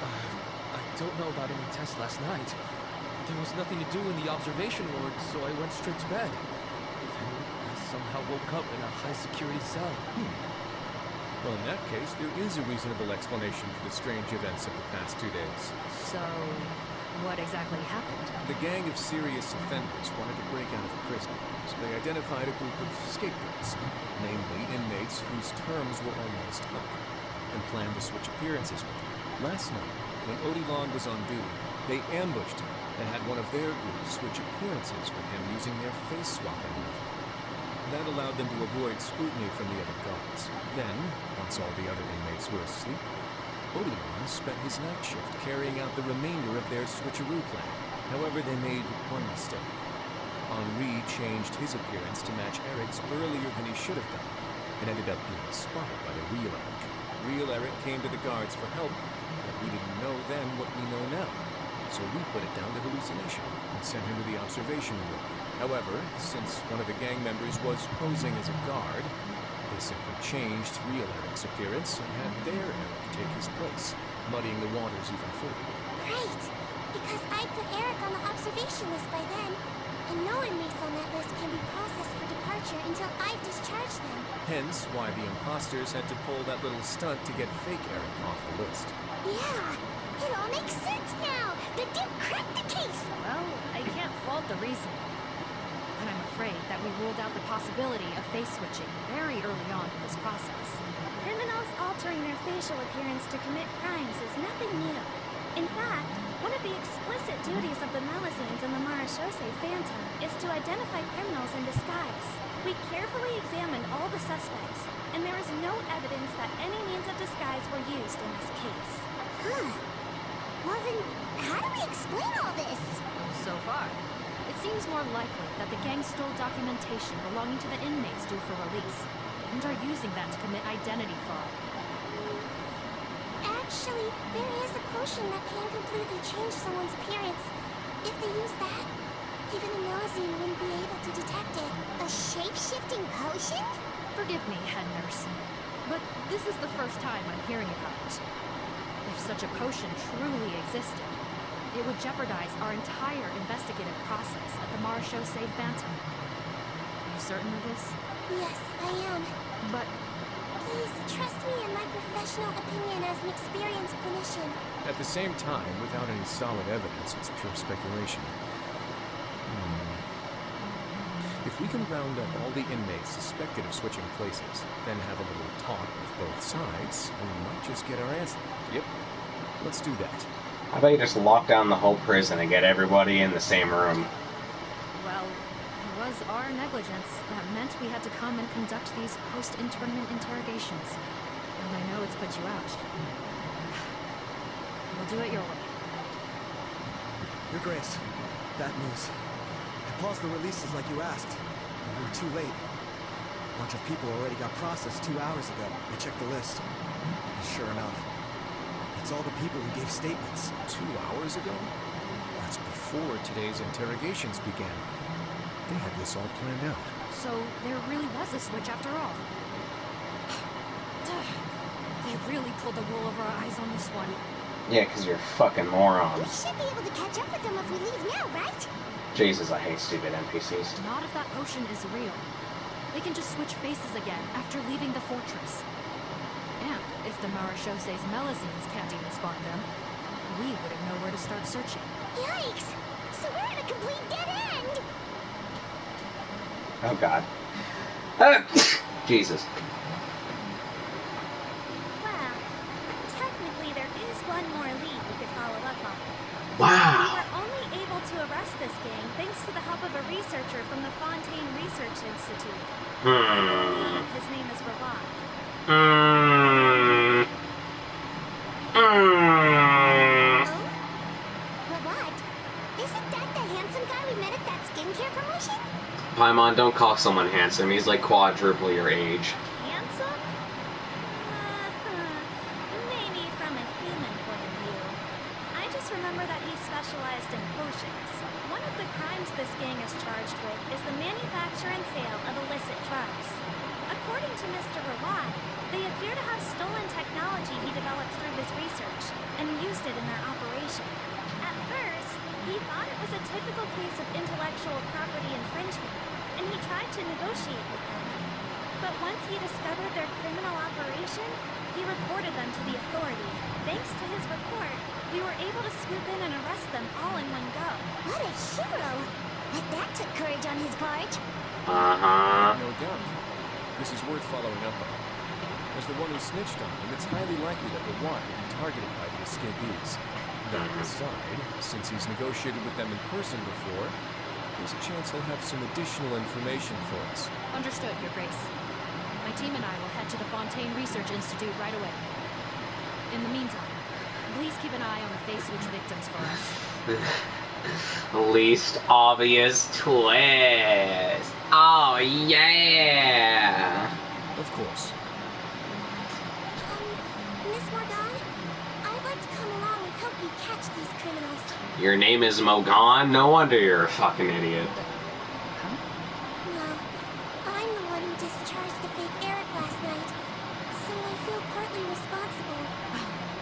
Speaker 4: I don't know about any test last night. There was nothing to do in the observation ward, so I went straight to bed. Then I somehow woke up in a high-security cell.
Speaker 3: Well, in that case, there is a reasonable explanation for the strange events of the past 2 days.
Speaker 2: So, what exactly happened?
Speaker 3: The gang of serious offenders wanted to break out of prison, so they identified a group of scapegoats, namely inmates whose terms were almost up, and planned to switch appearances with them. Last night, when Odilon was on duty, they ambushed him and had one of their groups switch appearances with him using their face-swapping method. That allowed them to avoid scrutiny from the other guards. Then, once all the other inmates were asleep, Odilon spent his night shift carrying out the remainder of their switcheroo plan. However, they made one mistake. Henri changed his appearance to match Eric's earlier than he should have done, and ended up being spotted by the real Eric. Real Eric came to the guards for help, but we didn't know then what we know now. So we put it down to hallucination and sent him to the observation room. However, since one of the gang members was posing as a guard, they simply changed real Eric's appearance and had their Eric take his place, muddying the waters even further.
Speaker 5: Right, because I put Eric on the observation list by then, and no inmates on that list can be processed for departure until I've discharged them.
Speaker 3: Hence why the imposters had to pull that little stunt to get fake Eric off the list.
Speaker 5: Yeah, it all makes sense now. The Duke cracked the case.
Speaker 2: Well, I can't fault the reasoning. But I'm afraid that we ruled out the possibility of face switching very early on in this process.
Speaker 7: Criminals altering their facial appearance to commit crimes is nothing new. In fact, one of the explicit duties of the Melusines and the Marechaussee Phantom is to identify criminals in disguise. We carefully examined all the suspects, and there is no evidence that any means of disguise were used in this case.
Speaker 5: Huh. Well then, how do we explain all this?
Speaker 2: So far, it seems more likely that the gang stole documentation belonging to the inmates due for release, and are using that to commit identity fraud.
Speaker 5: Actually, there is a potion that can completely change someone's appearance. If they use that, even a Melusine wouldn't be able to detect it. A shape-shifting potion?
Speaker 2: Forgive me, head nurse, but this is the first time I'm hearing about it. If such a potion truly existed, it would jeopardize our entire investigative process at the Marechaussee Phantom. Are you certain of this?
Speaker 5: Yes, I am.
Speaker 2: But
Speaker 5: please trust me in my professional opinion as an experienced clinician.
Speaker 3: At the same time, without any solid evidence, it's pure speculation. If we can round up all the inmates suspected of switching places, then have a little talk with both sides, we might just get our answer. Yep, let's do that.
Speaker 1: How about you just lock down the whole prison and get everybody in the same room?
Speaker 2: well, it was our negligence that meant we had to come and conduct these post-internment interrogations. And I know it's put you out. We'll do it your way.
Speaker 12: Your Grace, bad news. I paused the releases like you asked, but we were too late. A bunch of people already got processed 2 hours ago. I checked the list. And sure enough, it's all the people who gave statements.
Speaker 3: 2 hours ago? That's before today's interrogations began. They had this all planned out.
Speaker 2: So there really was a switch after all. They really pulled the wool over our eyes on this one.
Speaker 1: Yeah, because you're fucking
Speaker 5: We
Speaker 1: morons.
Speaker 5: should be able to catch up with them if we leave now, right?
Speaker 1: Jesus, I hate stupid NPCs.
Speaker 2: Not if that potion is real. They can just switch faces again after leaving the fortress. And if the Marechaussee's Melusines can't even spot them, we wouldn't know where to start searching.
Speaker 5: Yikes! So we're at a complete dead end!
Speaker 1: Oh god. Jesus.
Speaker 7: Well, technically there is one more lead we could follow up on. We
Speaker 1: Wow.
Speaker 7: were only able to arrest this gang thanks to the help of a researcher from the Fontaine Research Institute. I believe his name is Rawat. Oh? Rawat? Isn't that the handsome guy we met at that skincare promotion?
Speaker 1: Paimon, don't call someone handsome. He's like quadruple your age.
Speaker 7: Handsome? Maybe from a human point of view. I just remember that he specialized in potions. One of the crimes this gang is charged with is the manufacture and sale of illicit drugs. According to Mr. Rawat, they appear to have stolen technology he developed through his research and used it in their operation. At first, he thought it was a typical case of intellectual property infringement, and he tried to negotiate with them. But once he discovered their criminal operation, he reported them to the authorities. Thanks to his report, we were able to swoop in and arrest them all in one go.
Speaker 5: What a hero! But that took courage on his part.
Speaker 1: Uh-huh.
Speaker 3: No doubt. This is worth following up on. As the one who snitched on him, it's highly likely that Rawat will be targeted by the escapees. That aside, since he's negotiated with them in person before, there's a chance he'll have some additional information for us.
Speaker 2: Understood, Your Grace. My team and I will head to the Fontaine Research Institute right away. In the meantime, please keep an eye on the face switch victims for us.
Speaker 1: Least obvious twist. Oh yeah.
Speaker 3: Of course.
Speaker 5: Miss Morgan, I'd like to come along and help you catch these criminals.
Speaker 1: Your name is Mogan? No wonder you're a fucking idiot.
Speaker 2: Huh?
Speaker 5: Well, I'm the one who discharged the fake Eric last night, so I feel partly responsible.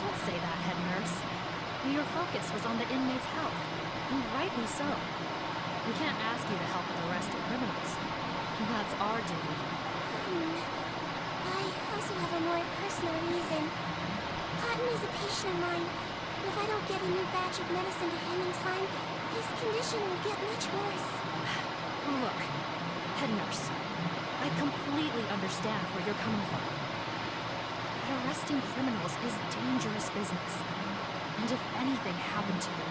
Speaker 2: Don't say that, head nurse. Your focus was on the inmate's health, and rightly so. We can't ask you to help with arresting criminals. That's our duty.
Speaker 5: I also have a more personal reason. Cotton is a patient of mine. If I don't get a new batch of medicine to him in time, his condition will get much worse.
Speaker 2: Look, head nurse, I completely understand where you're coming from. But arresting criminals is dangerous business. And if anything happened to you,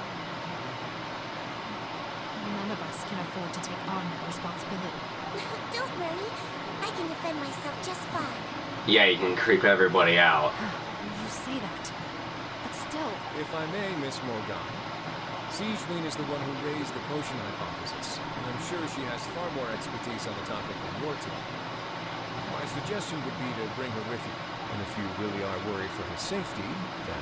Speaker 2: none of us can afford to take on that responsibility.
Speaker 5: Don't worry. I can defend myself just fine.
Speaker 1: Yeah, you can creep everybody out.
Speaker 2: You say that, but still...
Speaker 3: If I may, Miss Morgan, Siegeween is the one who raised the potion hypothesis, and I'm sure she has far more expertise on the topic than your team. My suggestion would be to bring her with you, and if you really are worried for her safety, then...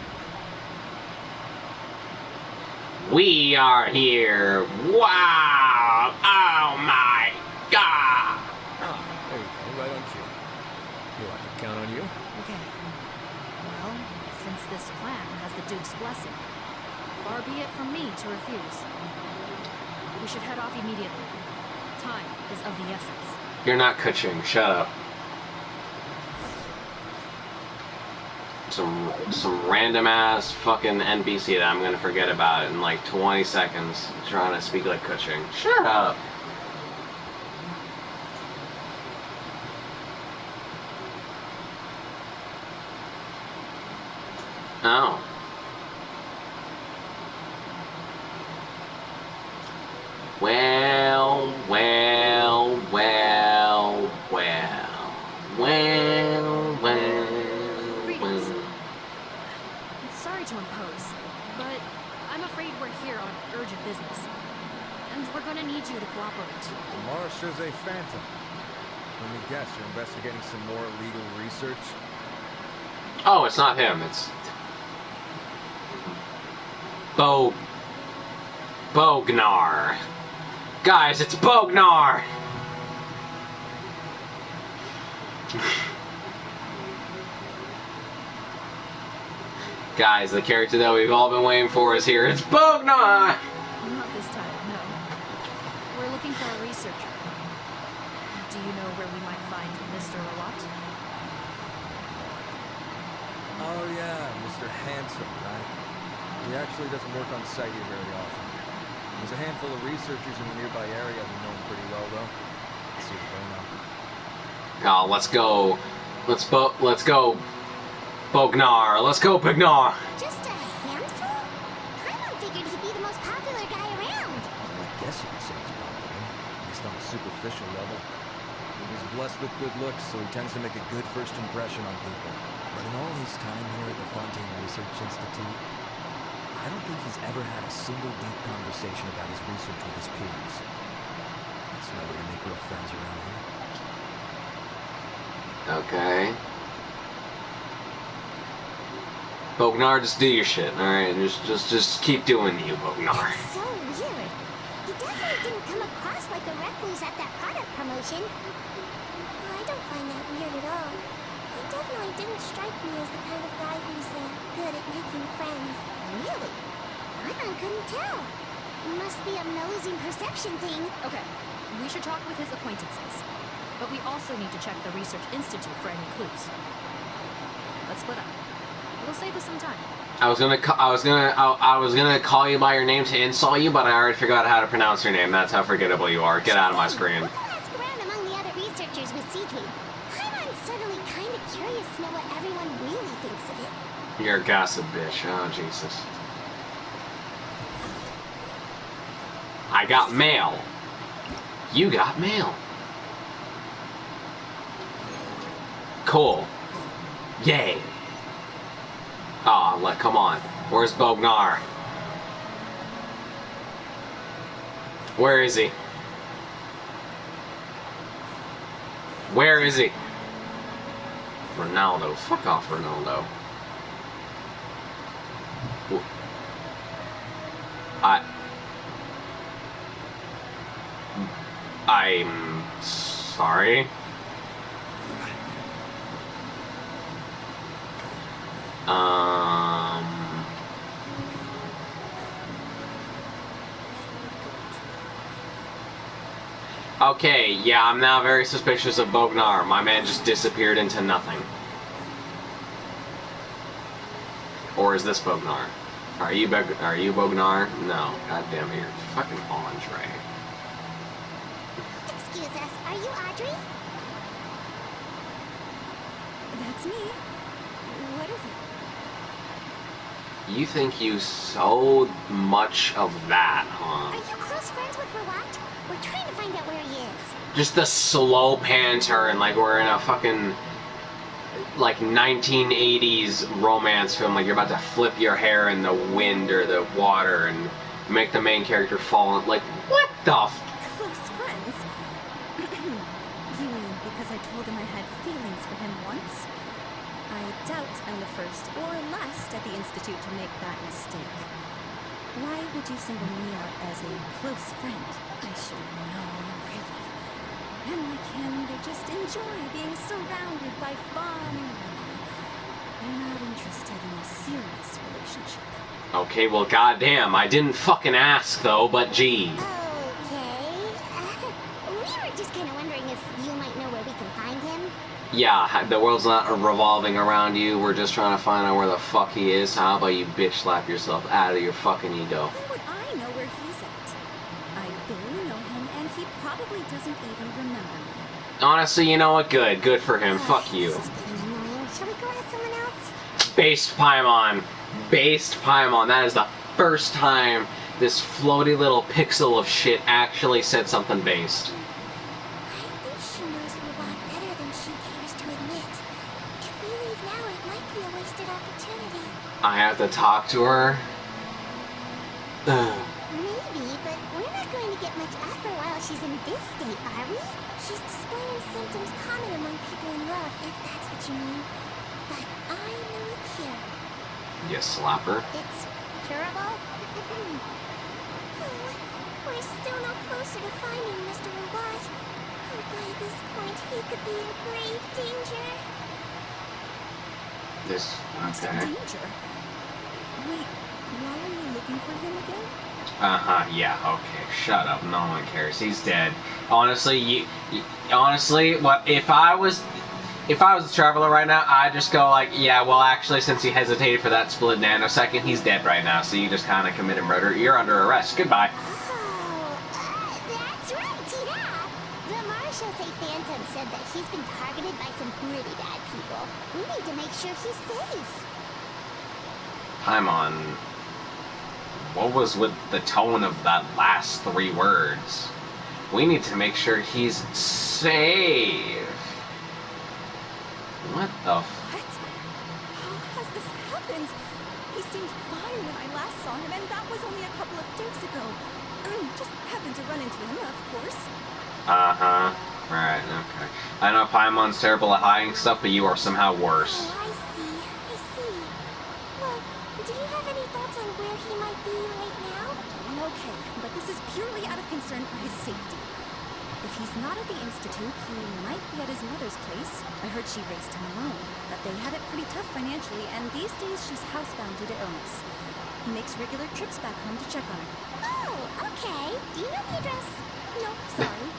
Speaker 1: We are here! Wow! Oh my god!
Speaker 3: Ah, there you go, right on cue. You want to count on you?
Speaker 2: Okay. Well, since this plan has the Duke's blessing, far be it from me to refuse. We should head off immediately. Time is of the essence.
Speaker 1: You're not Kuching, shut up. Some random ass fucking NPC that I'm gonna forget about in like 20 seconds trying to speak like Kuching. Shut up. Oh. Well, well, well, well. Well, well.
Speaker 2: Greetings. Sorry to impose, but I'm afraid we're here on urgent business. And we're gonna need you to cooperate.
Speaker 8: Lamar Jose Phantom. Let me guess, you're investigating some more legal research?
Speaker 1: Oh, it's not him, it's... Bognar. Guys, it's Bognar! Guys, the character that we've all been waiting for is here. It's Bognar!
Speaker 2: Not this time, no. We're looking for a researcher. Do you know where we might find Mr. Rawat?
Speaker 8: Oh yeah, Mr. Handsome, right? He actually doesn't work on site here very often. There's a handful of researchers in the nearby area who know him pretty well, though. Let's see what they know.
Speaker 1: Oh, let's go. Let's go. Bognar. Let's go, Bognar.
Speaker 5: Just a handful? Paimon figured he'd be the most popular guy around.
Speaker 8: Well, I guess you could say he's popular, at least on a superficial level. He's blessed with good looks, so he tends to make a good first impression on people. But in all his time here at the Fontaine Research Institute, I don't think he's ever had a single deep conversation about his research with his peers. That's no way to make real friends around here.
Speaker 1: Okay. Bognar, just do your shit, alright? Just keep doing you, Bognar.
Speaker 5: That's so weird. He definitely didn't come across like a recluse at that product promotion. Well, I don't find that weird at all. He definitely didn't strike me as the kind of guy who's good at making friends. Really? I couldn't tell. Must be a nosing perception thing.
Speaker 2: Okay, we should talk with his acquaintances. But we also need to check the Research Institute for any clues. Let's split up. It'll save us some time.
Speaker 1: I was gonna call you by your name to insult you, but I already forgot how to pronounce your name. That's how forgettable you are. Get out of my screen.
Speaker 5: We'll go ask around among the other researchers with Siegeween. Paimon's certainly kind of curious to know what everyone really thinks of it.
Speaker 1: You're a gossip bitch. Oh, Jesus. I got mail. You got mail. Cool. Yay. Aw, come on. Where's Bognar? Where is he? Where is he? Ronaldo. Fuck off, Ronaldo. I'm sorry. Okay, yeah, I'm now very suspicious of Bognar. My man just disappeared into nothing. Or is this Bognar? Are you Bognar? No. Goddamn it, you're fucking Andre.
Speaker 5: Excuse us, are you Audrey?
Speaker 7: That's me. What is it?
Speaker 1: You think you so much of that,
Speaker 5: Are
Speaker 1: huh?
Speaker 5: you close friends with Rawat? We're trying to find out where he is.
Speaker 1: Just the slow pan turn, like we're in a fucking like 1980s romance film, like you're about to flip your hair in the wind or the water and make the main character fall in. Like, what the
Speaker 7: Close friends? You mean because I told him I had feelings for him once? I doubt I'm the first or last at the Institute to make that mistake. Why would you single me out as a close friend? I should have known, really. Men like him, they just enjoy being surrounded by fun women. They're not interested in a serious relationship.
Speaker 1: Okay, well, goddamn, I didn't fucking ask though, but gee.
Speaker 5: Okay. We were just kind of wondering if you might know where we can find him.
Speaker 1: Yeah, the world's not revolving around you. We're just trying to find out where the fuck he is. How about you bitch slap yourself out of your fucking ego?
Speaker 7: How would I know where he's at? I barely know him, and he probably doesn't even remember me.
Speaker 1: Honestly, you know what? Good. Good for him. Fuck you.
Speaker 5: This is pretty annoying. Shall we go ask someone else?
Speaker 1: Based Paimon. Based Paimon. That is the first time this floaty little pixel of shit actually said something based.
Speaker 5: I think she knows Rawat better than she cares to admit. If we leave now, it might be a wasted opportunity.
Speaker 1: I have to talk to her.
Speaker 5: Maybe, but we're not going to get much after while she's in this state, are we? She's displaying symptoms common among people in love, if that's what you mean. But I know it here.
Speaker 1: You slapper.
Speaker 5: It's curable? Oh, we're still no closer to finding Mr. Rawat. Oh, by this point, he could be in grave danger.
Speaker 1: This. Okay.
Speaker 7: Danger? Wait, why are you looking for him again?
Speaker 1: Yeah, okay. Shut up. No one cares. He's dead. Honestly, honestly, what if I was a traveler right now, I'd just go like, yeah, well, actually, since he hesitated for that split nanosecond, he's dead right now, so you just kind of committed murder. You're under arrest. Goodbye.
Speaker 5: Oh, that's right, Tina. The Marshal say Phantom said that he's been targeted by some pretty bad people. We need to make sure he's safe.
Speaker 1: Paimon, what was with the tone of that last 3 words? We need to make sure he's safe. What the f-
Speaker 7: What? How has this happened? He seemed fine when I last saw him, and that was only a couple of days ago. Just happened to run into him, of course.
Speaker 1: Uh-huh. Right, okay. I know Paimon's terrible at hiding stuff, but you are somehow worse.
Speaker 5: Oh, I see. Well, do you have any thoughts on where he might be right now?
Speaker 7: Okay, but this is purely out of concern for his safety. If he's not at the Institute, he might be at his mother's place. I heard she raised him alone, that they had it pretty tough financially, and these days she's housebound due to illness. He makes regular trips back home to check on her.
Speaker 5: Oh, okay. Do you know the address?
Speaker 7: No, sorry.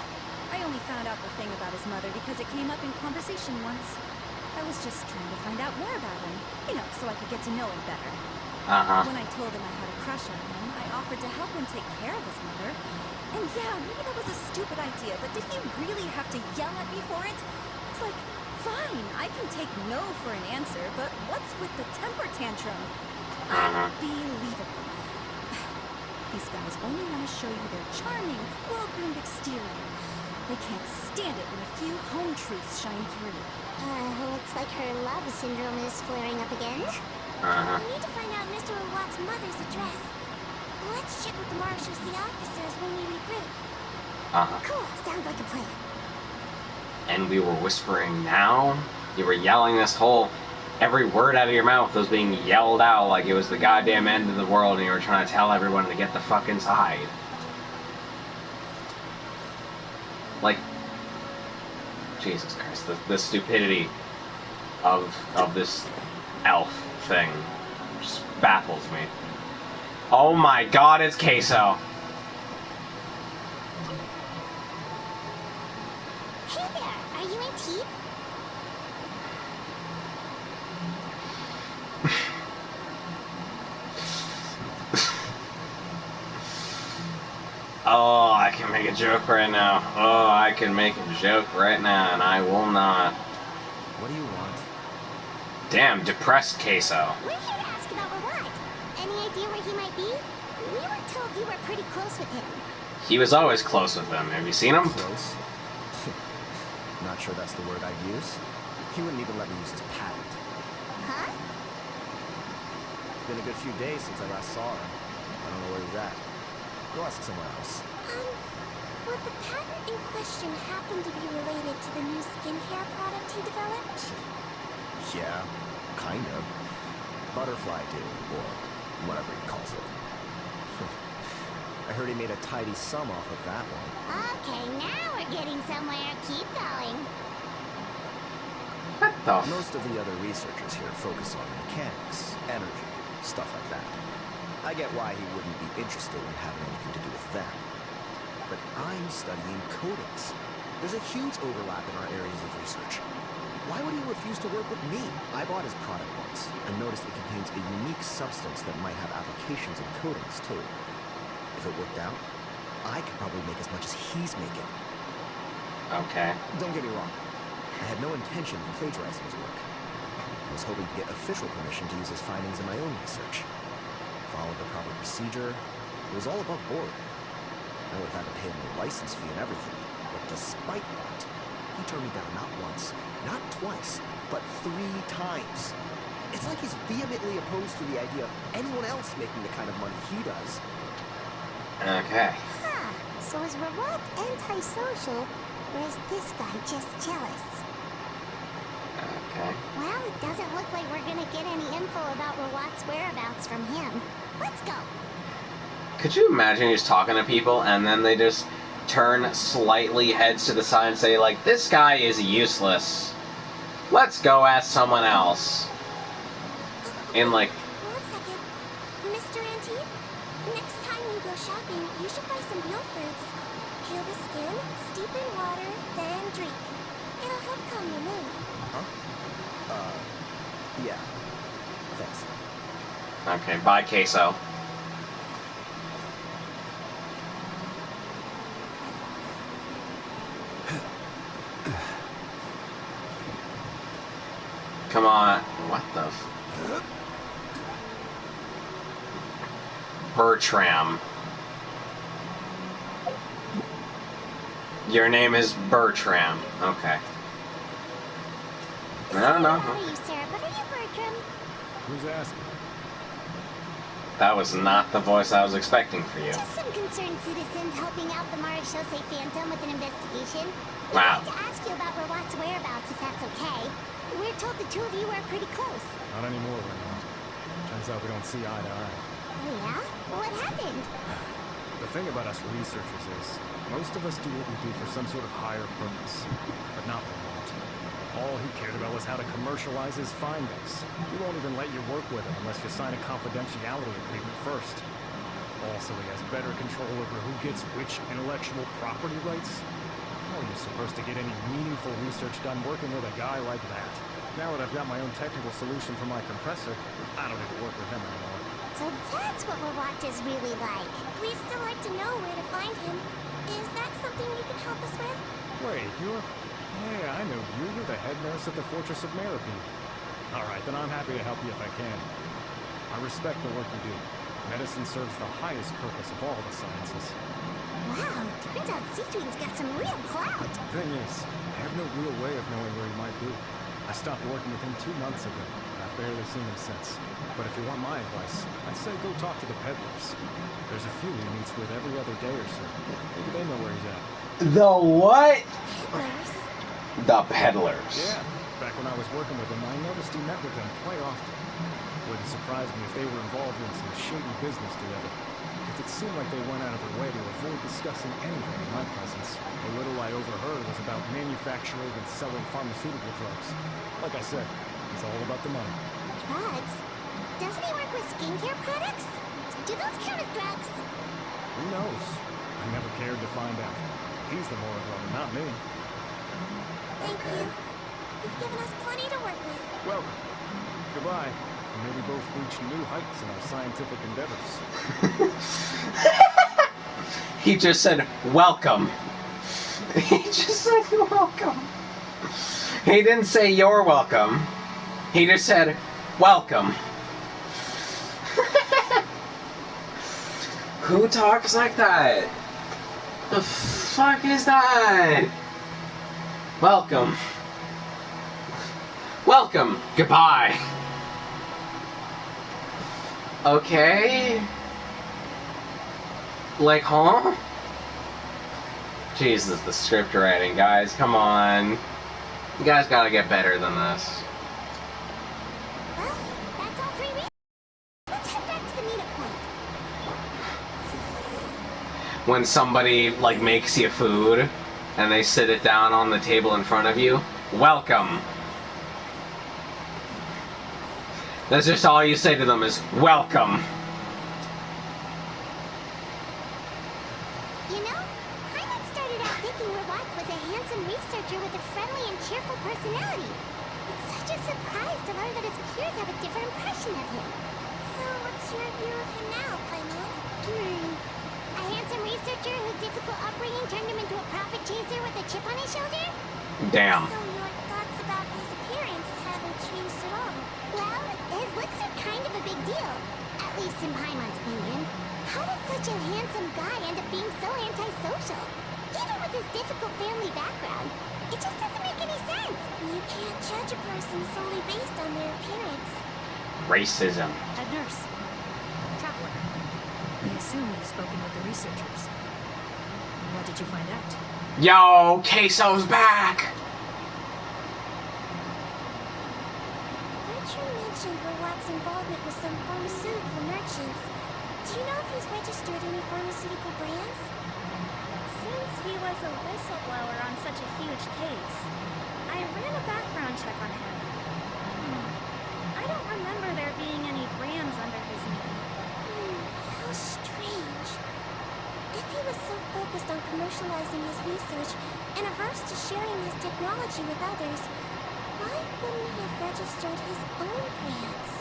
Speaker 7: I only found out the thing about his mother because it came up in conversation once. I was just trying to find out more about him, you know, so I could get to know him better. When I told him I had a crush on him, I offered to help him take care of his mother. And yeah, maybe that was a stupid idea, but did he really have to yell at me for it? It's like, fine, I can take no for an answer, but what's with the temper tantrum? Unbelievable. These guys only want to show you their charming, well-groomed exterior. They can't stand it when a few home truths shine through.
Speaker 5: Looks like her love syndrome is flaring up again. We need to find out Mr. Rawat's mother's address. Let's Let's check with the marshals, the officers, when we regroup.
Speaker 1: Uh-huh.
Speaker 5: Cool, sounds like a plan.
Speaker 1: And we were whispering now? You were yelling this whole... Every word out of your mouth was being yelled out like it was the goddamn end of the world and you were trying to tell everyone to get the fuck inside. Like... Jesus Christ, the stupidity of this elf thing just baffles me. Oh my god, it's Queso!
Speaker 5: Hey there, are you Antip?
Speaker 1: Oh, I can make a joke right now. Oh, I can make a joke right now, and I will not.
Speaker 12: What do you want?
Speaker 1: Damn, depressed Queso.
Speaker 5: We're here to ask about Reward. Any idea where he might be? We were told you were pretty close with him.
Speaker 1: He was always close with them. Have you seen him?
Speaker 12: Close? Not sure that's the word I'd use. He wouldn't even let me use his patent.
Speaker 5: Huh?
Speaker 12: It's been a good few days since I last saw him. I don't know where he's at. Go ask somewhere else.
Speaker 5: Would the patent in question happen to be related to the new skincare product he developed?
Speaker 12: Yeah, kind of. Butterfly dew, or whatever he calls it. I heard he made a tidy sum off of that one.
Speaker 5: Okay, now we're getting somewhere. Keep going.
Speaker 1: What the f-
Speaker 12: Most of the other researchers here focus on mechanics, energy, stuff like that. I get why he wouldn't be interested in having anything to do with that. But I'm studying coatings. There's a huge overlap in our areas of research. Why would he refuse to work with me? I bought his product once and noticed it contains a unique substance that might have applications in coatings too. If it worked out, I could probably make as much as he's making.
Speaker 1: Okay.
Speaker 12: Don't get me wrong. I had no intention of plagiarizing his work. I was hoping to get official permission to use his findings in my own research. Followed the proper procedure. It was all above board. I would have had to pay him a license fee and everything. But despite that, he turned me down not once, not twice, but 3 times. It's like he's vehemently opposed to the idea of anyone else making the kind of money he does.
Speaker 1: Okay.
Speaker 5: Huh. So is Rawat antisocial, or is this guy just jealous?
Speaker 1: Okay.
Speaker 5: Well, it doesn't look like we're gonna get any info about Rawat's whereabouts from him. Let's go.
Speaker 1: Could you imagine just talking to people and then they just turn slightly heads to the side and say, like, this guy is useless. Let's go ask someone else. In like...
Speaker 5: One second. Mr. Antip, next time you go shopping, you should buy some real fruits. Peel the skin, steep in water, then drink. It'll help calm your mood.
Speaker 12: Huh? Yeah. Thanks.
Speaker 1: Okay, bye, Queso. Come on. What the f... Bertram. Your name is Bertram. Okay. No, no.
Speaker 5: How are you, Sarah? But are you Bertram?
Speaker 3: Who's asking?
Speaker 1: That was not the voice I was expecting for you.
Speaker 5: Just some concerned citizens helping out the Marechaussee Phantom with an investigation.
Speaker 1: Wow.
Speaker 5: We'd like to ask you about Rawat's whereabouts, if that's okay. We're told the two of you are pretty close.
Speaker 3: Not anymore, we're not. Turns out we don't see eye to eye.
Speaker 5: Oh yeah? What happened?
Speaker 3: The thing about us researchers is, most of us do what we do for some sort of higher purpose, but not Rawat. All he cared about was how to commercialize his findings. He won't even let you work with him unless you sign a confidentiality agreement first. Also, he has better control over who gets which intellectual property rights. How are you supposed to get any meaningful research done working with a guy like that? Now that I've got my own technical solution for my compressor, I don't need to work with him anymore.
Speaker 5: So that's what Rawat is really like. We'd still like to know where to find him. Is that something you can help us with?
Speaker 3: Wait, you're... Hey, I know you. You're the head nurse at the Fortress of Meropine. Alright, then I'm happy to help you if I can. I respect the work you do. Medicine serves the highest purpose of all the sciences.
Speaker 5: Wow, turns out Citrine's got some real clout.
Speaker 3: Thing is, I have no real way of knowing where he might be. I stopped working with him 2 months ago, after
Speaker 10: barely seen him since. But if you want my advice, I'd say go talk to the peddlers. There's a few he meets with every other day or so. Maybe they know where he's at.
Speaker 1: The what?
Speaker 5: Peddlers?
Speaker 1: The peddlers.
Speaker 10: Yeah. Back when I was working with him, I noticed he met with them quite often. Wouldn't surprise me if they were involved in some shady business together. It seemed like they went out of their way to avoid discussing anything in my presence. The little I overheard was about manufacturing and selling pharmaceutical drugs. Like I said, it's all about the money.
Speaker 5: Drugs? Doesn't he work with skincare products? Do those count as drugs?
Speaker 10: Who knows? I never cared to find out. He's the moral lover, not me.
Speaker 5: Thank you. You've given us plenty to work with.
Speaker 10: Welcome. Goodbye. May we both reach new heights in our scientific endeavors.
Speaker 1: He just said, welcome. He just said, welcome. He didn't say, you're welcome. He just said, welcome. Who talks like that? The fuck is that? Welcome. Welcome. Goodbye. Okay. Like, huh? Jesus, the script writing, guys, come on. You guys gotta get better than this.
Speaker 5: Well, that's all 3 weeks. Let's head back to the meetup point.
Speaker 1: When somebody, like, makes you food, and they sit it down on the table in front of you, welcome. That's just all you say to them is, welcome.
Speaker 5: You know, Paimon started out thinking Robot was a handsome researcher with a friendly and cheerful personality. It's such a surprise to learn that his peers have a different impression of him. So what's your view of him now, Paimon? A handsome researcher whose difficult upbringing turned him into a profit chaser with a chip on his shoulder?
Speaker 1: Damn.
Speaker 5: So your thoughts about his appearance haven't changed at all? Well, his looks are kind of a big deal. At least in Paimon's opinion. How does such a handsome guy end up being so antisocial? Even with his difficult family background, it just doesn't make any sense. You can't judge a person solely based on their appearance.
Speaker 1: Racism.
Speaker 2: Head nurse. Traveler. I assume you've spoken with the researchers. What did you find out?
Speaker 1: Yo, Queso's back!
Speaker 5: Gertrude mentioned Robot's involvement with some pharmaceutical merchants. Do you know if he's registered any pharmaceutical brands?
Speaker 7: Since he was a whistleblower on such a huge case, I ran a background check on him. I don't remember there being any brands under his name.
Speaker 5: How strange. If he was so focused on commercializing his research and averse to sharing his technology with others, why wouldn't he have registered his own brands?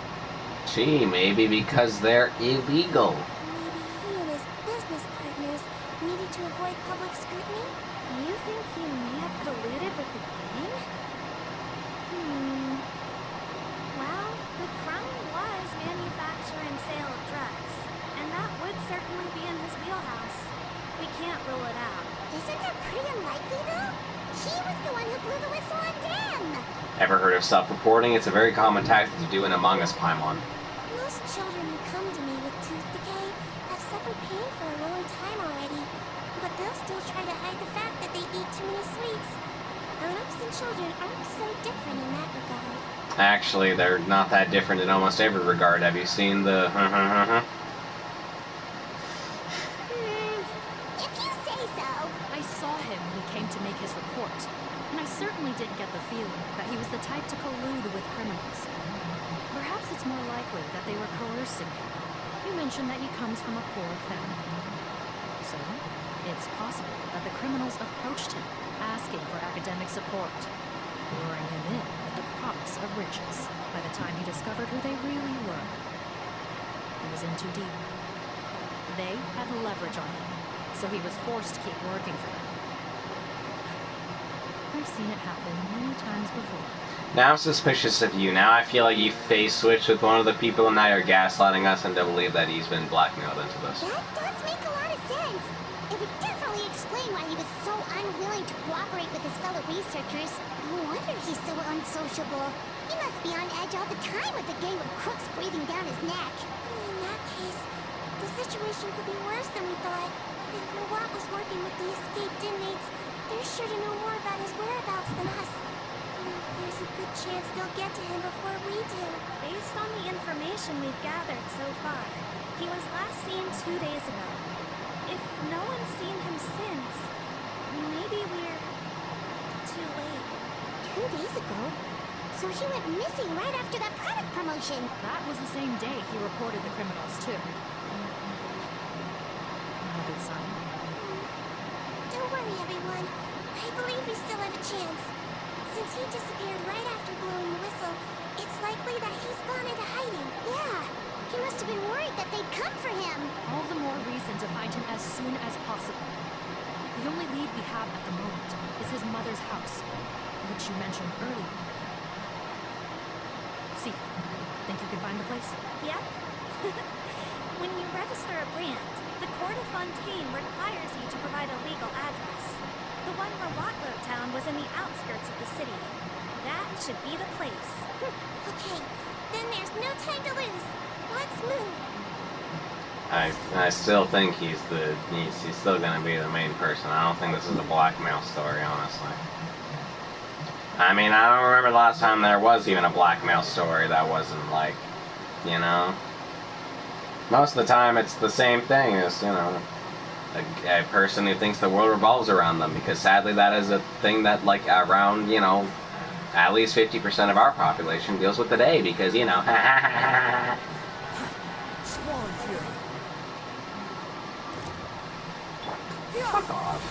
Speaker 1: Gee, maybe because they're illegal.
Speaker 5: Maybe he and his business partners needed to avoid public scrutiny?
Speaker 7: You think he may have colluded with the gang? Well, the crime was manufacture and sale of drugs, and that would certainly be in his wheelhouse. We can't rule it out.
Speaker 5: Isn't that pretty unlikely, though? He was the one who blew the whistle on them!
Speaker 1: Ever heard of self-reporting? It's a very common tactic to do in Among Us, Paimon.
Speaker 5: Most children who come to me with tooth decay have suffered pain for a long time already, but they'll still try to hide the fact that they eat too many sweets. Grown-ups and children aren't so different in that regard.
Speaker 1: Actually, they're not that different in almost every regard. Have you seen the
Speaker 5: If you say so.
Speaker 2: I saw him when he came to make his report, and I certainly didn't get the feeling that he was the type to collude with criminals. Perhaps it's more likely that they were coercing him. You mentioned that he comes from a poor family. So, it's possible that the criminals approached him, asking for academic support, luring him in with the promise of riches by the time he discovered who they really were. He was in too deep. They had leverage on him, so he was forced to keep working for them. I've seen it happen many times before.
Speaker 1: Now I'm suspicious of you. Now I feel like you face switched with one of the people and now you're gaslighting us into believe that he's been blackmailed into this.
Speaker 5: That does make a lot of sense. It would definitely explain why he was so unwilling to cooperate with his fellow researchers. No wonder he's so unsociable. He must be on edge all the time with a gang of crooks breathing down his neck. In that case, the situation could be worse than we thought. If Rawat was working with the escaped inmates, they're sure to know more about his whereabouts than us. There's a good chance they'll get to him before we do.
Speaker 7: Based on the information we've gathered so far, he was last seen 2 days ago. If no one's seen him since, maybe we're too late.
Speaker 5: 2 days ago? So he went missing right after that product promotion.
Speaker 2: That was the same day he reported the criminals, too. Not a good sign.
Speaker 5: Don't worry, everyone. I believe we still have a chance. Since he disappeared right after blowing the whistle, it's likely that he's gone into hiding. Yeah, he must have been worried that they'd come for him.
Speaker 2: All the more reason to find him as soon as possible. The only lead we have at the moment is his mother's house, which you mentioned earlier. See, think you can find the place?
Speaker 7: Yep. When you register a brand, the Court of Fontaine requires you to provide a legal address. The one Rawat wrote down was in the outskirts of the city. That should be the place.
Speaker 5: Okay, then there's no time to lose. Let's move.
Speaker 1: I still think he's still gonna be the main person. I don't think this is a blackmail story, honestly. I mean, I don't remember the last time there was even a blackmail story that wasn't like, you know. Most of the time it's the same thing as, you know, a person who thinks the world revolves around them, because sadly that is a thing that, like, around, you know, at least 50% of our population deals with today, because, you know, fuck off.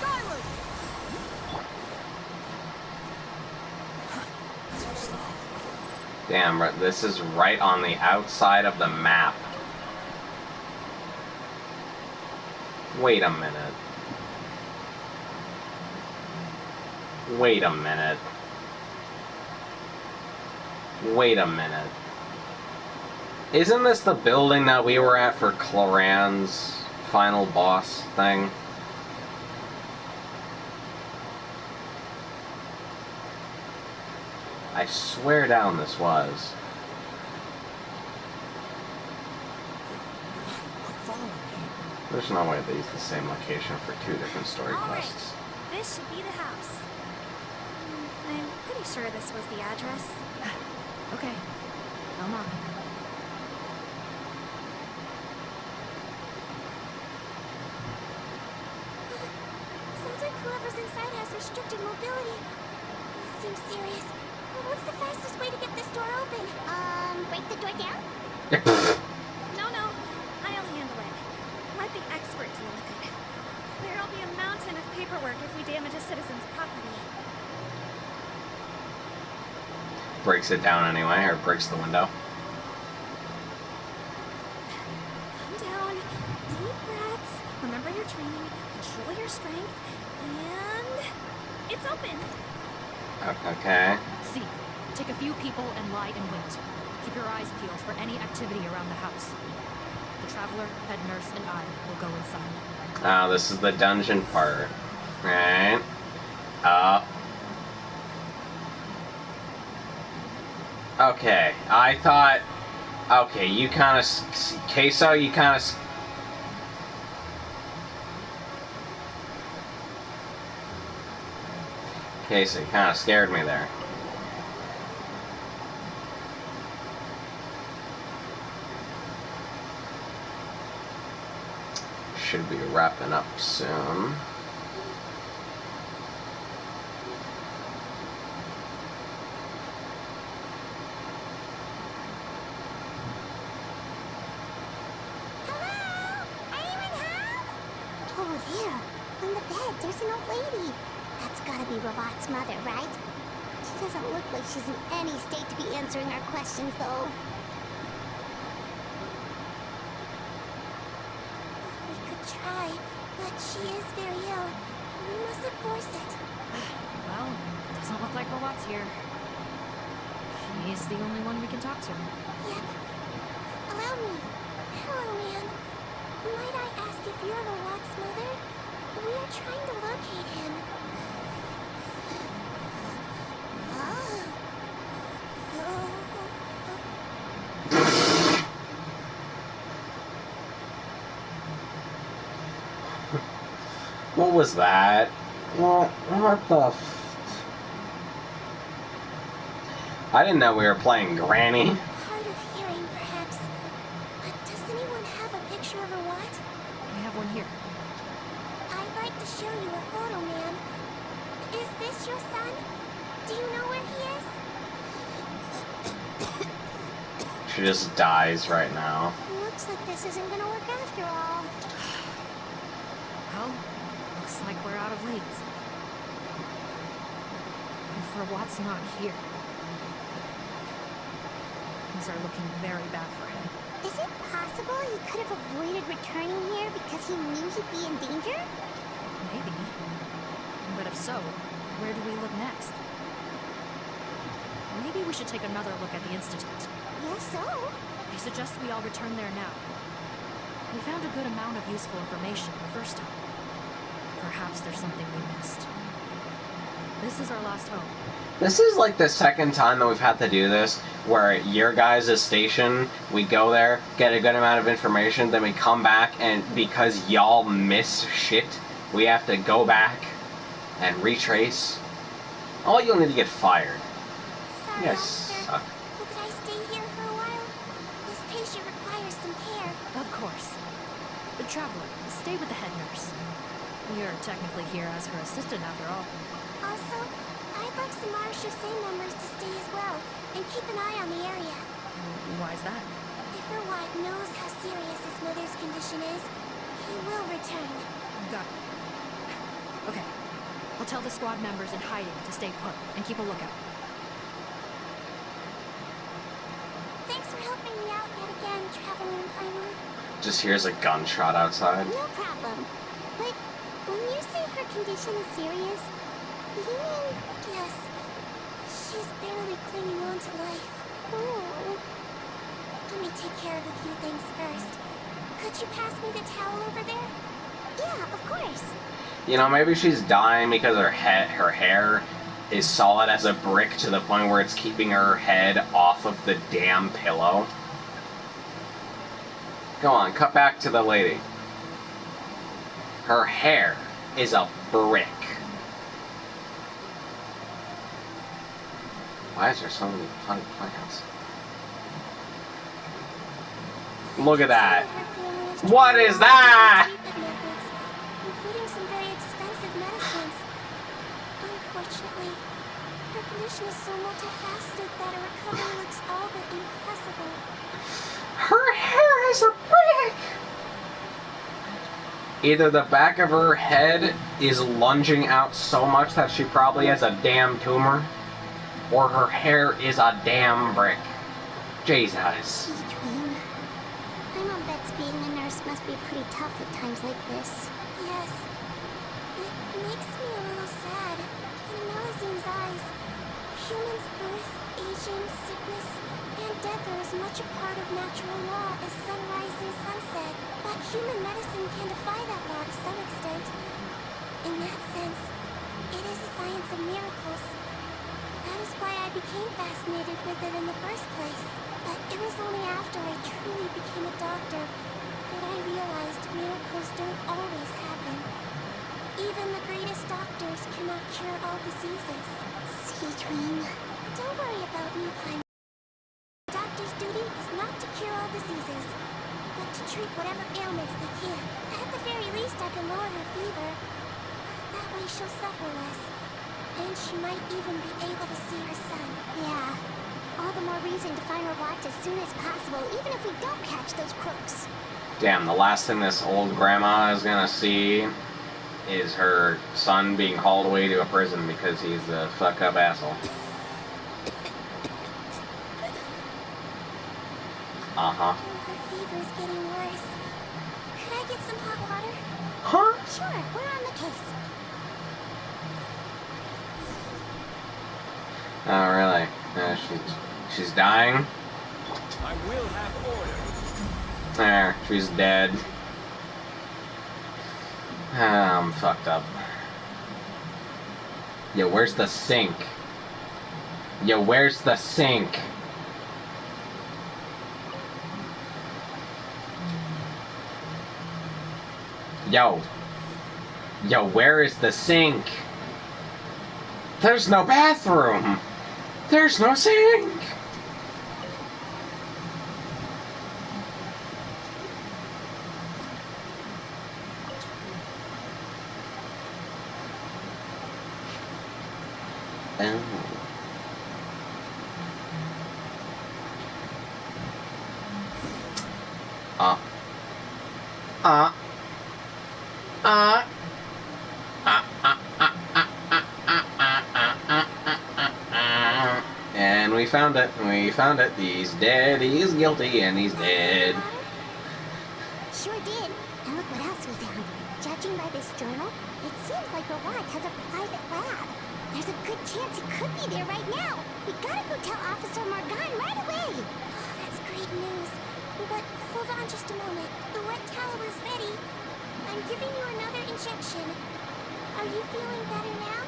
Speaker 1: Damn, this is right on the outside of the map. Wait a minute. Wait a minute. Wait a minute. Isn't this the building that we were at for Cloran's final boss thing? I swear down this was. There's no way they use the same location for two different story quests.
Speaker 7: This should be the house. I'm pretty sure this was the address.
Speaker 2: Okay, come on.
Speaker 5: Sounds like whoever's inside has restricted mobility. This seems serious. What's the fastest way to get this door open? Break the door down?
Speaker 7: No, I'll handle it. Let the expert deal with it. There'll be a mountain of paperwork if we damage a citizen's property.
Speaker 1: Breaks it down anyway, or breaks the window.
Speaker 7: Calm down. Deep breaths. Remember your training. Control your strength. And... it's open.
Speaker 1: Okay.
Speaker 2: See, take a few people and lie in wait. Keep your eyes peeled for any activity around the house. The Traveler, head nurse, and I will go inside.
Speaker 1: Oh, this is the dungeon part. Right. Okay, I thought... Okay, you kind of... Queso, you kind of... Queso, you kind of scared me there. Should be wrapping up soon.
Speaker 5: Oh, there. On the bed, there's an old lady. That's gotta be Rawat's mother, right? She doesn't look like she's in any state to be answering our questions, though. We could try, but she is very ill. We mustn't force it.
Speaker 2: Well, doesn't look like Rawat's here. He's the only one we can talk to.
Speaker 5: Yep. Allow me. Hello, ma'am. Might I ask if you're Rawat's mother? We are trying to locate him. Oh.
Speaker 1: What was that? What the I didn't know we were playing Granny.
Speaker 5: Hard of hearing, perhaps. But does anyone have a picture of her what?
Speaker 2: I have one here.
Speaker 5: I'd like to show you a photo, ma'am. Is this your son? Do you know where he is?
Speaker 1: She just dies right now.
Speaker 5: Looks like this isn't gonna work after all.
Speaker 2: Well, looks like we're out of leads. And for what's not here, things are looking very bad for him.
Speaker 5: Is it possible he could have avoided returning here because he knew he'd be in danger?
Speaker 2: Maybe. But if so, where do we look next? Maybe we should take another look at the Institute.
Speaker 5: Yes, so?
Speaker 2: I suggest we all return there now. We found a good amount of useful information the first time. Perhaps there's something we missed. This is our last hope.
Speaker 1: This is like the second time that we've had to do this, where your guys' station, we go there, get a good amount of information, then we come back, and because y'all miss shit, we have to go back and retrace. All you'll need to get fired.
Speaker 5: Sorry,
Speaker 1: Yes.
Speaker 5: officer. But could I stay here for a while? This patient requires some care.
Speaker 2: Of course. The traveler, stay with the head nurse. You're technically here as her assistant after all.
Speaker 5: Also, I'd like some RHC members to stay as well, and keep an eye on the area.
Speaker 2: Why is that?
Speaker 5: If Erwat knows how serious his mother's condition is, he will return.
Speaker 2: Got it. Okay. I'll tell the squad members in hiding to stay put and keep a lookout.
Speaker 5: Thanks for helping me out yet again, Traveler in Pinewood.
Speaker 1: Just hears a gunshot outside.
Speaker 5: No problem. But when you say her condition is serious, you mean, yes, she's barely clinging on to life. Oh. Let me take care of a few things first. Could you pass me the towel over there? Yeah, of course.
Speaker 1: You know, maybe she's dying because her hair is solid as a brick to the point where it's keeping her head off of the damn pillow. Go on, cut back to the lady. Her hair is a brick. Why is there so many potted plants? Look at that. What is that?
Speaker 5: Including some very expensive medicines. Unfortunately, her condition is so multifaceted that a recovery looks all but impossible.
Speaker 1: Her hair is a brick! Either the back of her head is lunging out so much that she probably has a damn tumor, or her hair is a damn brick. Jesus.
Speaker 5: Between. I know Bets being a nurse must be pretty tough at times like this. Yes. It makes me a little sad. In Melusine's eyes, humans' birth, aging, sickness, and death are as much a part of natural law as sunrise and sunset. But human medicine can defy that law to some extent. In that sense, it is a science of miracles. That is why I became fascinated with it in the first place. But it was only after I truly became a doctor that I realized miracles don't always happen. Even the greatest doctors cannot cure all diseases. Sweet dream. Don't worry about me, Pine. The doctor's duty is not to cure all diseases, but to treat whatever ailments they can. At the very least, I can lower her fever. That way she'll suffer less. And she might even be able to see her son. Yeah. All the more reason to find her watch as soon as possible, even if we don't catch those crooks.
Speaker 1: Damn, the last thing this old grandma is gonna see is her son being hauled away to a prison because he's a fuck-up asshole. Uh-huh.
Speaker 5: Her fever's getting worse. Could I get some hot water?
Speaker 1: Huh?
Speaker 5: Sure, we're on the case.
Speaker 1: Oh, really? She's dying?
Speaker 3: I will have order.
Speaker 1: There, she's dead. I'm fucked up. Yo, where's the sink? Yo, where's the sink? Yo. Yo, where is the sink? There's no bathroom. There's no sink. And we found it. We found it. He's dead. He's guilty, and he's dead.
Speaker 5: Sure did. And look what else we found. Judging by this journal, it seems like Reward has a private lab. There's a good chance he could be there right now. We gotta go tell Officer Morgan right away. Oh, that's great news. But hold on just a moment. The wet towel is ready. I'm giving you another injection. Are you feeling better now?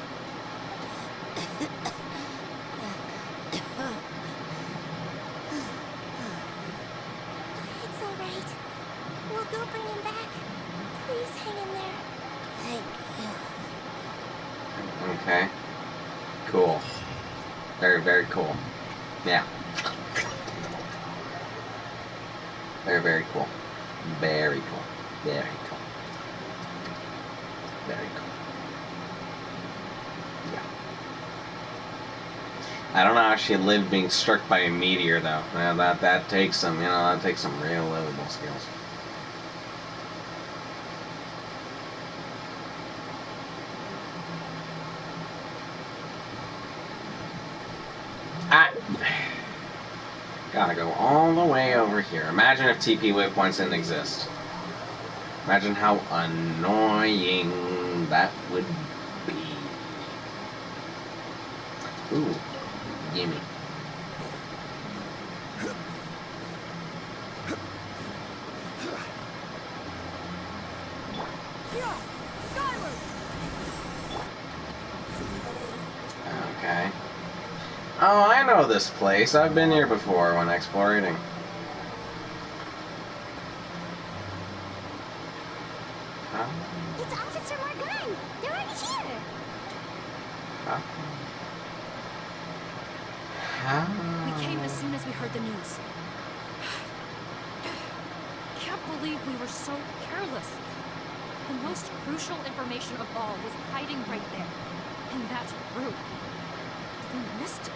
Speaker 5: It's alright. We'll go bring him back. Please hang in there. Thank you.
Speaker 1: Okay. Cool. Very, very cool. Yeah. Very, very cool. Very cool. Very cool. Very cool. Yeah. I don't know how she lived being struck by a meteor, though. That takes some, that takes some real livable skills. Gotta go all the way over here. Imagine if TP waypoints didn't exist. Imagine how annoying that would be. Ooh, gimme. Okay. Oh, I know this place. I've been here before when exploring. Huh?
Speaker 5: It's Officer Morgan! They're already here!
Speaker 1: Huh? How?
Speaker 2: We came as soon as we heard the news. Can't believe we were so careless. The most crucial information of all was hiding right there. In that room. We missed it.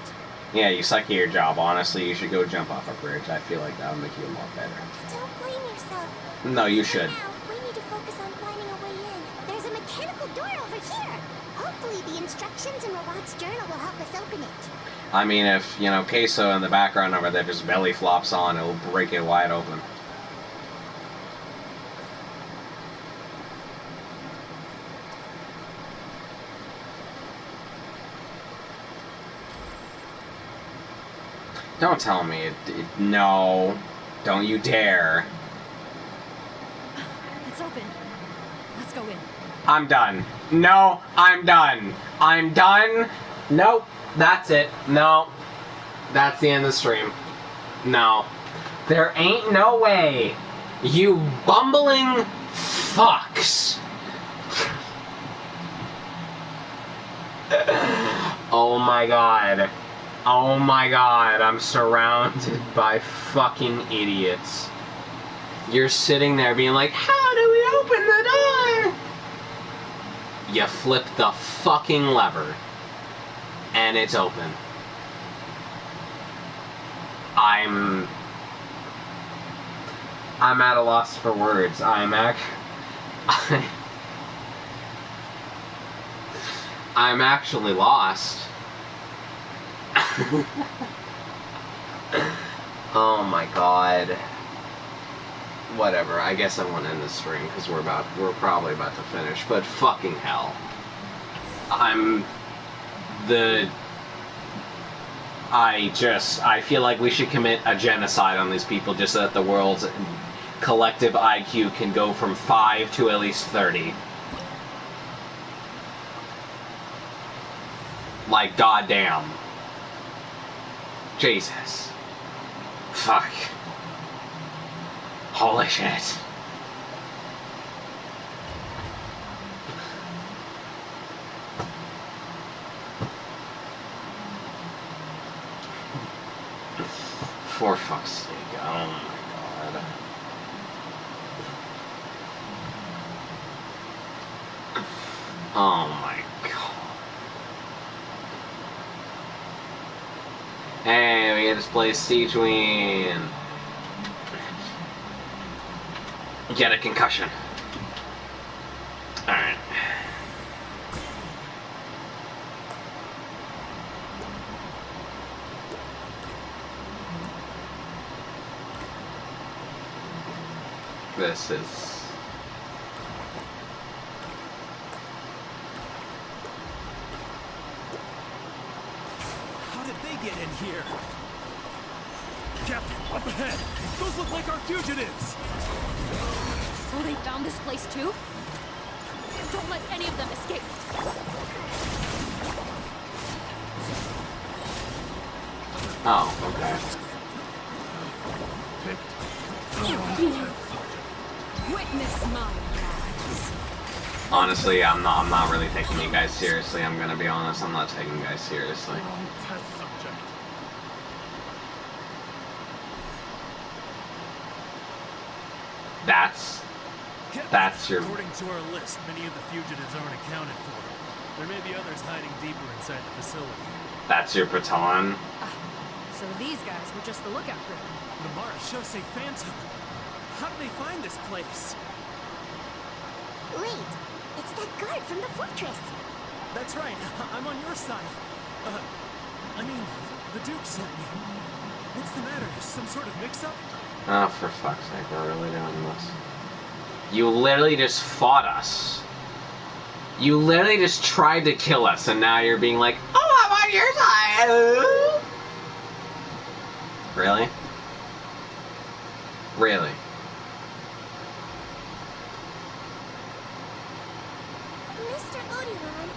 Speaker 1: Yeah, you suck at your job. Honestly, you should go jump off a bridge. I feel like that would make you a lot better.
Speaker 5: Don't blame yourself.
Speaker 1: No, you should.
Speaker 5: Now, we need to focus on finding a way in. There's a mechanical door over here. Hopefully the instructions in Reward's journal will help us open it.
Speaker 1: I mean, if, Queso in the background over there just belly flops on, it'll break it wide open. Don't tell me no. Don't you dare.
Speaker 2: It's open. Let's go in.
Speaker 1: I'm done. No, I'm done. I'm done. Nope. That's it. No. That's the end of the stream. No. There ain't no way. You bumbling fucks. Oh my god. Oh my god, I'm surrounded by fucking idiots. You're sitting there being like, how do we open the door? You flip the fucking lever. And it's open. I'm at a loss for words. I'm actually lost. Oh my god. Whatever, I guess I won't end the stream because we're probably about to finish, but fucking hell. I feel like we should commit a genocide on these people just so that the world's collective IQ can go from 5 to at least 30. Like, goddamn. Jesus. Fuck. Holy shit. For fuck's sake. Oh my god. Oh my god. Hey, we get to play Siege Queen. Get a concussion. Alright. This is...
Speaker 3: How did they get in here? Captain, up ahead! Those look like our fugitives!
Speaker 2: So they found this place too? Don't let any of them escape.
Speaker 1: Oh, okay.
Speaker 2: Witness my lies.
Speaker 1: Honestly, I'm not really taking you guys seriously. I'm gonna be honest, I'm not taking you guys seriously.
Speaker 3: Test subject.
Speaker 1: That's your...
Speaker 3: According to our list, many of the fugitives aren't accounted for. There may be others hiding deeper inside the facility.
Speaker 1: That's your baton?
Speaker 2: So these guys were just the lookout crew.
Speaker 3: Namara, Shosei, Phantom. How did they find this place?
Speaker 5: Wait, it's that guard from the fortress.
Speaker 3: That's right. I'm on your side. I mean, the Duke sent me. What's the matter? Some sort of mix-up?
Speaker 1: Oh, for fuck's sake, we're really doing this. You literally just fought us. You literally just tried to kill us, and now you're being like, oh, I'm on your side! Really? Really?
Speaker 5: Mr. Odilon,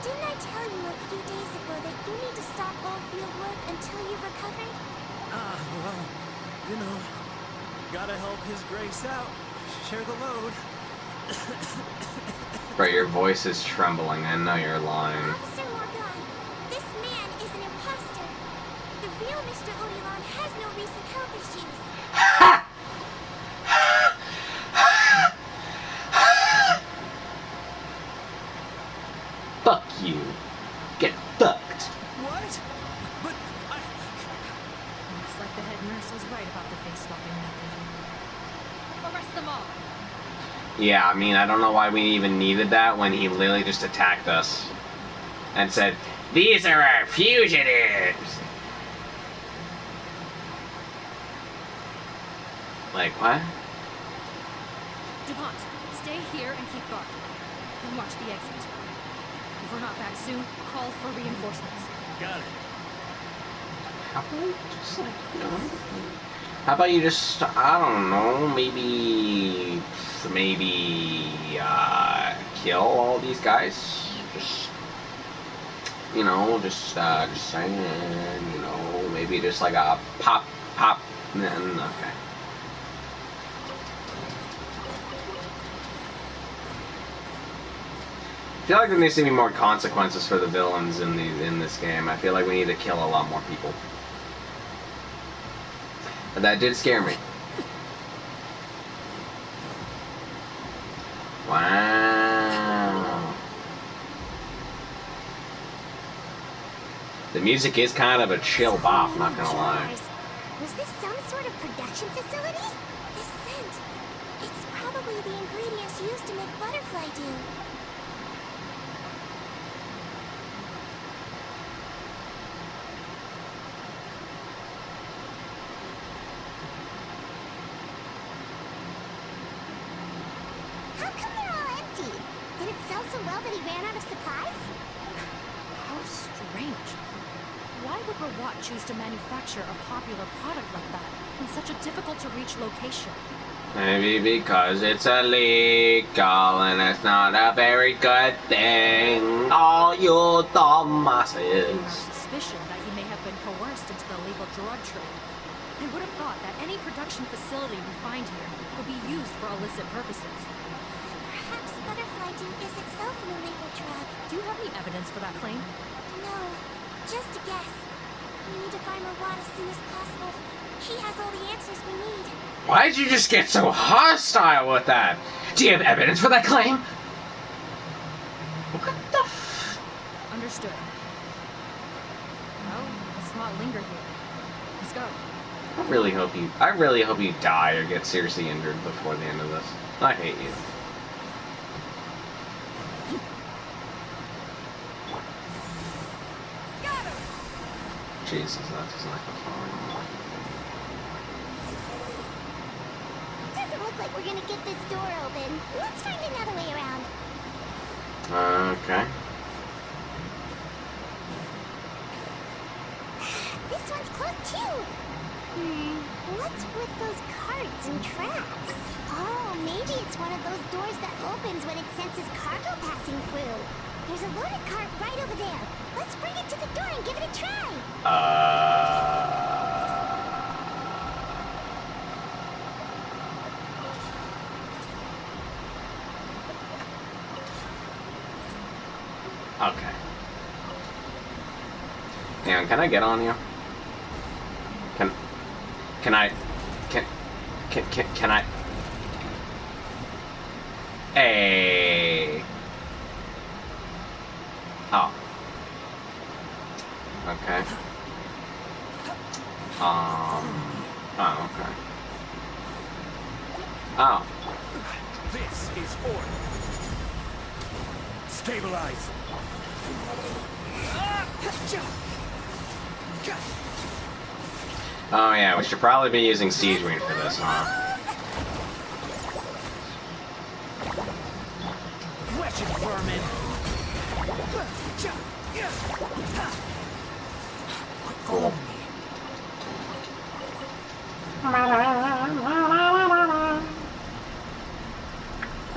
Speaker 5: didn't I tell you a few days ago that you need to stop all field work until you've recovered?
Speaker 3: Well, you know, gotta help His Grace out. Share the load.
Speaker 1: Bro, your voice is trembling. I know you're lying.
Speaker 5: Officer Morgan, this man is an imposter. The real Mr. Odilon has no recent health issues.
Speaker 1: Fuck you. Get fucked.
Speaker 3: What? But I...
Speaker 2: Looks like the head nurse was right about the face-swapping method. Arrest them all.
Speaker 1: Yeah, I mean, I don't know why we even needed that when he literally just attacked us and said, these are our fugitives! Like, what?
Speaker 2: DuPont, stay here and keep guard. Then watch the exit. If we're not back soon, call for reinforcements.
Speaker 3: Got it.
Speaker 1: How about you just, like, you know... How about you just, I don't know, maybe, kill all these guys? Just, you know, just saying, you know, maybe just like a pop, and then, okay. I feel like there needs to be more consequences for the villains in this game. I feel like we need to kill a lot more people. But that did scare me. Wow. The music is kind of a chill bop, not gonna lie.
Speaker 5: Was this some sort of production facility? This scent. It's probably the ingredients used to make butterfly dew. How come they're all empty? Did it sell so well that he ran out of supplies?
Speaker 2: How strange. Why would Rawat choose to manufacture a popular product like that in such a difficult-to-reach location?
Speaker 1: Maybe because it's illegal and it's not a very good thing. All you dumbasses.
Speaker 2: Our suspicion that he may have been coerced into the illegal drug trade. They would have thought that any production facility we find here would be used for illicit purposes.
Speaker 5: Perhaps butterfly dew is itself an illegal drug.
Speaker 2: Do you have any evidence for that claim?
Speaker 5: No, just a guess. We need to find Rawat as soon as possible. He has all the answers we need.
Speaker 1: Why did you just get so hostile with that? Do you have evidence for that claim? What the f...
Speaker 2: Understood. Well, let's not linger here. Let's go.
Speaker 1: I really hope you die or get seriously injured before the end of this. I hate you. Jesus, that does not go far anymore.
Speaker 5: Doesn't look like we're gonna get this door open. Let's find another way around.
Speaker 1: Okay.
Speaker 5: This one's closed too. What's with those carts and traps? Oh, maybe it's one of those doors that opens when it senses cargo passing through. There's a loaded cart right over there. Let's bring it to the door and give it a try.
Speaker 1: Okay. Hang on, can I get on you? Can I? Can I? Hey. Oh. Okay. Oh, okay. Oh.
Speaker 3: This is order. Stabilize.
Speaker 1: Oh yeah, we should probably be using Siege Ring for this, huh?
Speaker 9: Wretched vermin!
Speaker 1: Cool.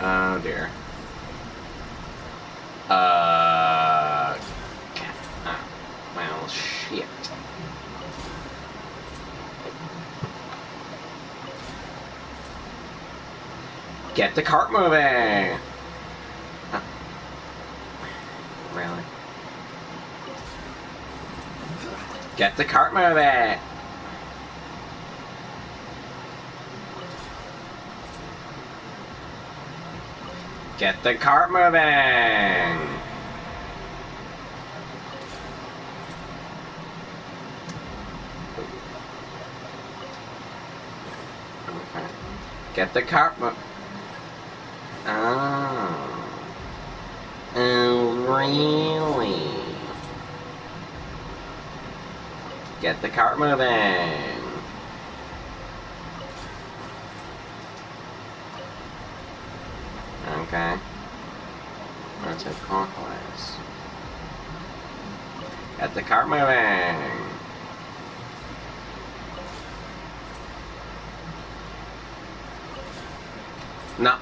Speaker 1: Oh dear. Well, shit. Get the cart moving! Huh. Really? Get the cart moving! Get the cart moving! Okay. Get the cart moving. Oh. Oh, really? Get the cart moving. Okay. Let's hit clockwise. Get the cart moving. No.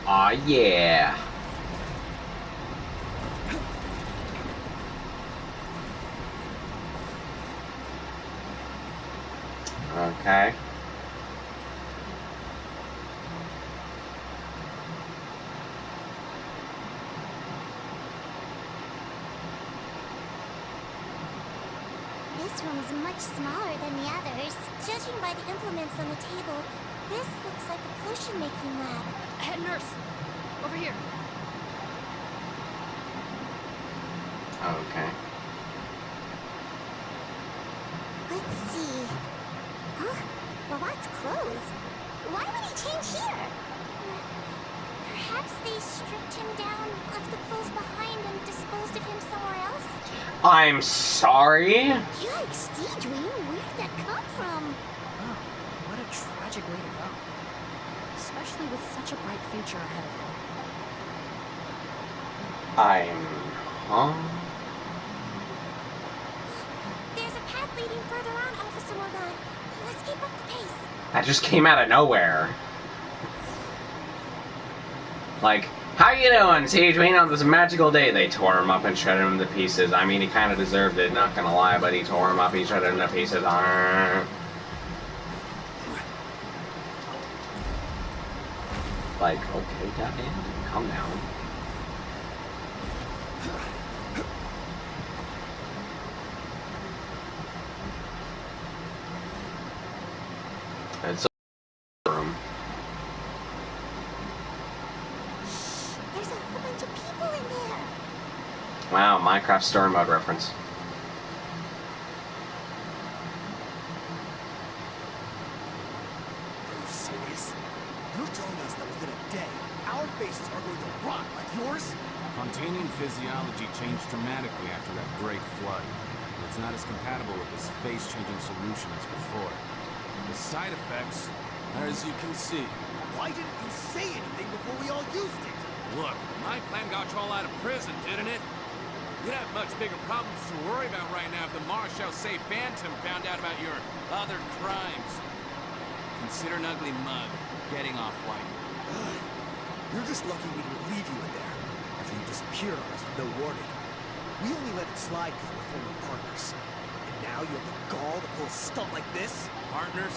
Speaker 1: Aw, yeah. Okay.
Speaker 5: This room is much smaller than the others. Judging by the implements on the table, this looks like a potion-making lab.
Speaker 2: Head nurse, over here.
Speaker 1: Okay.
Speaker 5: Let's see. Huh? Well, that's clothes. Why would he change here? Perhaps they stripped him down, left the clothes behind, and disposed of him somewhere else?
Speaker 1: I'm sorry?
Speaker 5: Yikes, Deidre, where did that come from?
Speaker 2: Oh, what a tragic way to go. Especially with such a bright future ahead of him.
Speaker 1: Huh?
Speaker 5: There's a path leading further on, Officer Morgan. Let's keep up the pace.
Speaker 1: That just came out of nowhere. Like, how you doing, Siege? We on this magical day. They tore him up and shredded him to pieces. I mean, he kind of deserved it, not gonna lie, but he tore him up, he shredded him to pieces. Like, okay, goddamn, calm down. It's a room.
Speaker 5: There's a whole bunch of people in there.
Speaker 1: Wow, Minecraft story mode reference.
Speaker 12: Are you serious? You're telling us that within a day, our faces are going to rot like yours?
Speaker 13: Fontanian physiology changed dramatically after that great flood. It's not as compatible with this face-changing solution as before. The side effects, as you can see.
Speaker 12: Why didn't you say anything before we all used it?
Speaker 13: Look, my plan got you all out of prison, didn't it? You'd have much bigger problems to worry about right now if the Marshal Say Phantom found out about your other crimes. Consider an ugly mug getting off white.
Speaker 12: You're just lucky we didn't leave you in there after you disappeared on us with no warning. We only let it slide because we're former partners. And now you have the gall to pull a stunt like this?
Speaker 13: Partners?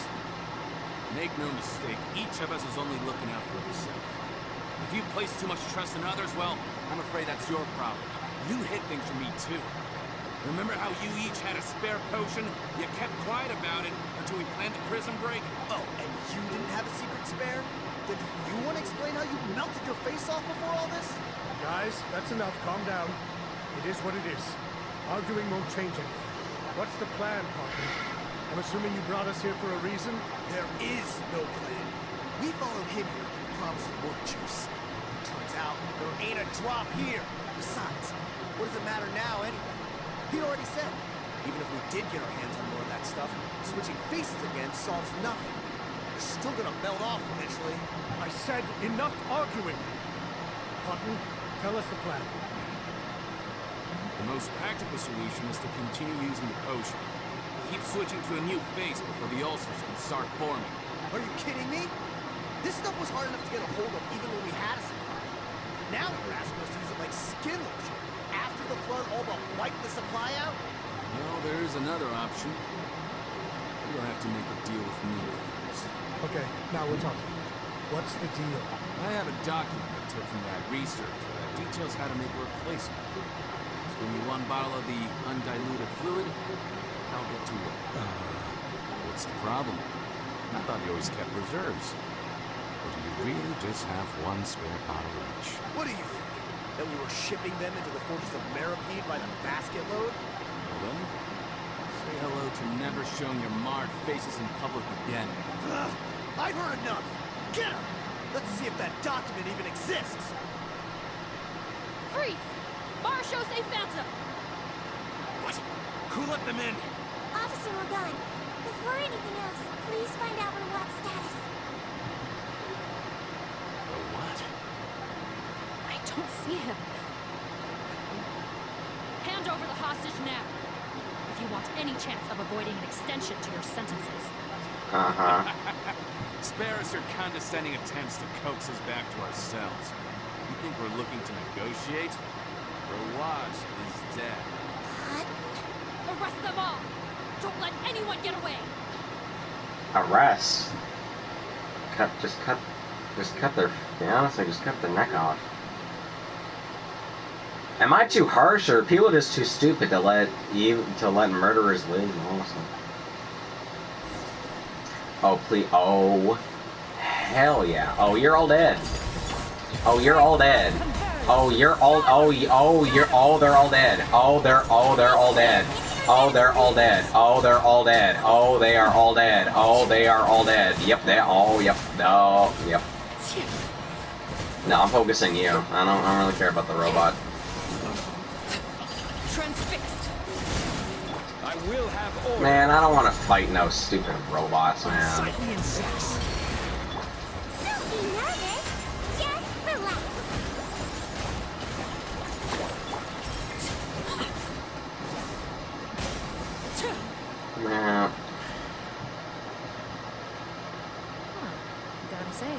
Speaker 13: Make no mistake, each of us is only looking out for himself. If you place too much trust in others, well, I'm afraid that's your problem. You hid things from me too. Remember how you each had a spare potion? You kept quiet about it until we planned the prison break?
Speaker 12: Oh, and you didn't have a secret spare? Then do you want to explain how you melted your face off before all this?
Speaker 11: Guys, that's enough. Calm down. It is what it is. Arguing won't change anything. What's the plan, partner? I'm assuming you brought us here for a reason?
Speaker 12: There is no plan. We followed him here with the promise of more juice. Turns out, there ain't a drop here. Besides, what does it matter now anyway? He already said, even if we did get our hands on more of that stuff, switching faces again solves nothing. We're still gonna melt off eventually.
Speaker 11: I said enough arguing! Cotton, tell us the plan.
Speaker 13: The most practical solution is to continue using the potion. Keep switching to a new face before the ulcers can start forming.
Speaker 12: Are you kidding me? This stuff was hard enough to get a hold of even when we had a supply. Now you're asking us to use it like skin lotion. After the flood all but wiped the supply out?
Speaker 13: Well, there's another option. You'll have to make a deal with me first.
Speaker 11: Okay, now we're talking. What's the deal?
Speaker 13: I have a document I took from that researcher that details how to make a replacement. Just give me one bottle of the undiluted fluid, I'll get to work. What's the problem? I thought you always kept reserves. Or do you really just have one spare bottle each?
Speaker 12: What do you think? That we were shipping them into the fortress of Meripede by the basket load?
Speaker 13: Well then, say hello to never showing your marred faces in public again.
Speaker 12: Ugh, I've heard enough! Get him! Let's see if that document even exists!
Speaker 2: Freeze! Marshal Say Phantom!
Speaker 13: What? Who let them in?
Speaker 5: Officer Logan, before anything else, please find out Rawat's status.
Speaker 13: What?
Speaker 2: I don't see him. Hand over the hostage now. If you want any chance of avoiding an extension to your sentences.
Speaker 1: Uh-huh.
Speaker 13: Spare us your condescending attempts to coax us back to our cells. You think we're looking to negotiate? Rawat is dead.
Speaker 5: What?
Speaker 2: Arrest them all! Don't let anyone get away!
Speaker 1: Arrest? Just cut their, honestly, just cut their neck off. Am I too harsh, or are people just too stupid to let murderers live? Honestly. Oh please! Oh, hell yeah! Oh, you're all dead. Oh, you're all dead. Oh, you're all. Oh, you're. Oh, they're all dead. Oh, they're all dead. Oh, they're all dead. Oh, they're all dead. Oh, they are all dead. Oh, they are all dead. Yep, they. Oh, yep. Oh, yep. No, I'm focusing you. I don't really care about the robot.
Speaker 2: Transfixed.
Speaker 13: I will have order.
Speaker 1: Man, I don't want to fight no stupid robots, man.
Speaker 5: Don't be nervous. Just relax.
Speaker 1: Man.
Speaker 2: Gotta say,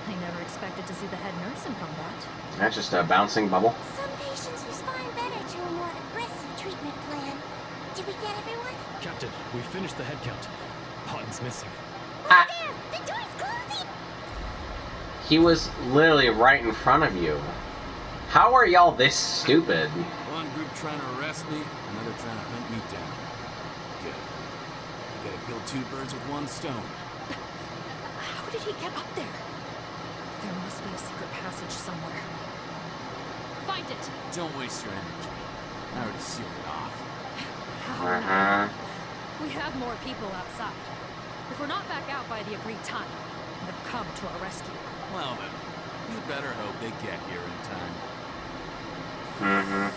Speaker 2: I never expected to see the head nurse in combat.
Speaker 1: That's just a bouncing bubble.
Speaker 5: Some patients respond better to a more aggressive treatment plan. Did we get everyone?
Speaker 10: Captain, we finished the head count. Potten's missing.
Speaker 5: Over there! The door's closing!
Speaker 1: He was literally right in front of you. How are y'all this stupid?
Speaker 13: One group trying to arrest me, another trying to hunt me down. Good. You gotta kill two birds with one stone.
Speaker 2: How did he get up there? There must be a secret passage somewhere. Find it!
Speaker 13: Don't waste your energy. I already sealed it off.
Speaker 2: How now? We have more people outside. If we're not back out by the agreed time, they'll come to our rescue.
Speaker 13: Well then, you better hope they get here in time.
Speaker 5: There's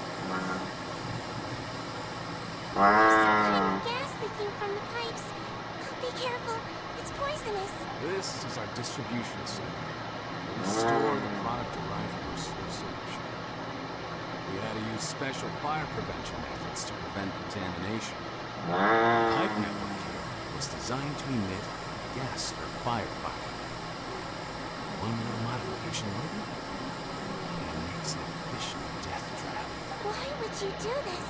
Speaker 5: gas leaking from the pipes. Be careful, it's poisonous.
Speaker 13: This is our distribution center. We store the product derived from our source solution. We had to use special fire prevention methods to prevent contamination. The pipe network here was designed to emit gas for firefighting. One little modification later, it makes an efficient death trap.
Speaker 5: Why would you do this?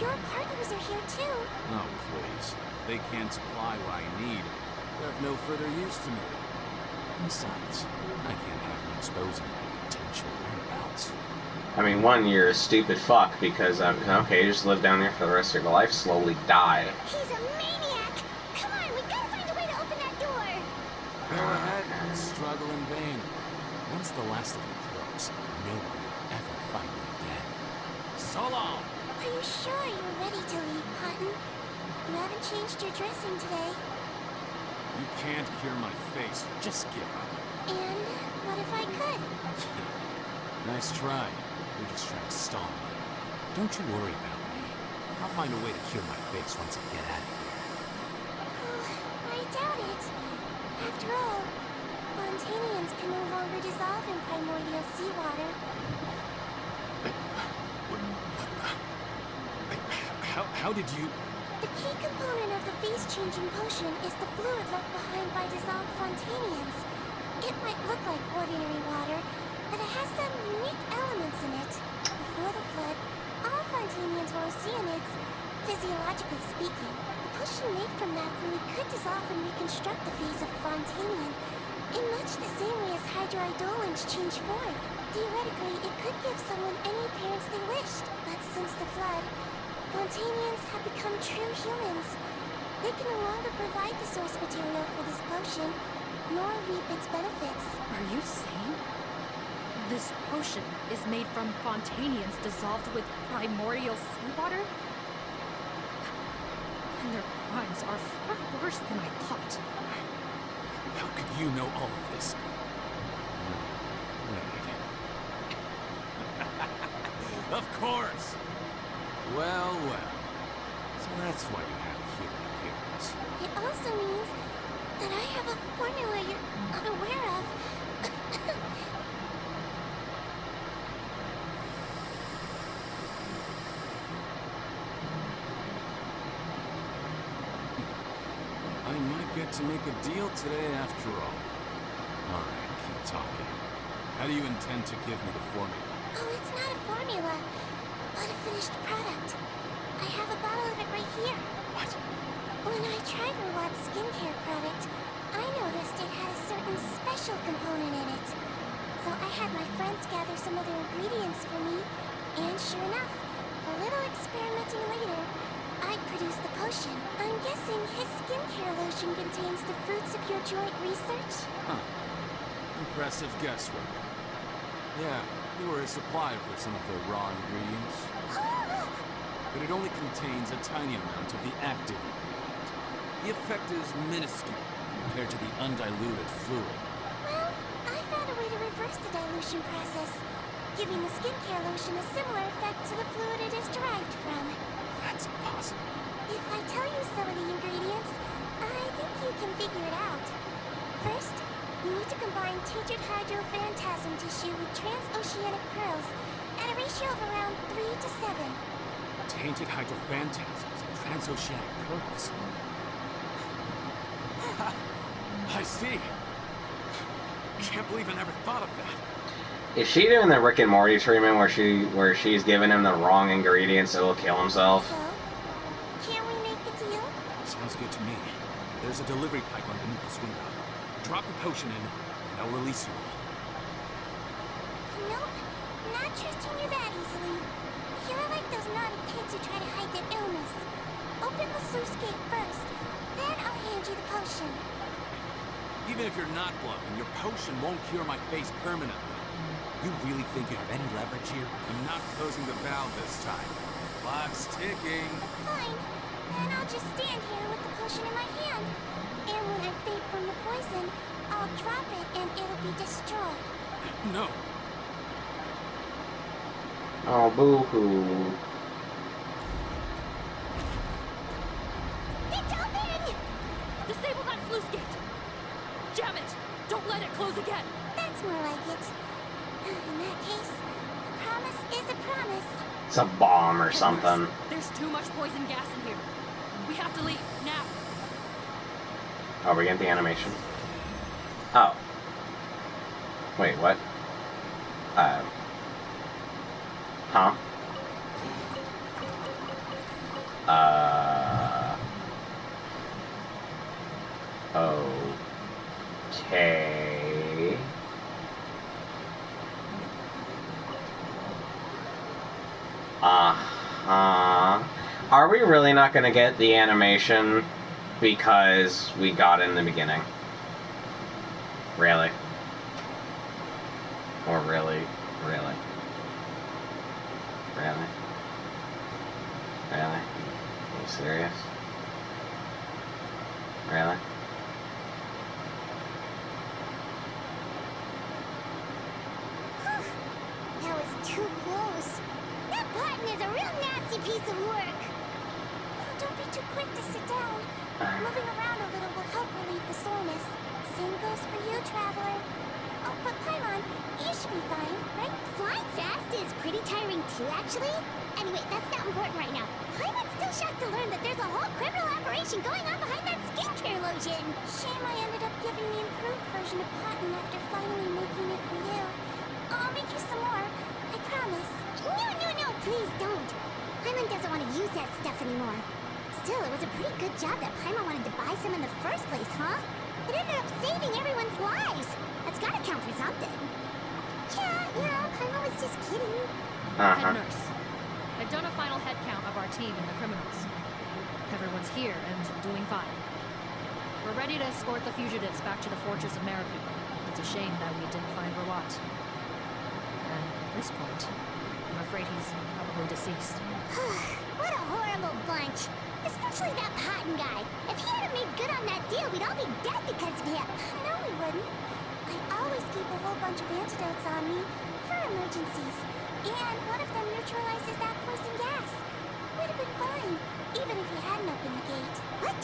Speaker 5: Your partners are here too.
Speaker 13: Oh, please. They can't supply what I need. They're of no further use to me. Besides, I can't have them exposing my potential whereabouts.
Speaker 1: I mean, one, you're a stupid fuck because, okay, you just live down there for the rest of your life, slowly die.
Speaker 5: He's a maniac! Come on, we gotta find a way to open that door!
Speaker 13: Go ahead and struggle in vain. Once the last of you croaks, no one will ever find me again. So long!
Speaker 5: Are you sure you're ready to leave, Cotton? You haven't changed your dressing today.
Speaker 13: You can't cure my face. Just give up.
Speaker 5: And what if I could?
Speaker 13: Nice try. You're just trying to stall me. Don't you worry about me. I'll find a way to cure my face once I get out of here.
Speaker 5: Oh, I doubt it. After all, Fontanians can no longer dissolve in primordial seawater.
Speaker 13: How did you...
Speaker 5: The key component of the face-changing potion is the fluid left behind by dissolved Fontanians. It might look like ordinary water, but it has some unique elements in it. Before the flood, all Fontanians were oceanids. Physiologically speaking, the potion made from that fluid could dissolve and reconstruct the face of Fontanian in much the same way as hydroidolins change form. Theoretically, it could give someone any appearance they wished, but since the flood, Fontanians have become true humans. They can no longer provide the source material for this potion, nor reap its benefits.
Speaker 2: Are you saying this potion is made from Fontanians dissolved with primordial seawater? And their crimes are far worse than I thought.
Speaker 13: How could you know all of this? Of course! Well, well. So that's why you have a human appearance.
Speaker 5: It also means that I have a formula you're unaware of.
Speaker 13: I might get to make a deal today after all. Alright, keep talking. How do you intend to give me the formula?
Speaker 5: Oh, it's not a formula, but a finished product. I have a bottle of it right here.
Speaker 13: What?
Speaker 5: When I tried Ruat's skincare product, I noticed it had a certain special component in it. So I had my friends gather some other ingredients for me, and sure enough, a little experimenting later, I produced the potion. I'm guessing his skincare lotion contains the fruits of your joint research?
Speaker 13: Huh. Impressive guesswork. Yeah, you were a supplier for some of the raw ingredients. But it only contains a tiny amount of the active ingredient. The effect is minuscule compared to the undiluted fluid.
Speaker 5: Well, I found a way to reverse the dilution process, giving the skincare lotion a similar effect to the fluid it is derived from.
Speaker 13: That's impossible.
Speaker 5: If I tell you some of the ingredients, I think you can figure it out. First, you need to combine tainted hydrophantasm tissue with transoceanic pearls at a ratio of around 3 to 7.
Speaker 13: Tainted hydrophantasms and transoceanic pearls. I see. Can't believe I never thought of that.
Speaker 1: Is she doing the Rick and Morty treatment where she's giving him the wrong ingredients so he'll kill himself?
Speaker 5: So, can we make a deal?
Speaker 13: Sounds good to me. There's a delivery pipeline beneath this window. Drop the potion in, and I'll release you all.
Speaker 5: Nope, not trusting you that easily. You're like those naughty kids who try to hide their illness. Open the sluice gate first, then I'll hand you the potion.
Speaker 13: Even if you're not bluffing, your potion won't cure my face permanently. You really think you have any leverage here? I'm not closing the valve this time. Clock's ticking.
Speaker 5: Fine, then I'll just stand here with the potion in my hand. And when I faint from the poison, I'll drop it and it'll be destroyed.
Speaker 13: No.
Speaker 1: Oh, boo-hoo.
Speaker 5: It's open!
Speaker 2: Disable that sluice gate! Jam it! Don't let it close again!
Speaker 5: That's more like it. In that case, a promise is a promise.
Speaker 1: It's a bomb or something.
Speaker 2: There's too much poison gas in here. We have to leave, now!
Speaker 1: Oh, we're getting the animation? Oh. Wait, what? Huh? Okay. Uh-huh. Are we really not gonna get the animation because we got it in the beginning? Really? Or really? Really? Really? Really? Are you serious? Really?
Speaker 5: That was too close. That button is a real nasty piece of work. Oh, don't be too quick to sit down. Moving around a little will help relieve the soreness. Same goes for you, traveler. Oh, but Paimon, you should be fine, right? Flying fast is pretty tiring too, actually. Anyway, that's not important right now. Paimon's still shocked to learn that there's a whole criminal operation going on behind that skincare lotion. Shame I ended up giving the improved version of cotton after finally making it for you. I'll make you some more, I promise. No, please don't. Paimon doesn't want to use that stuff anymore. Still, it was a pretty good job that Paimon wanted to buy some in the first place, huh? It ended up saving everyone's lives. That's gotta count for something. Yeah, Paimon was just kidding.
Speaker 2: Head nurse. I've done a final head count of our team and the criminals. Everyone's here and doing fine. We're ready to escort the fugitives back to the fortress of Maripi. It's a shame that we didn't find Rawat. And at this point, I'm afraid he's probably deceased.
Speaker 5: What a horrible bunch. Especially that Cotton guy. If he hadn't made good on that deal, we'd all be dead because of him. No, we wouldn't. I always keep a whole bunch of antidotes on me for emergencies. And one of them neutralizes that poison gas. We'd have been fine, even if he hadn't opened the gate. What?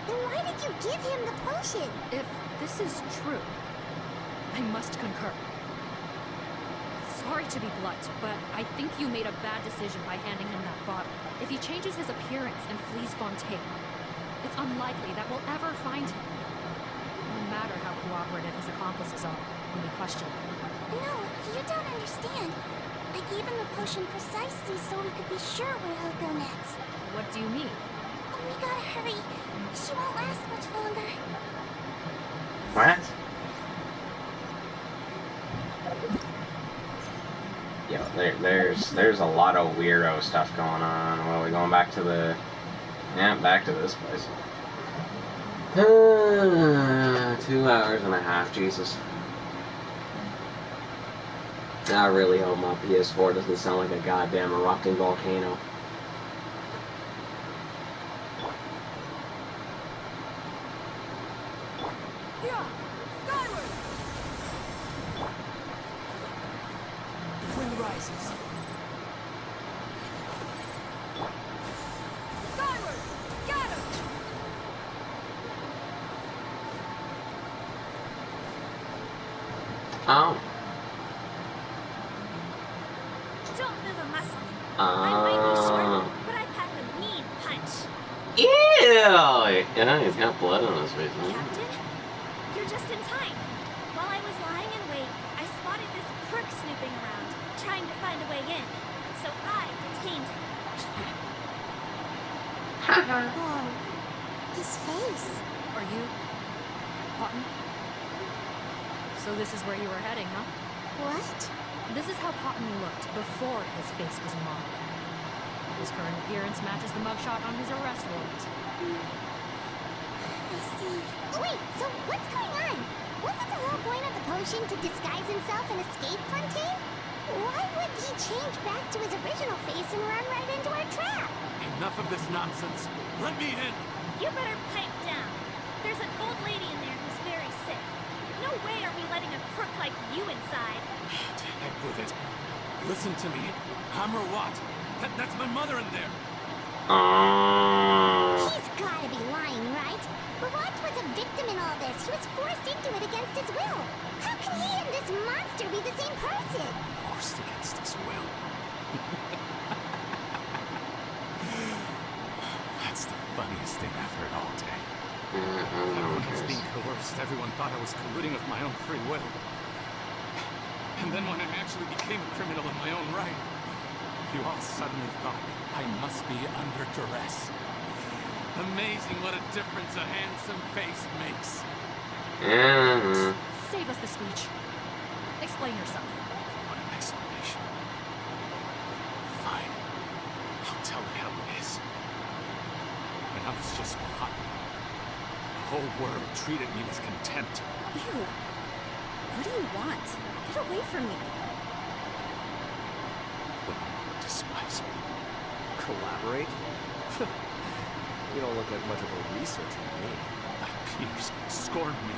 Speaker 5: Then why did you give him the potion?
Speaker 2: If this is true, I must concur. Sorry to be blunt, but I think you made a bad decision by handing him that bottle. If he changes his appearance and flees Fontaine, it's unlikely that we'll ever find him. No matter how cooperative his accomplices are when we question them.
Speaker 5: No, you don't understand. I gave him the potion precisely so we could be sure where he'll go next.
Speaker 2: What do you mean?
Speaker 5: Oh, we gotta hurry. She won't last much longer.
Speaker 1: What? Yo, there's a lot of weirdo stuff going on. Well, are we going back to the... Yeah, back to this place. 2 hours and a half, Jesus. I really hope my PS4 doesn't sound like a goddamn erupting volcano.
Speaker 7: Yeah, skyward! The wind rises. Skyward! Scatter!
Speaker 1: Oh.
Speaker 5: Don't move a muscle. I might be short, but I pack a mean punch.
Speaker 1: Ew! Yeah, he's got blood on his face.
Speaker 5: Captain, you're just in time. While I was lying in wait, I spotted this crook snooping around, trying to find a way in. So I detained him. Whoa. His face.
Speaker 2: Are you... Cotton? So this is where you were heading, huh?
Speaker 5: What?
Speaker 2: This is how Cotton looked before his face was modeled. His current appearance matches the mugshot on his arrest warrant.
Speaker 5: I see. Oh, wait, so what's going on? Wasn't the whole point of the potion to disguise himself and escape Fontaine? Why would he change back to his original face and run right into our trap?
Speaker 13: Enough of this nonsense. Let me in.
Speaker 7: You better pipe down. There's an old lady in there who's very sick. No way are we letting a crook like you inside.
Speaker 13: To heck with it. Listen to me. Hammer what? That's my mother in there.
Speaker 5: He's gotta be lying, right? Barat was a victim in all this. He was forced into it against his will. How can he and this monster be the same person?
Speaker 13: Forced against his will. That's the funniest thing I've heard all day. When I was being coerced, everyone thought I was colluding with my own free will. And then when I actually became a criminal in my own right, you all suddenly thought I must be under duress. Amazing what a difference a handsome face makes.
Speaker 2: Save us the speech. Explain yourself.
Speaker 13: What an explanation. Fine. I'll tell it how it is. When I was just hot, the whole world treated me with contempt.
Speaker 7: Ew. What do you want? Get away from me.
Speaker 13: Women despise me.
Speaker 8: Collaborate? You don't look like much of a researcher to me.
Speaker 13: My peers scorned me.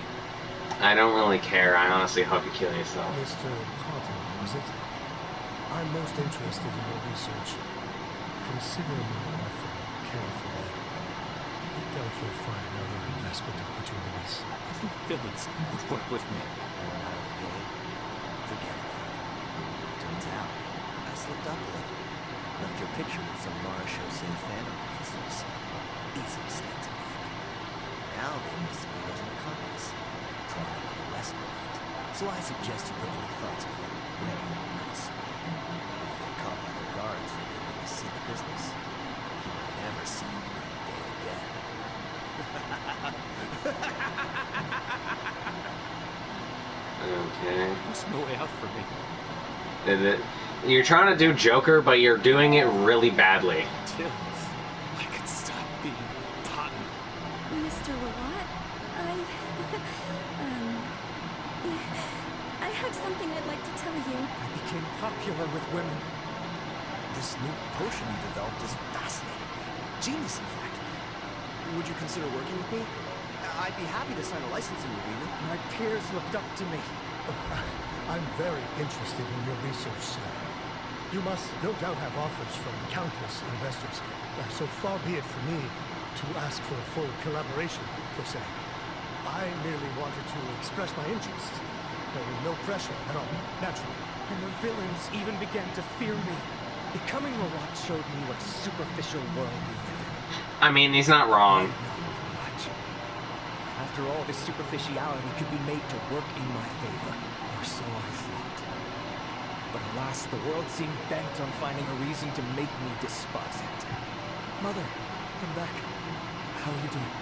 Speaker 1: I don't really care. I honestly hope you kill yourself.
Speaker 11: Mr. Cotton, was it? I'm most interested in your research. Consider my offer carefully. I doubt you'll find other investment opportunities.
Speaker 13: Villains would work with me.
Speaker 12: Forget about it. Turns out, I slipped up a little. Left your picture with some Marechaussee Phantom officers. Easy mistake to make. Now they investigate as an accomplice. Caught up with the West Point. So I suggest you put any thoughts of them ready and nice. If you get caught by the guards for being in the sick business, you will never see the light of day again.
Speaker 1: Okay.
Speaker 13: There's no way out for me.
Speaker 1: You're trying to do Joker, but you're doing it really badly.
Speaker 13: Till I could stop being Cotton.
Speaker 7: Mr. Rawat, I have something I'd like to tell you.
Speaker 12: I became popular with women. This new potion you developed is fascinating. Genius, in fact. Would you consider working with me? I'd be happy to sign a licensing agreement.
Speaker 11: My peers looked up to me. I'm very interested in your research, sir. You must no doubt have offers from countless investors. So far be it for me to ask for a full collaboration, per se. I merely wanted to express my interest. There was no pressure at all, naturally.
Speaker 14: And the villains even began to fear me. Becoming Rawat showed me what a superficial world we live in.
Speaker 1: I mean, he's not wrong.
Speaker 14: After all, this superficiality could be made to work in my favor, or so I thought. But alas, the world seemed bent on finding a reason to make me despise it. Mother, come back. How are you doing?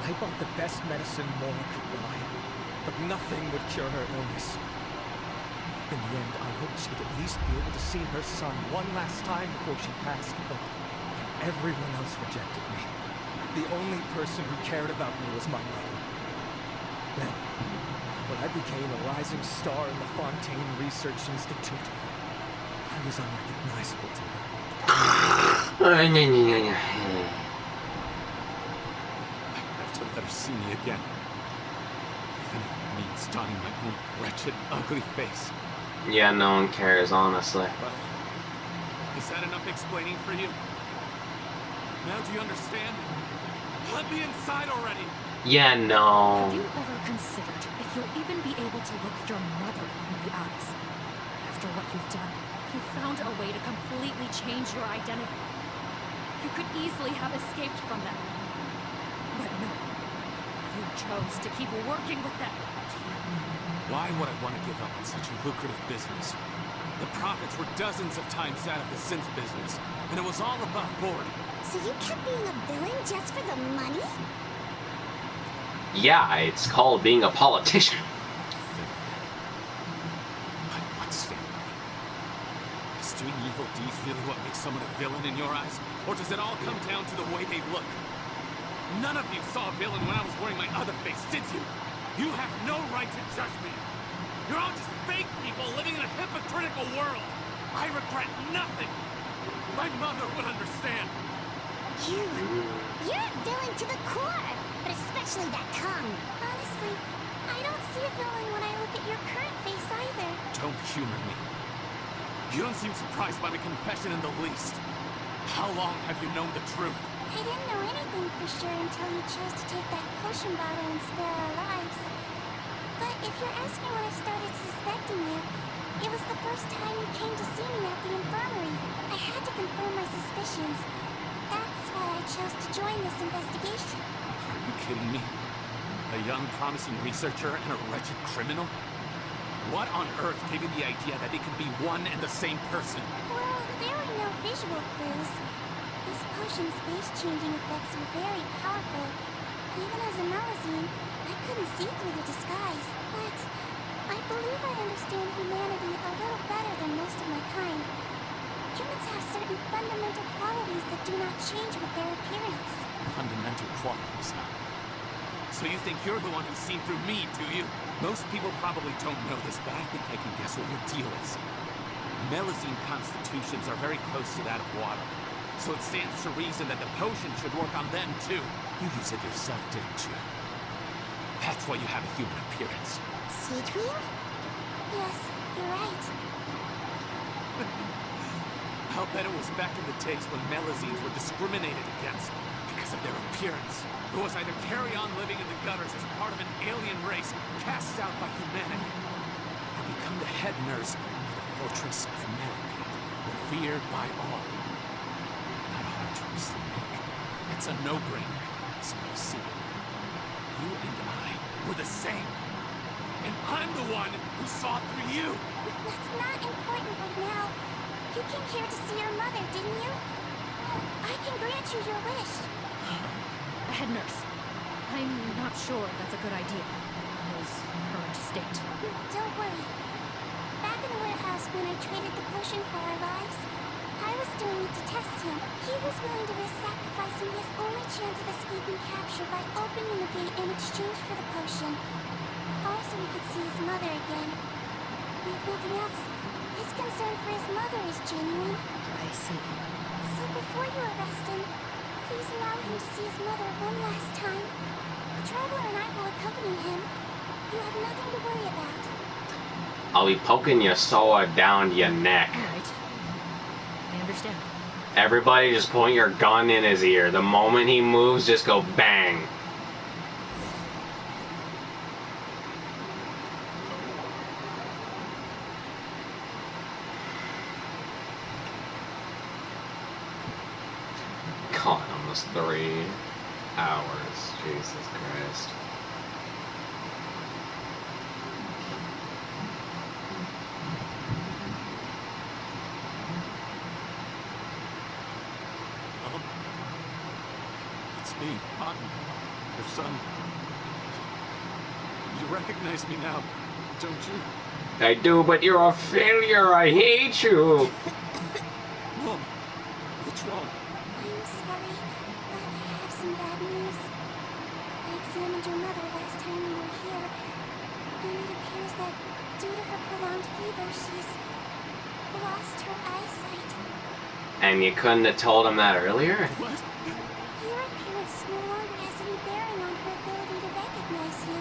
Speaker 14: I bought the best medicine Mora could buy, but nothing would cure her illness. In the end, I hoped she'd at least be able to see her son one last time before she passed, but everyone else rejected me. The only person who cared about me was my mother. Then, when I became a rising star in the Fontaine Research Institute, I was unrecognizable to her.
Speaker 13: I have to let her see me again. Even if it means donning my own wretched, ugly face.
Speaker 1: Yeah, no one cares, honestly.
Speaker 13: Well, is that enough explaining for you? Now do you understand? Let me inside already!
Speaker 1: Yeah, no.
Speaker 2: Have you ever considered if you'll even be able to look your mother in the eyes? After what you've done, you found a way to completely change your identity. You could easily have escaped from them. But no. You chose to keep working with them.
Speaker 13: Why would I want to give up on such a lucrative business? The profits were dozens of times that of the synth business, and it was all above board.
Speaker 5: So you kept being a villain just for the money?
Speaker 1: Yeah, it's called being a politician.
Speaker 13: But what, Stanley? Is doing evil deeds really what makes someone a villain in your eyes? Or does it all come down to the way they look? None of you saw a villain when I was wearing my other face, did you? You have no right to judge me. You're all just fake people living in a hypocritical world. I regret nothing. My mother would understand.
Speaker 5: You're a villain to the core, but especially that tongue. Honestly, I don't see a villain when I look at your current face either.
Speaker 13: Don't humor me. You don't seem surprised by my confession in the least. How long have you known the truth?
Speaker 5: I didn't know anything for sure until you chose to take that potion bottle and spare our lives. But if you're asking when I started suspecting you, it was the first time you came to see me at the infirmary. I had to confirm my suspicions. That's why I chose to join this investigation.
Speaker 13: Are you kidding me? A young, promising researcher and a wretched criminal? What on earth gave you the idea that they could be one and the same person?
Speaker 5: Well, there were no visual clues. This potion's face-changing effects were very powerful. Even as a Malazine, I couldn't see through the disguise. But I believe I understand humanity a little better than most of my kind. Humans have certain fundamental qualities that do not change with their appearance.
Speaker 13: Fundamental qualities, huh? So you think you're the one who's seen through me, do you? Most people probably don't know this, but I think I can guess what your deal is. Melazine constitutions are very close to that of water. So it stands to reason that the potion should work on them, too. You use it yourself, didn't you? That's why you have a human appearance.
Speaker 5: Seedwing? Yes, you're right.
Speaker 13: I'll bet it was back in the days when Melazines were discriminated against because of their appearance. Who was either carry on living in the gutters as part of an alien race cast out by humanity, or become the head nurse of the fortress of America, revered by all. Not a hard choice to make. It's a no-brainer. So you see, you and I were the same. And I'm the one who saw through you.
Speaker 5: That's not important right now. You came here to see your mother, didn't you? I can grant you your wish.
Speaker 2: Head nurse. I'm not sure that's a good idea in his current state.
Speaker 5: Don't worry. Back in the warehouse when I traded the potion for our lives, I was doing it to test him. He was willing to risk sacrificing his only chance of escaping capture by opening the gate in exchange for the potion. Also, we could see his mother again. If nothing else, his concern for his mother is genuine.
Speaker 2: I see.
Speaker 5: So before you arrest him, please allow him to see his mother one last time. The Traveler and I will accompany him. You have nothing to worry about.
Speaker 1: I'll be poking your sword down your neck.
Speaker 2: Alright. I understand.
Speaker 1: Everybody just point your gun in his ear. The moment he moves, just go bang. God, almost 3 hours. Jesus Christ.
Speaker 13: It's me, Cotton, your son. You recognize me now, don't you?
Speaker 1: I do, but you're a failure. I hate you.
Speaker 13: Mom, what's wrong?
Speaker 5: I'm sorry, but I have some bad news. I examined your mother last time we were here, and it appears that due to her prolonged fever, she's lost her eyesight.
Speaker 1: And you couldn't have told him that earlier?
Speaker 13: What?
Speaker 5: Your appearance no longer has any bearing on her ability to recognize you.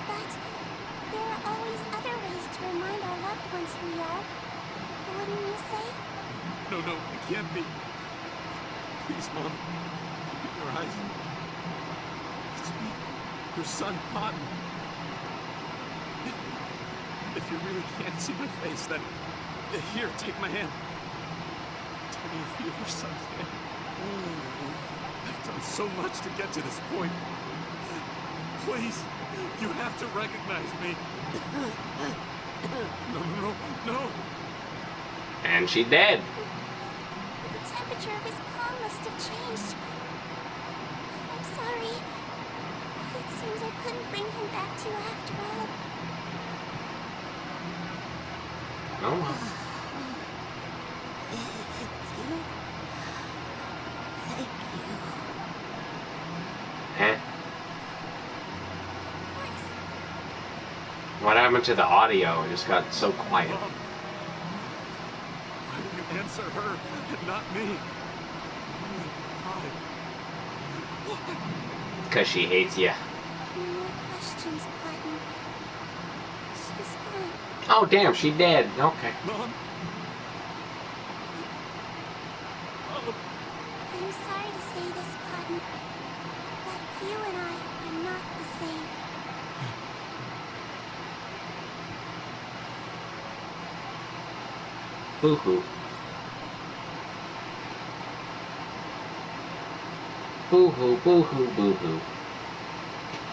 Speaker 5: But there are always other ways to remind our loved ones who we are. Wouldn't you say?
Speaker 13: No, it can't be. Please, Mom, open your eyes. It's me, your son, Cotton. If you really can't see my face, then here, take my hand. Tell me if you're your son's hand. I've done so much to get to this point. Please, you have to recognize me. No.
Speaker 1: And she did.
Speaker 5: The temperature of his palm must have changed. I'm sorry. Seems I couldn't bring him back to you after all.
Speaker 1: Oh well.
Speaker 5: It's you. Thank you.
Speaker 1: Eh? What happened to the audio? It just got so quiet.
Speaker 3: Mom, why do you answer her and not me? Why?
Speaker 1: Because she hates you.
Speaker 5: No more questions, Cotton. She's gone.
Speaker 1: Oh, damn, she dead. Okay.
Speaker 3: Mom?
Speaker 5: I'm sorry to say this, Cotton, but you and I are not the same.
Speaker 1: Boo-hoo. Boo-hoo, boo-hoo, boo-hoo.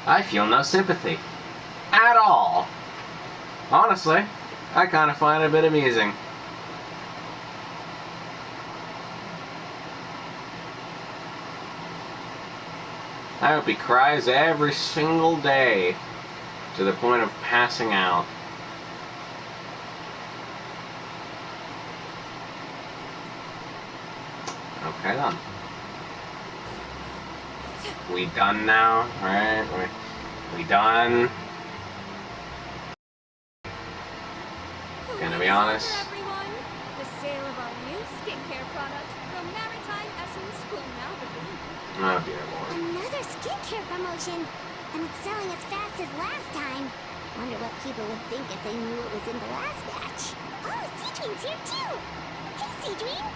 Speaker 1: I feel no sympathy. At all. Honestly, I kind of find it a bit amusing. I hope he cries every single day to the point of passing out. Okay then. We done now, right? We done. Gonna be honest.
Speaker 7: Everyone, the sale of our new skincare product, the Maritime Essence, will now begin.
Speaker 1: Oh dear lord.
Speaker 5: Another skincare promotion, and it's selling as fast as last time. Wonder what people would think if they knew it was in the last batch. Oh, Seedream's here too! Hey, Seedream!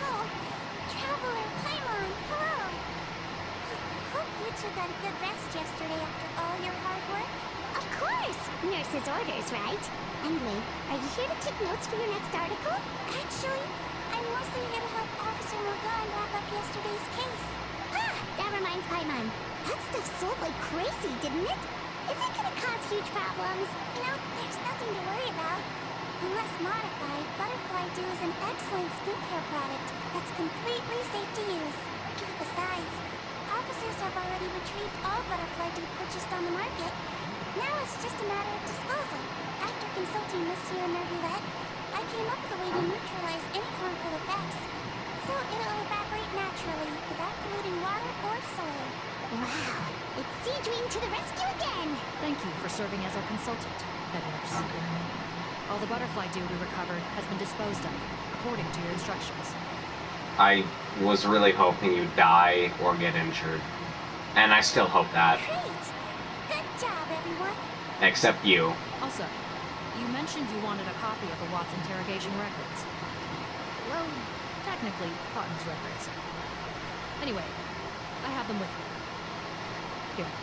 Speaker 5: Oh, Traveler, Paimon, hello! Hope you two got a good rest yesterday after all your hard work. Of course! Nurse's orders, right? Anyway, are you here to take notes for your next article? Actually, I'm mostly here to help Officer Morgan wrap up yesterday's case. Ah, that reminds Paimon. That stuff sold like crazy, didn't it? Is it gonna cause huge problems? No, there's nothing to worry about. Unless modified, Butterfly Dew is an excellent skincare product that's completely safe to use. Besides, officers have already retrieved all Butterfly Dew purchased on the market. Now it's just a matter of disposal. After consulting Monsieur Nervulette, I came up with a way to neutralize any harmful effects. So it'll evaporate naturally without polluting water or soil. Wow, it's Seedream to the rescue again!
Speaker 2: Thank you for serving as our consultant, head nurse. All the butterfly dew we recovered has been disposed of, according to your instructions.
Speaker 1: I was really hoping you'd die or get injured. And I still hope that.
Speaker 5: Great! Good job, everyone!
Speaker 1: Except you.
Speaker 2: Also, you mentioned you wanted a copy of the Watts interrogation records. Well, technically, Cotton's records. Anyway, I have them with me. Here.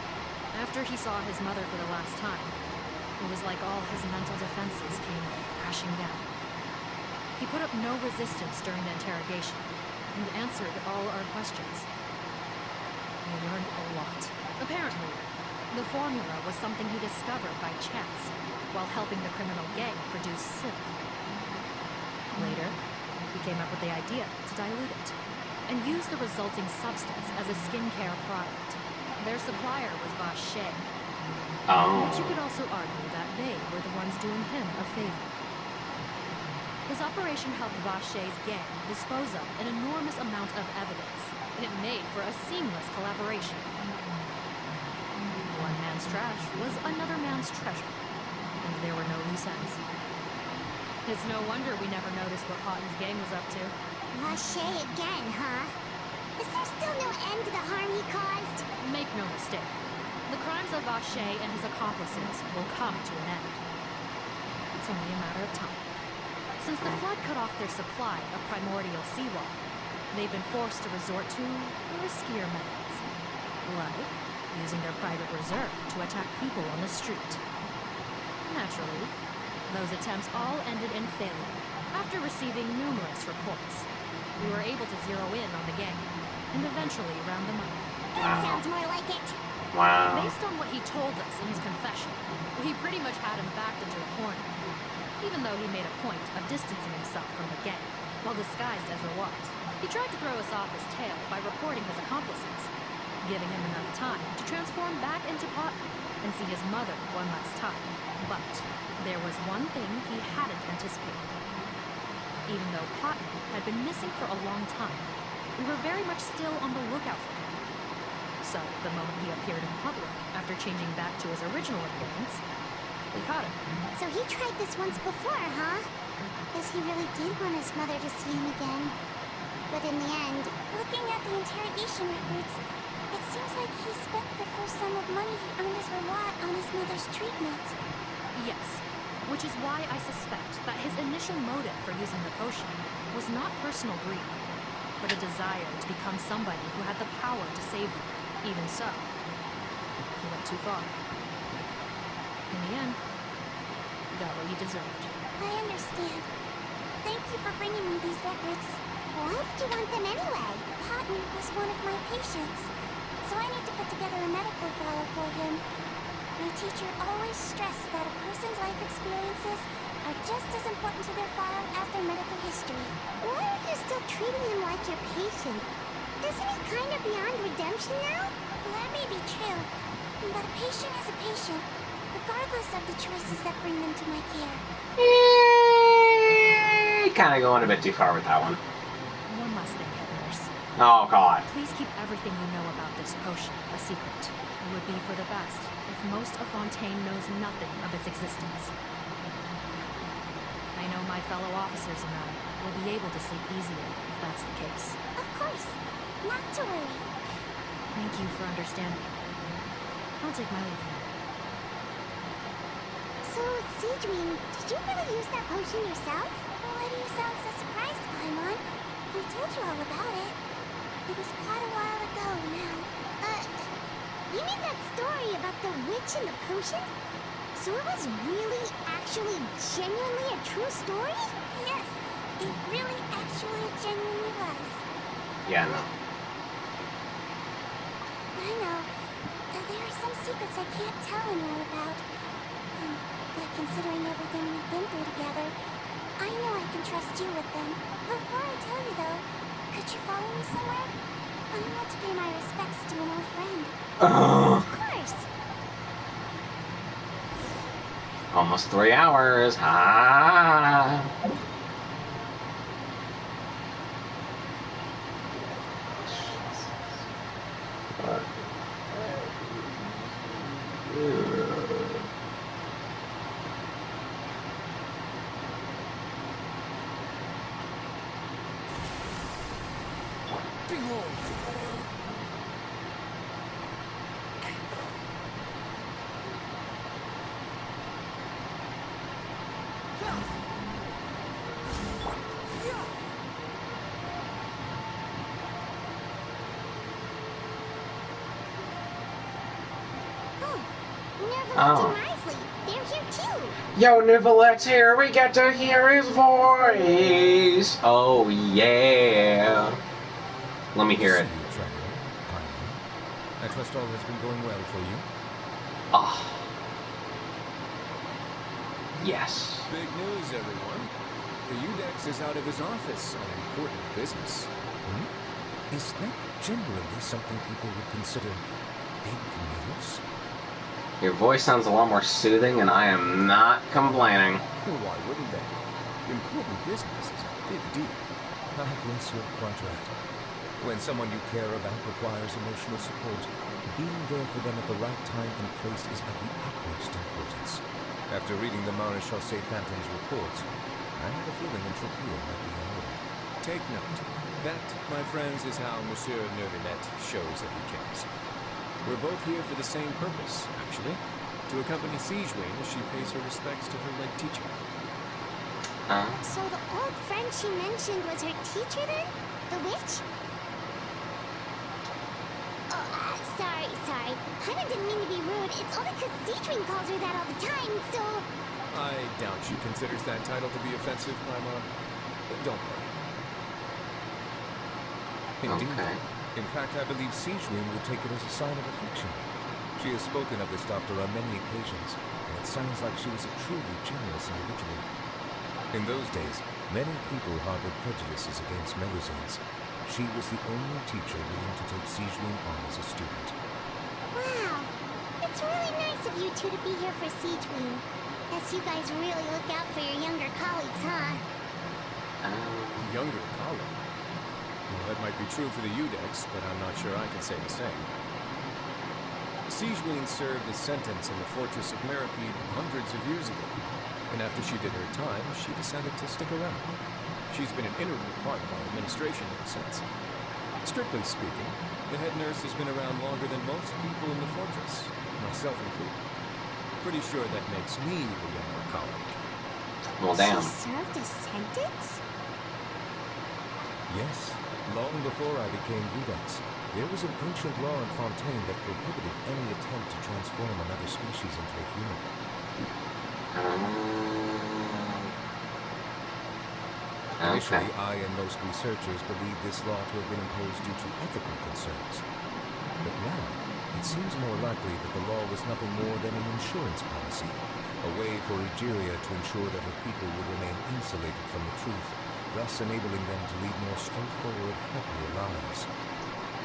Speaker 2: After he saw his mother for the last time, it was like all his mental defenses came crashing down. He put up no resistance during the interrogation, and answered all our questions. We learned a lot. Apparently, the formula was something he discovered by chance, while helping the criminal gang produce silk. Later, he came up with the idea to dilute it, and use the resulting substance as a skincare product. Their supplier was Vache.
Speaker 1: Oh.
Speaker 2: But you could also argue that they were the ones doing him a favor. His operation helped Vache's gang dispose of an enormous amount of evidence. It made for a seamless collaboration. One man's trash was another man's treasure, and there were no loose ends. It's no wonder we never noticed what Cotton's gang was up to.
Speaker 5: Vache again, huh? Is there still no end to the harm he caused?
Speaker 2: Make no mistake. The crimes of Vache and his accomplices will come to an end. It's only a matter of time. Since the flood cut off their supply of primordial seawater, they've been forced to resort to riskier methods, like using their private reserve to attack people on the street. Naturally, those attempts all ended in failure. After receiving numerous reports, we were able to zero in on the gang, and eventually round them up.
Speaker 5: That sounds more like it.
Speaker 1: Wow.
Speaker 2: Based on what he told us in his confession, we pretty much had him backed into a corner, even though he made a point of distancing himself from the gang, while disguised as Rawat. He tried to throw us off his tail by reporting his accomplices, giving him enough time to transform back into Potter and see his mother one last time. But there was one thing he hadn't anticipated. Even though Potter had been missing for a long time, we were very much still on the lookout for him. So, the moment he appeared in public, after changing back to his original appearance, we caught him.
Speaker 5: So he tried this once before, huh? Guess he really did want his mother to see him again. But in the end, looking at the interrogation records, it seems like he spent the first sum of money he earned as reward on his mother's treatment.
Speaker 2: Yes, which is why I suspect that his initial motive for using the potion was not personal greed, but a desire to become somebody who had the power to save them. Even so, he went too far. In the end, he got what he deserved.
Speaker 5: I understand. Thank you for bringing me these records. Why did you want them anyway? Cotton was one of my patients, so I need to put together a medical file for him. My teacher always stressed that a person's life experiences are just as important to their file as their medical history. Why are you still treating him like your patient? Isn't he kind of beyond redemption now? That may be true, but a patient is a patient, regardless of the choices that bring them to my care.
Speaker 1: Kind of going a bit too far with that one.
Speaker 2: One last thing, head nurse.
Speaker 1: Oh, God.
Speaker 2: Please keep everything you know about this potion a secret. It would be for the best if most of Fontaine knows nothing of its existence. I know my fellow officers and I will be able to sleep easier if that's the case.
Speaker 5: Of course. Not to worry.
Speaker 2: Thank you for understanding. I'll take my leave now.
Speaker 5: So, Seedwing, did you really use that potion yourself? Why do you sound so surprised, Paimon? I told you all about it. It was quite a while ago now. You mean that story about the witch and the potion? So it was really, actually, genuinely a true story? Yes, it really, actually, genuinely was.
Speaker 1: Yeah, no.
Speaker 5: I know. There are some secrets I can't tell anyone about. But considering everything we've been through together, I know I can trust you with them. Before I tell you, though, could you follow me somewhere? I want to pay my respects to an old friend. Of course.
Speaker 1: Almost 3 hours. Ah.
Speaker 5: Oh. Nicely. They're here too.
Speaker 1: Yo, Nivelette's here. We get to hear his voice. Oh, yeah. Let me hear it.
Speaker 3: I trust all has been going well for you.
Speaker 1: Ah. Yes.
Speaker 13: Big news, everyone. The Udex is out of his office on important business.
Speaker 3: Is that generally something people would consider big news?
Speaker 1: Your voice sounds a lot more soothing, and I am not complaining.
Speaker 13: Well, why wouldn't they? Important business is a big deal.
Speaker 3: I guess you're quite right. When someone you care about requires emotional support, being there for them at the right time and place is of the utmost importance. After reading the Maréchal Phantom's report, I have a feeling Entropia might be in order.
Speaker 13: Take note. That, my friends, is how Monsieur Neuvillette shows that he cares. We're both here for the same purpose, actually. To accompany Siegewing as she pays her respects to her late teacher.
Speaker 5: So the old friend she mentioned was her teacher then? The witch? Oh, sorry. Paimon didn't mean to be rude. It's only because Siegewing calls her that all the time, so...
Speaker 13: I doubt she considers that title to be offensive, Paimon. Don't worry.
Speaker 3: Indeed.
Speaker 1: Okay.
Speaker 3: In fact, I believe Siegewing would take it as a sign of affection. She has spoken of this doctor on many occasions, and it sounds like she was a truly generous individual. In those days, many people harbored prejudices against Melusines.
Speaker 15: She was the only teacher willing to take Sijun on as a student.
Speaker 5: Wow. It's really nice of you two to be here for Siegeween. Guess you guys really look out for your younger colleagues, huh?
Speaker 3: Younger colleague? Well, that might be true for the Udex, but I'm not sure I can say the same. Siegeween served a sentence in the Fortress of Mirapede hundreds of years ago, and after she did her time, she decided to stick around. She's been an integral part of our administration ever since. Strictly speaking, the head nurse has been around longer than most people in the fortress, myself included. Pretty sure that makes me the younger colleague.
Speaker 1: Well, damn.
Speaker 5: She served a sentence?
Speaker 15: Yes, long before I became Udex, there was an ancient law in Fontaine that prohibited any attempt to transform another species into a human. Initially, I and most researchers believed this law to have been imposed due to ethical concerns. But now, it seems more likely that the law was nothing more than an insurance policy, a way for Egeria to ensure that her people would remain insulated from the truth, thus enabling them to lead more straightforward, happier lives.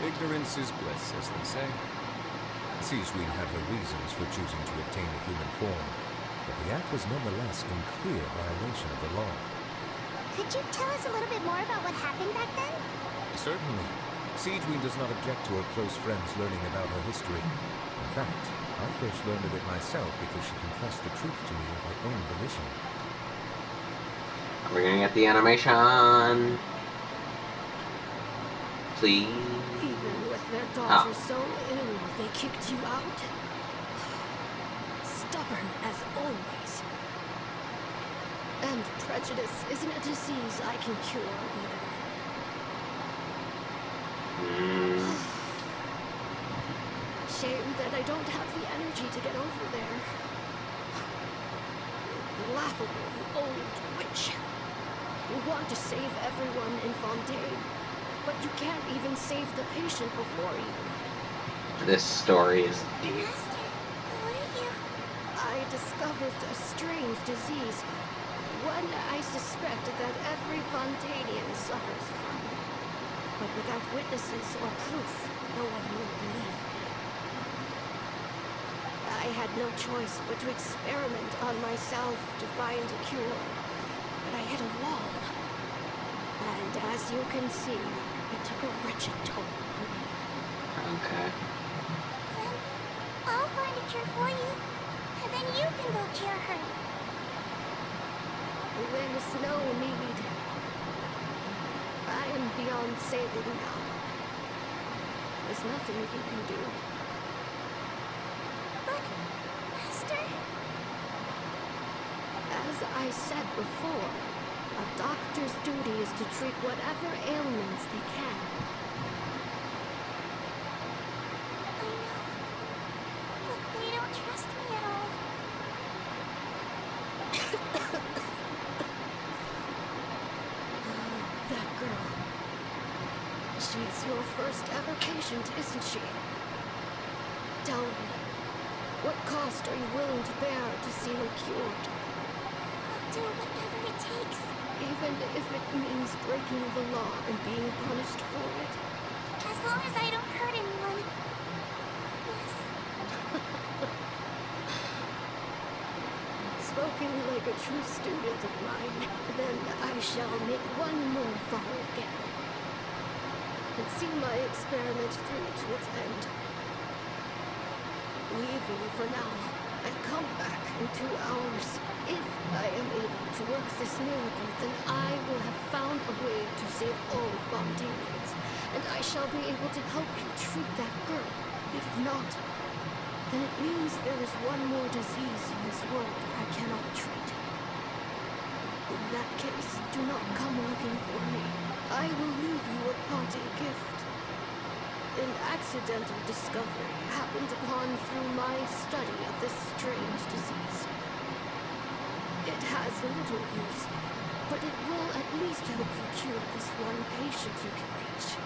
Speaker 3: Ignorance is bliss, as they say.
Speaker 15: Sijun had her reasons for choosing to obtain a human form, but the act was nonetheless in clear violation of the law.
Speaker 5: Could you tell us a little bit more about what happened back then?
Speaker 15: Certainly. Sijun does not object to her close friends learning about her history. In fact, I first learned of it myself because she confessed the truth to me of her own volition.
Speaker 1: We're gonna get the animation. Please.
Speaker 6: Even with their daughter so ill, they kicked you out? Stubborn as always. And prejudice isn't a disease I can cure either. Shame that I don't have the energy to get over there. Laughable old witch. You want to save everyone in Fontaine, but you can't even save the patient before you.
Speaker 1: This story is deep.
Speaker 5: Master, who are you?
Speaker 6: I discovered a strange disease, one I suspect that every Fontainian suffers from. But without witnesses or proof, no one will believe. I had no choice but to experiment on myself to find a cure. But I hit a wall. And as you can see, it took a wretched toll on me.
Speaker 1: Okay.
Speaker 5: Then I'll find a cure for you, and then you can go cure her.
Speaker 6: There's no need. I am beyond saving now. There's nothing you can do.
Speaker 5: But, Master...
Speaker 6: As I said before, a doctor's duty is to treat whatever ailments they can.
Speaker 5: I know, but they don't trust me at all.
Speaker 6: That girl. She's your first ever patient, isn't she? Tell me, what cost are you willing to bear to see her cured?
Speaker 5: I'll do whatever it takes.
Speaker 6: Even if it means breaking the law and being punished for it?
Speaker 5: As long as I don't hurt anyone. Yes.
Speaker 6: Spoken like a true student of mine, then I shall make one more follow again. And see my experiment through to its end. Leave me for now, and come back in 2 hours. If I am able to work this miracle, then I will have found a way to save all Fontainians, and I shall be able to help you treat that girl. If not, then it means there is one more disease in this world that I cannot treat. In that case, do not come looking for me. I will leave you a parting gift. An accidental discovery happened upon through my study of this strange disease. It has little use, but it will at least help you cure this one patient you can reach.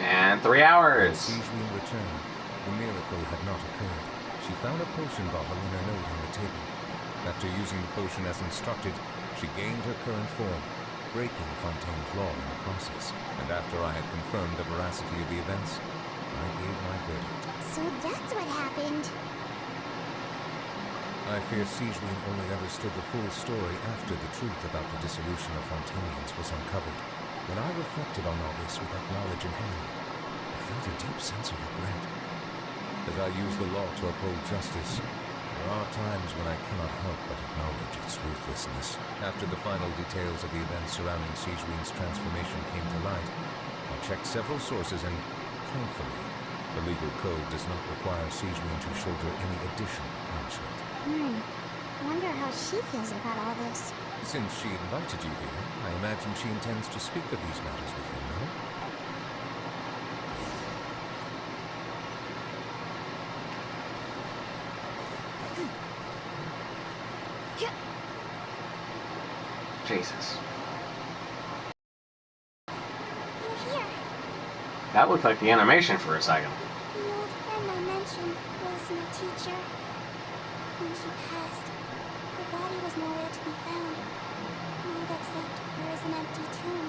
Speaker 1: And 3 hours.
Speaker 15: When Sijun returned, the miracle had not occurred. She found a potion bottle and a note on the table. After using the potion as instructed, She gained her current form, breaking Fontaine's law in the process. And after I had confirmed the veracity of the events, I gave my verdict.
Speaker 5: So that's what happened.
Speaker 15: I fear Siegewien only understood the full story after the truth about the dissolution of Fontainians was uncovered. When I reflected on all this with that knowledge in hand, I felt a deep sense of regret. As I use the law to uphold justice, there are times when I cannot help but acknowledge its ruthlessness. After the final details of the events surrounding Siegewien's transformation came to light, I checked several sources and, thankfully, the legal code does not require Siegewien to shoulder any additional punishment.
Speaker 5: Wonder how she feels about all this.
Speaker 15: Since she invited you here, I imagine she intends to speak of these matters with you, no?
Speaker 1: Jesus.
Speaker 5: You're here.
Speaker 1: That looked like the animation for a second.
Speaker 5: The old friend I mentioned was my teacher. When she passed, her body was nowhere to be found. All that's left of her is an empty tomb.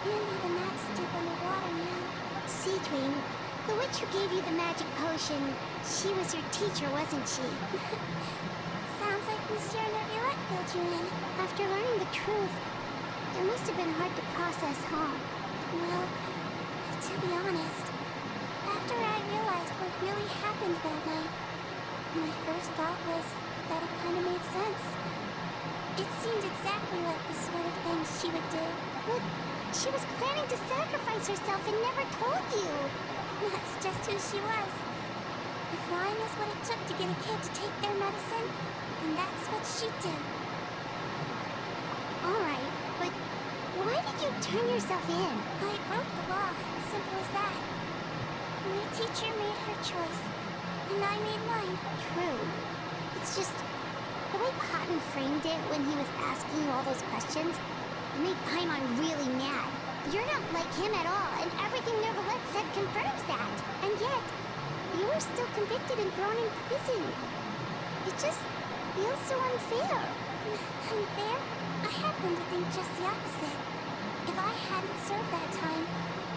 Speaker 5: And even that's deep underwater now. Siegwien, the witch who gave you the magic potion, she was your teacher, wasn't she? Sounds like Monsieur Neuvillette filled you in. After learning the truth, it must have been hard to process, huh? Well, to be honest, after I realized what really happened that night, my first thought was that it kind of made sense. It seemed exactly like the sort of thing she would do. But she was planning to sacrifice herself and never told you. That's just who she was. If lying is what it took to get a kid to take their medicine, then that's what she'd do. Alright, but why did you turn yourself in? I broke the law, simple as that. My teacher made her choice, and I made mine. True. It's just the way Cotton framed it when he was asking you all those questions, it made Paimon really mad. You're not like him at all, and everything Neuvillette said confirms that. And yet, you were still convicted and thrown in prison. It just feels so unfair. Unfair? I happen to think just the opposite. If I hadn't served that time,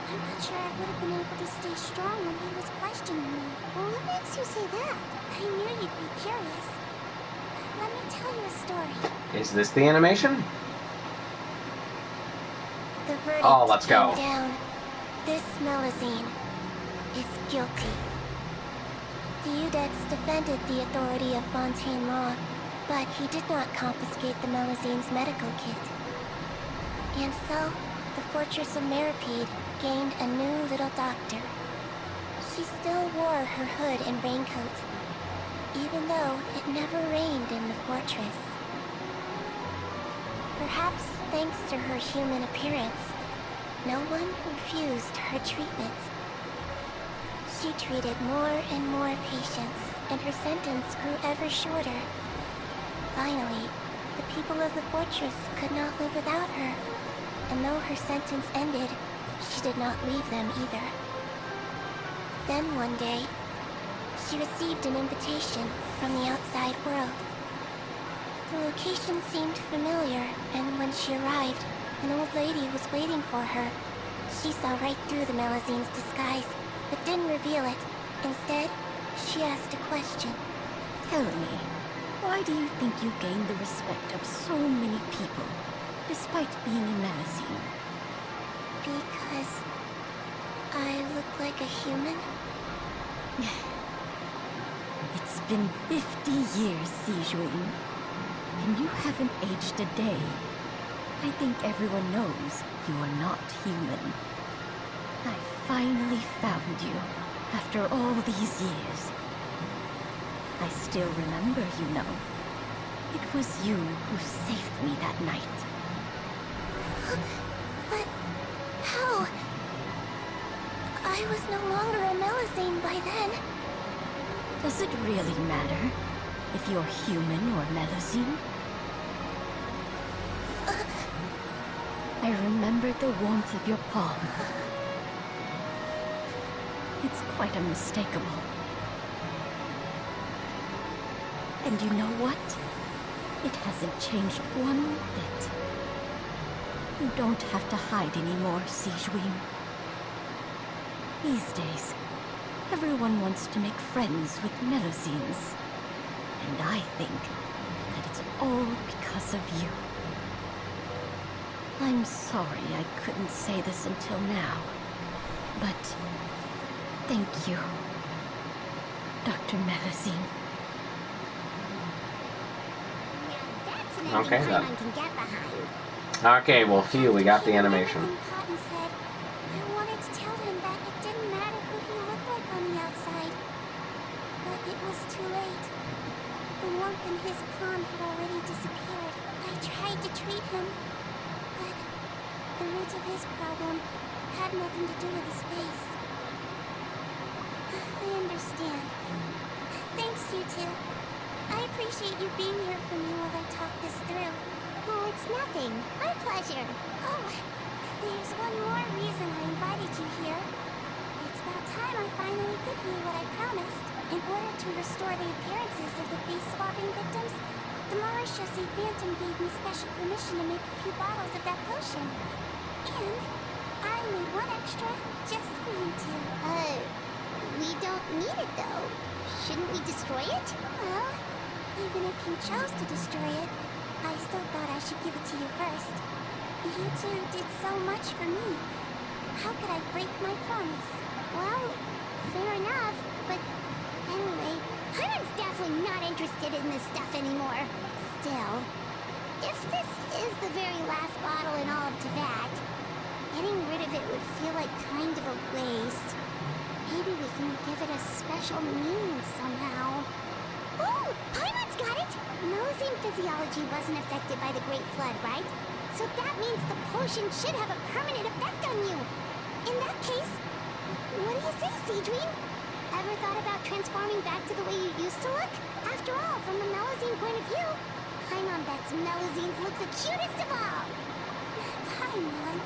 Speaker 5: I'm not sure I would have been able to stay strong when he was questioning me. Well, what makes you say that? I knew you'd be curious. Let me tell you a story.
Speaker 1: Is this the animation?
Speaker 5: The verdict
Speaker 1: Oh, let's go.
Speaker 5: came down. This Melusine is guilty. Diudex defended the authority of Fontaine law, but he did not confiscate the Melusine's medical kit. And so, the Fortress of Meripede gained a new little doctor. She still wore her hood and raincoat, even though it never rained in the fortress. Perhaps thanks to her human appearance, no one refused her treatment. She treated more and more patients, and her sentence grew ever shorter. Finally, the people of the fortress could not live without her, and though her sentence ended, she did not leave them either. Then one day, she received an invitation from the outside world. The location seemed familiar, and when she arrived, an old lady was waiting for her. She saw right through the Melusine's disguise, but didn't reveal it. Instead, she asked a question.
Speaker 16: Tell me, why do you think you gained the respect of so many people, despite being a Melusine?
Speaker 5: Because I look like a human?
Speaker 16: It's been 50 years, Siegewien, and you haven't aged a day. I think everyone knows you are not human. I finally found you, after all these years. I still remember, you know. It was you who saved me that night.
Speaker 5: But how? I was no longer a Melusine by then.
Speaker 16: Does it really matter if you're human or Melusine? I remember the warmth of your palm. It's quite unmistakable. And you know what? It hasn't changed one bit. You don't have to hide anymore, Sijouin. These days, everyone wants to make friends with Melusines. And I think that it's all because of you. I'm sorry I couldn't say this until now, but thank you, Dr. Melusine.
Speaker 1: Okay, then.
Speaker 5: Can get behind.
Speaker 1: Okay, well, phew, we got the animation.
Speaker 5: Cotton said, I wanted to tell him that it didn't matter who he looked like on the outside. But it was too late. The warmth in his palm had already disappeared. I tried to treat him, but the root of his problem had nothing to do with his face. I understand. Thanks, you two. I appreciate you being here for me while I talk this through. Oh, it's nothing. My pleasure. Oh, there's one more reason I invited you here. It's about time I finally give you what I promised. In order to restore the appearances of the face-swapping victims, the Mauritius Phantom gave me special permission to make a few bottles of that potion. And I made one extra just for you two. We don't need it though. Shouldn't we destroy it? Well, even if you chose to destroy it, I still thought I should give it to you first. You two did so much for me. How could I break my promise? Well, fair enough, but anyway, Paimon's definitely not interested in this stuff anymore. Still, if this is the very last bottle in all of Teyvat, getting rid of it would feel like kind of a waste. Maybe we can give it a special meaning somehow. Oh, Paimon's got it! Melusine physiology wasn't affected by the Great Flood, right? So that means the potion should have a permanent effect on you. In that case, what do you say, Sijouin? Ever thought about transforming back to the way you used to look? After all, from the Melusine point of view, Paimon bets Melusines look the cutest of all. Paimon,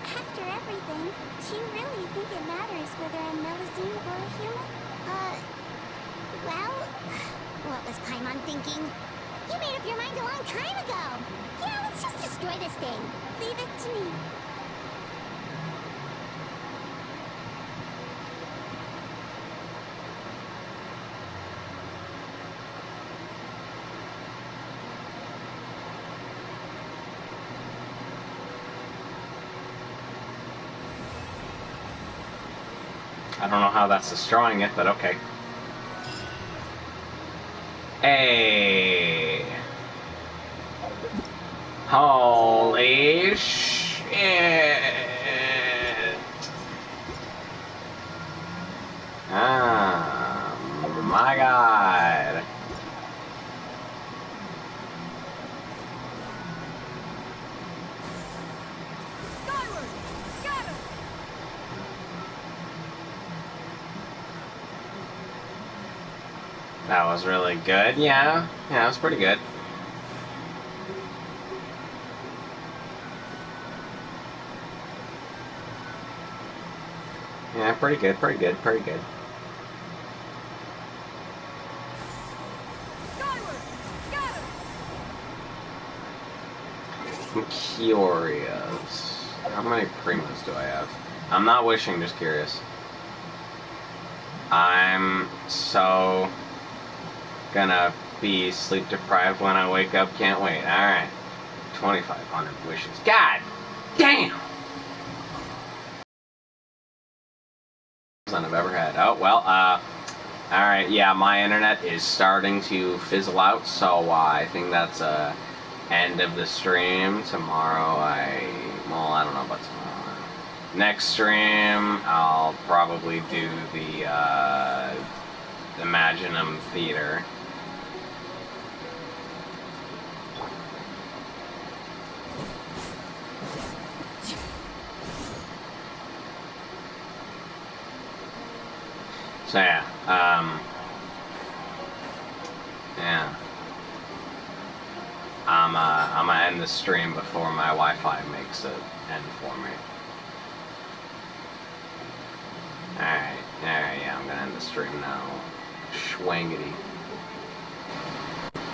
Speaker 5: after everything, do you really think it matters whether I'm Melusine or a human? Well, what was Paimon thinking? You made up your mind a long time ago. Yeah, let's just destroy this thing. Leave it to me.
Speaker 1: I don't know how that's destroying it, but okay. Hey! Holy shit! Oh my god! That was really good. Yeah, it was pretty good. Yeah, pretty good, pretty good, pretty good. I'm curious. How many Primas do I have? I'm not wishing, just curious. I'm so gonna be sleep deprived when I wake up. Can't wait. Alright. 2,500 wishes. God damn! I've ever had. Oh, well, alright, yeah, my internet is starting to fizzle out, so I think that's end of the stream. Tomorrow well, I don't know about tomorrow. Next stream, I'll probably do the Imaginum Theater. So yeah, yeah. I'm gonna end the stream before my Wi-Fi makes it end for me. Alright, yeah, I'm gonna end the stream now. Schwangity.